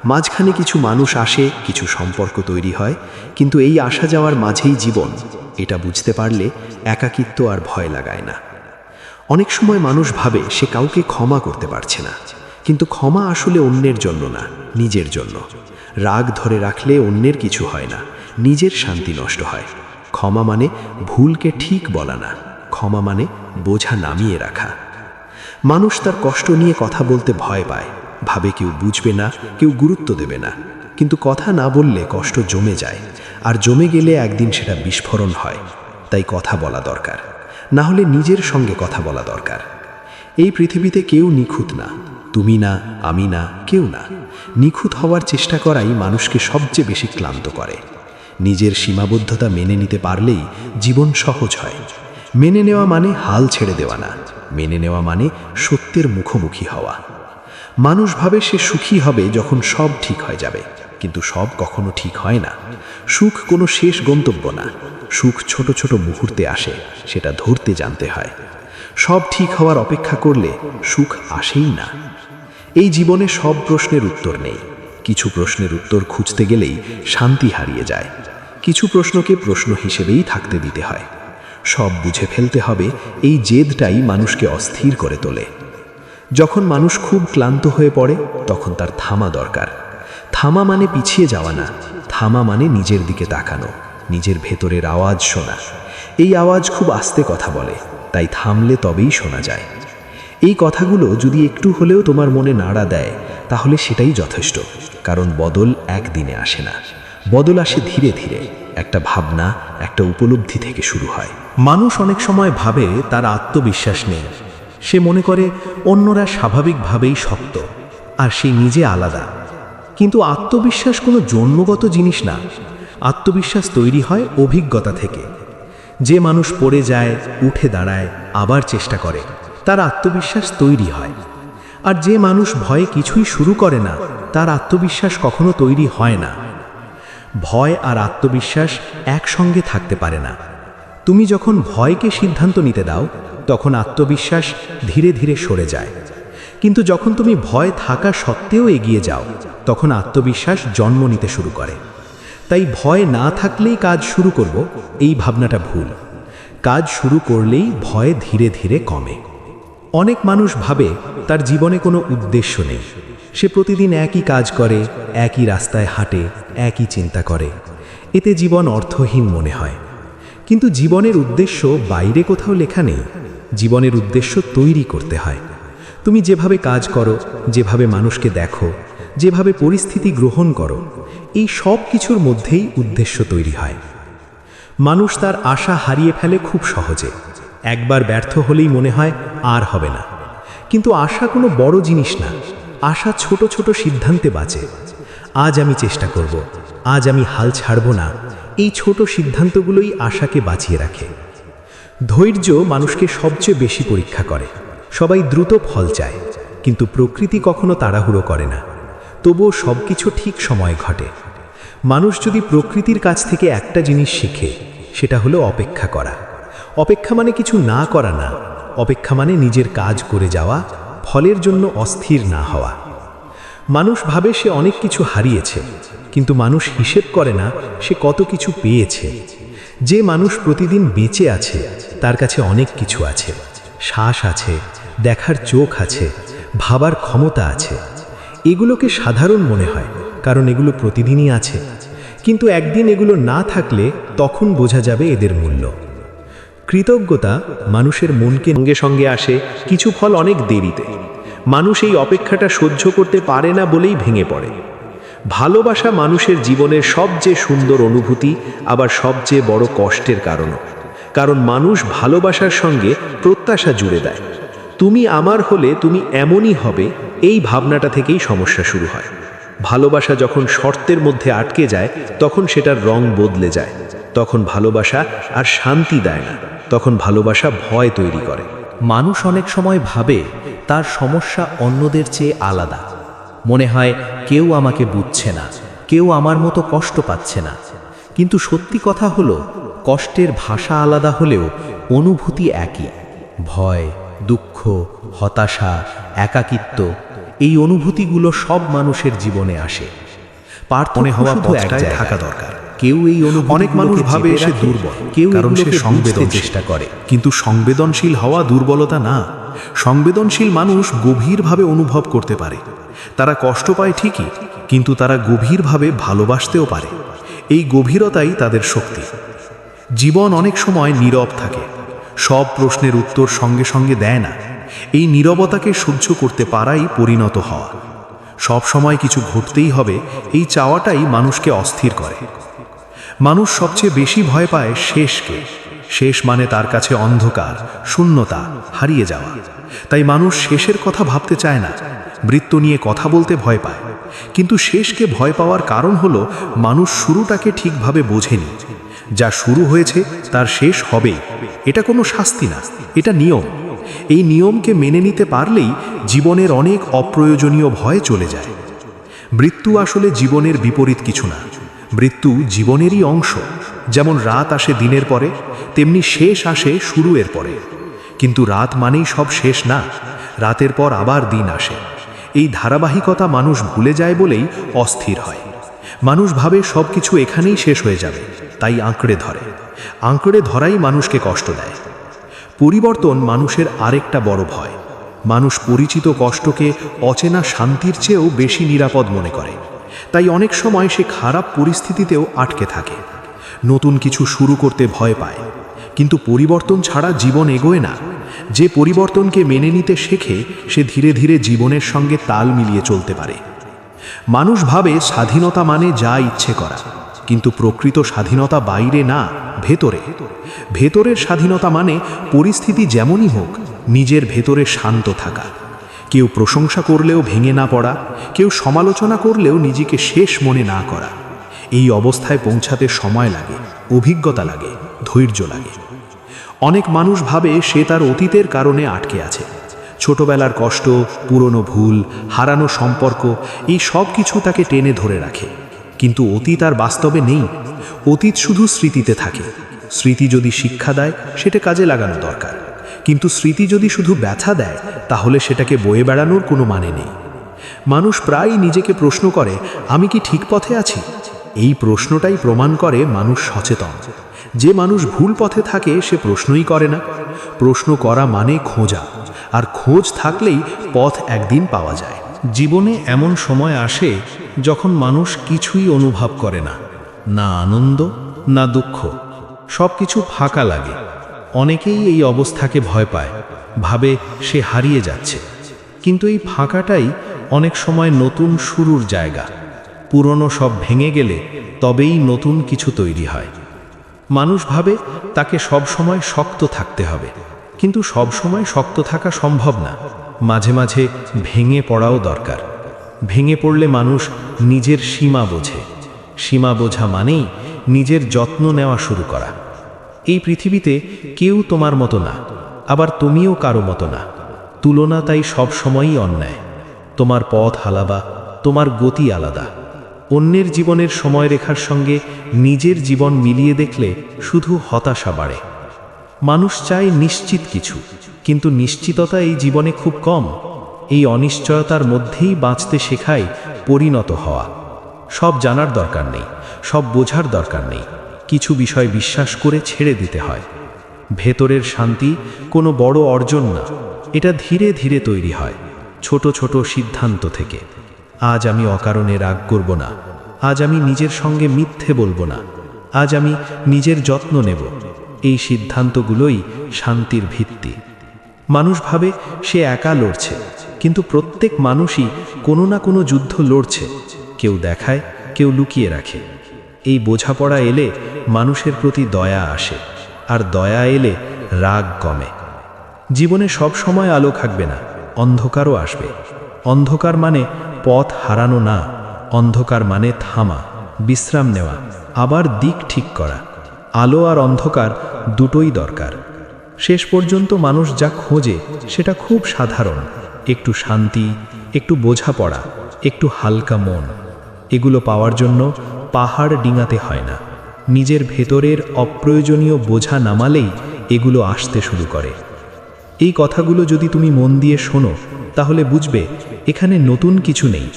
মাঝখানে কিছু মানুষ আসে, কিছু সম্পর্ক তৈরি হয়, কিন্তু এই আসা যাওয়ার মাঝেই জীবন। এটা বুঝতে পারলে একাকিত্ব আর ভয় লাগায় না। অনেক সময় মানুষ ভাবে সে কাউকে ক্ষমা করতে পারছে না, কিন্তু ক্ষমা আসলে অন্যের জন্য না, নিজের জন্য। রাগ ধরে রাখলে অন্যের কিছু হয় না, নিজের শান্তি নষ্ট হয়। ক্ষমা মানে ভুলকে ঠিক বলা না, ক্ষমা মানে বোঝা নামিয়ে রাখা। মানুষ তার কষ্ট নিয়ে কথা বলতে ভয় পায়, ভাবে কেউ বুঝবে না, কেউ গুরুত্ব দেবে না। কিন্তু কথা না বললে কষ্ট জমে যায়, আর জমে গেলে একদিন সেটা বিস্ফোরণ হয়। তাই কথা বলা দরকার, না হলে নিজের সঙ্গে কথা বলা দরকার। এই পৃথিবীতে কেউ নিখুঁত না, তুমি না, আমি না, কেউ না। নিখুঁত হওয়ার চেষ্টা করাই মানুষকে সবচেয়ে বেশি ক্লান্ত করে। নিজের সীমাবদ্ধতা মেনে নিতে পারলেই জীবন সহজ হয়। মেনে নেওয়া মানে হাল ছেড়ে দেওয়া না, মেনে নেওয়া মানে সত্যের মুখোমুখি হওয়া। মানুষ ভাবে সে সুখী হবে যখন সব ঠিক হয়ে যাবে, কিন্তু সব কখনো ঠিক হয় না। সুখ কোনো শেষ গন্তব্য না, সুখ ছোট ছোট মুহূর্তে আসে, সেটা ধরতে জানতে হয়। সব ঠিক হওয়ার অপেক্ষা করলে সুখ আসেই না। এই জীবনে সব প্রশ্নের উত্তর নেই। কিছু প্রশ্নের উত্তর খুঁজতে গেলেই শান্তি হারিয়ে যায়। কিছু প্রশ্নকে প্রশ্ন হিসেবেই থাকতে দিতে হয়। সব বুঝে ফেলতে হবে, এই জেদটাই মানুষকে অস্থির করে তোলে। যখন মানুষ খুব ক্লান্ত হয়ে পড়ে তখন তার থামা দরকার। থামা মানে পিছিয়ে যাওয়া না, থামা মানে নিজের দিকে তাকানো, নিজের ভেতরের আওয়াজ শোনা। এই আওয়াজ খুব আস্তে কথা বলে, তাই থামলে তবেই শোনা যায়। এই কথাগুলো যদি একটু হলেও তোমার মনে নাড়া দেয় তাহলে সেটাই যথেষ্ট। কারণ বদল একদিনে আসে না, বদল আসে ধীরে ধীরে। একটা ভাবনা, একটা উপলব্ধি থেকে শুরু হয়। মানুষ অনেক সময় ভাবে তার আত্মবিশ্বাস নেই। সে মনে করে অন্যরা স্বাভাবিকভাবেই শক্ত আর সে নিজে আলাদা। কিন্তু আত্মবিশ্বাস কোনো জন্মগত জিনিস না। আত্মবিশ্বাস তৈরি হয় অভিজ্ঞতা থেকে। যে মানুষ পড়ে যায়, উঠে দাঁড়ায়, আবার চেষ্টা করে, তার আত্মবিশ্বাস তৈরি হয়। আর যে মানুষ ভয়ে কিছুই শুরু করে না, তার আত্মবিশ্বাস কখনো তৈরি হয় না। ভয় আর আত্মবিশ্বাস একসঙ্গে থাকতে পারে না। তুমি যখন ভয়কে সিদ্ধান্ত নিতে দাও তখন আত্মবিশ্বাস ধীরে ধীরে সরে যায়। কিন্তু যখন তুমি ভয় থাকা সত্ত্বেও এগিয়ে যাও তখন আত্মবিশ্বাস জন্ম নিতে শুরু করে। তাই ভয় না থাকলেই কাজ শুরু করব, এই ভাবনাটা ভুল। কাজ শুরু করলেই ভয় ধীরে ধীরে কমে। অনেক মানুষ ভাবে তার জীবনে কোনো উদ্দেশ্য নেই। সে প্রতিদিন একই কাজ করে, একই রাস্তায় হাঁটে, একই চিন্তা করে। এতে জীবন অর্থহীন মনে হয়। কিন্তু জীবনের উদ্দেশ্য বাইরে কোথাও লেখা নেই। জীবনের উদ্দেশ্য তৈরি করতে হয়। তুমি যেভাবে কাজ করো, যেভাবে মানুষকে দেখো, যেভাবে পরিস্থিতি গ্রহণ করো, এই সব কিছুর মধ্যেই উদ্দেশ্য তৈরি হয়। মানুষ তার আশা হারিয়ে ফেলে খুব সহজে। একবার ব্যর্থ হলেই মনে হয় আর হবে না। কিন্তু আশা কোনো বড় জিনিস না। আশা ছোট ছোট সিদ্ধান্তে বাঁচে। আজ আমি চেষ্টা করব, আজ আমি হাল ছাড়ব না, এই ছোট সিদ্ধান্তগুলোই আশাকে বাঁচিয়ে রাখে। ধৈর্য মানুষকে সবচেয়ে বেশি পরীক্ষা করে। সবাই দ্রুত ফল চায়, কিন্তু প্রকৃতি কখনো তাড়াহুড়ো করে না। তবুও সব কিছু ঠিক সময়ে ঘটে। মানুষ যদি প্রকৃতির কাছ থেকে একটা জিনিস শিখে, সেটা হলো অপেক্ষা করা। অপেক্ষা মানে কিছু না করা না, অপেক্ষা মানে নিজের কাজ করে যাওয়া, ফলের জন্য অস্থির না হওয়া। মানুষ ভাবে সে অনেক কিছু হারিয়েছে, কিন্তু মানুষ হিসেব করে না সে কত কিছু পেয়েছে। যে মানুষ প্রতিদিন বেঁচে আছে তার কাছে অনেক কিছু আছে। শ্বাস আছে, দেখার চোখ আছে, ভাবার ক্ষমতা আছে। এগুলোকে সাধারণ মনে হয়, কারণ এগুলো প্রতিদিনই আছে। কিন্তু একদিন এগুলো না থাকলে তখন বোঝা যাবে এদের মূল্য। কৃতজ্ঞতা মানুষের মনকে সঙ্গে সঙ্গে আসে, কিছু ফল অনেক দেরিতে। মানুষ এই অপেক্ষাটা সহ্য করতে পারে না বলেই ভেঙে পড়ে। ভালোবাসা মানুষের জীবনের সবচেয়ে সুন্দর অনুভূতি, আবার সবচেয়ে বড় কষ্টের কারণও। কারণ মানুষ ভালোবাসার সঙ্গে প্রত্যাশা জুড়ে দেয়। তুমি আমার হলে তুমি এমনই হবে, এই ভাবনাটা থেকেই সমস্যা শুরু হয়। ভালোবাসা যখন শর্তের মধ্যে আটকে যায়, তখন সেটার রং বদলে যায়। তখন ভালোবাসা আর শান্তি দেয় না, তখন ভালোবাসা ভয় তৈরি করে। মানুষ অনেক সময় ভাবে তার সমস্যা অন্যদের চেয়ে আলাদা। মনে হয় কেউ আমাকে বুঝছে না, কেউ আমার মতো কষ্ট পাচ্ছে না। কিন্তু সত্যি কথা হলো, কষ্টের ভাষা আলাদা হলেও অনুভূতি একই। ভয়, দুঃখ, হতাশা, একাকিত্ব, এই অনুভূতিগুলো সব মানুষের জীবনে আসে। পার্থক্য হওয়া পথটায় থাকা দরকার। কেউ এই অনুভূতি, অনেক মানুষ ভাবে সে দুর্বল, কেউ কারণ সে সংবেদনশীল চেষ্টা করে। কিন্তু সংবেদনশীল হওয়া দুর্বলতা না। সংবেদনশীল মানুষ গভীরভাবে অনুভব করতে পারে। তারা কষ্ট পায় ঠিকই, কিন্তু তারা গভীরভাবে ভালোবাসতেও পারে। এই গভীরতাই তাদের শক্তি। জীবন অনেক সময় নীরব থাকে, সব প্রশ্নের উত্তর সঙ্গে সঙ্গে দেয় না। এই নীরবতাকে সহ্য করতে পারাই পরিণত হওয়া। সব সময় কিছু ঘটতেই হবে, এই চাওয়াটাই মানুষকে অস্থির করে। মানুষ সবচেয়ে বেশি ভয় পায় শেষকে। শেষ মানে তার কাছে অন্ধকার, শূন্যতা, হারিয়ে যাওয়া। তাই মানুষ শেষের কথা ভাবতে চায় না, মৃত্যু নিয়ে কথা বলতে ভয় পায়। কিন্তু শেষকে ভয় পাওয়ার কারণ হলো মানুষ শুরুটাকে ঠিকভাবে বোঝেনি। যা শুরু হয়েছে তার শেষ হবেই। এটা কোনো শাস্তি না, এটা নিয়ম। এই নিয়মকে মেনে নিতে পারলেই জীবনের অনেক অপ্রয়োজনীয় ভয় চলে যায়। মৃত্যু আসলে জীবনের বিপরীত কিছু না। মৃত্যু জীবনেরই অংশ। যেমন রাত আসে দিনের পরে, তেমনি শেষ আসে শুরুর পরে। কিন্তু রাত মানেই সব শেষ না, রাতের পর আবার দিন আসে। এই ধারাবাহিকতা মানুষ ভুলে যায় বলেই অস্থির হয়। মানুষ ভাবে সব কিছু এখানেই শেষ হয়ে যাবে, তাই আঁকড়ে ধরে। আঁকড়ে ধরাই মানুষকে কষ্ট দেয়। পরিবর্তন মানুষের আরেকটা বড় ভয়। মানুষ পরিচিত কষ্টকে অচেনা শান্তির চেয়েও বেশি নিরাপদ মনে করে। তাই অনেক সময় সে খারাপ পরিস্থিতিতেও আটকে থাকে। নতুন কিছু শুরু করতে ভয় পায়। কিন্তু পরিবর্তন ছাড়া জীবন এগোয় না। যে পরিবর্তনকে মেনে নিতে শেখে, সে ধীরে ধীরে জীবনের সঙ্গে তাল মিলিয়ে চলতে পারে। মানুষ ভাবে স্বাধীনতা মানে যা ইচ্ছে করা, কিন্তু প্রকৃত স্বাধীনতা বাইরে না, ভেতরে। ভেতরের স্বাধীনতা মানে পরিস্থিতি যেমনই হোক, নিজের ভেতরে শান্ত থাকা। কেউ প্রশংসা করলেও ভেঙে না পড়া, কেউ সমালোচনা করলেও নিজেকে শেষ মনে না করা। এই অবস্থায় পৌঁছাতে সময় লাগে, অভিজ্ঞতা লাগে, ধৈর্য লাগে। অনেক মানুষ ভাবে সে তার অতীতের কারণে আটকে আছে। ছোটবেলার কষ্ট, পুরনো ভুল, হারানো সম্পর্ক, এই সব কিছু তাকে টেনে ধরে রাখে। কিন্তু অতীত আর বাস্তবে নেই। অতীত শুধু স্মৃতিতে থাকে। স্মৃতি যদি শিক্ষা দেয়, সেটা কাজে লাগানো দরকার। কিন্তু স্মৃতি যদি শুধু ব্যথা দেয়, তাহলে সেটাকে বয়ে বেড়ানোর কোনো মানে নেই। মানুষ প্রায়ই নিজেকে প্রশ্ন করে, আমি কি ঠিক পথে আছি? এই প্রশ্নটাই প্রমাণ করে মানুষ সচেতন। যে মানুষ ভুল পথে থাকে সে প্রশ্নই করে না। প্রশ্ন করা মানে খোঁজা, আর খোঁজ থাকলেই পথ একদিন পাওয়া যায়। জীবনে এমন সময় আসে যখন মানুষ কিছুই অনুভব করে না, না আনন্দ না দুঃখ, সব কিছু ফাঁকা লাগে। অনেকেই এই অবস্থাকে ভয় পায়, ভাবে সে হারিয়ে যাচ্ছে। কিন্তু এই ফাঁকাটাই অনেক সময় নতুন শুরুর জায়গা। পুরনো সব ভেঙে গেলে তবেই নতুন কিছু তৈরি হয়। মানুষ ভাবে তাকে সব সময় শক্ত থাকতে হবে, কিন্তু সব সময় শক্ত থাকা সম্ভব না। মাঝে মাঝে ভেঙে পড়াও দরকার। ভেঙে পড়লে মানুষ নিজের সীমা বোঝে। সীমা বোঝা মানেই নিজের যত্ন নেওয়া শুরু করা। এই পৃথিবীতে কেউ তোমার মতো না, আবার তুমিও কারো মতো না। তুলনা তাই সব সময়ই অন্যায়। তোমার পথ আলাদা, তোমার গতি আলাদা। অন্যের জীবনের সময়রেখার সঙ্গে নিজের জীবন মিলিয়ে দেখলে শুধু হতাশা বাড়ে। মানুষ চায় নিশ্চিত কিছু, কিন্তু নিশ্চিততা এই জীবনে খুব কম। এই অনিশ্চয়তার মধ্যেই বাঁচতে শেখায় পরিণত হওয়া। সব জানার দরকার নেই, সব বোঝার দরকার নেই। কিছু বিষয় বিশ্বাস করে ছেড়ে দিতে হয়। ভেতরের শান্তি কোনো বড় অর্জন না, এটা ধীরে ধীরে তৈরি হয়, ছোট ছোট সিদ্ধান্ত থেকে। আজ আমি অকারণে রাগ করব না, আজ আমি নিজের সঙ্গে মিথ্যে বলবো না, আজ আমি নিজের যত্ন নেব। এই সিদ্ধান্তগুলোই শান্তির ভিত্তি। মানুষ ভাবে সে একা লড়ছে, কিন্তু প্রত্যেক মানুষই কোনো না কোনো যুদ্ধ লড়ছে। কেউ দেখায়, কেউ লুকিয়ে রাখে। এই বোঝাপড়া এলে মানুষের প্রতি দয়া আসে, আর দয়া এলে রাগ কমে। জীবনে সব সময় আলো থাকবে না, অন্ধকারও আসবে। অন্ধকার মানে পথ হারানো না, অন্ধকার মানে থামা, বিশ্রাম নেওয়া, আবার দিক ঠিক করা। আলো আর অন্ধকার দুটোই দরকার। শেষ পর্যন্ত মানুষ যা খোঁজে সেটা খুব সাধারণ, একটু শান্তি, একটু বোঝাপড়া, একটু হালকা মন। এগুলো পাওয়ার জন্য পাহাড় ডিঙাতে হয় না, নিজের ভেতরের অপ্রয়োজনীয় বোঝা নামালেই এগুলো আসতে শুরু করে। এই কথাগুলো যদি তুমি মন দিয়ে শোনো, তাহলে বুঝবে এখানে নতুন কিছু নেই,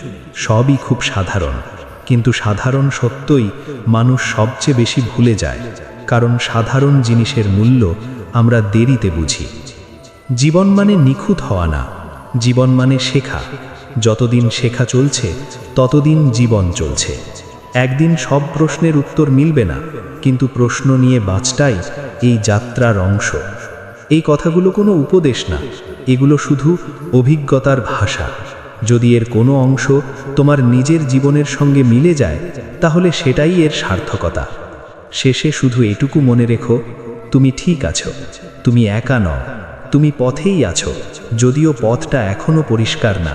সবই খুব সাধারণ। কিন্তু সাধারণ সত্যই মানুষ সবচেয়ে বেশি ভুলে যায়, কারণ সাধারণ জিনিসের মূল্য আমরা দেরিতে বুঝি। জীবন মানে নিখুঁত হওয়া না, জীবন মানে শেখা। যতদিন শেখা চলছে ততদিন জীবন চলছে। একদিন সব প্রশ্নের উত্তর মিলবে না, কিন্তু প্রশ্ন নিয়ে বাঁচটাই এই যাত্রার অংশ। এই কথাগুলো কোনো উপদেশ না, এগুলো শুধু অভিজ্ঞতার ভাষা। যদি এর কোনো অংশ তোমার নিজের জীবনের সঙ্গে মিলে যায়, তাহলে সেটাই এর সার্থকতা। শেষে শুধু এটুকু মনে রেখো, তুমি ঠিক আছো, তুমি একা নও, তুমি পথেই আছো, যদিও পথটা এখনো পরিষ্কার না।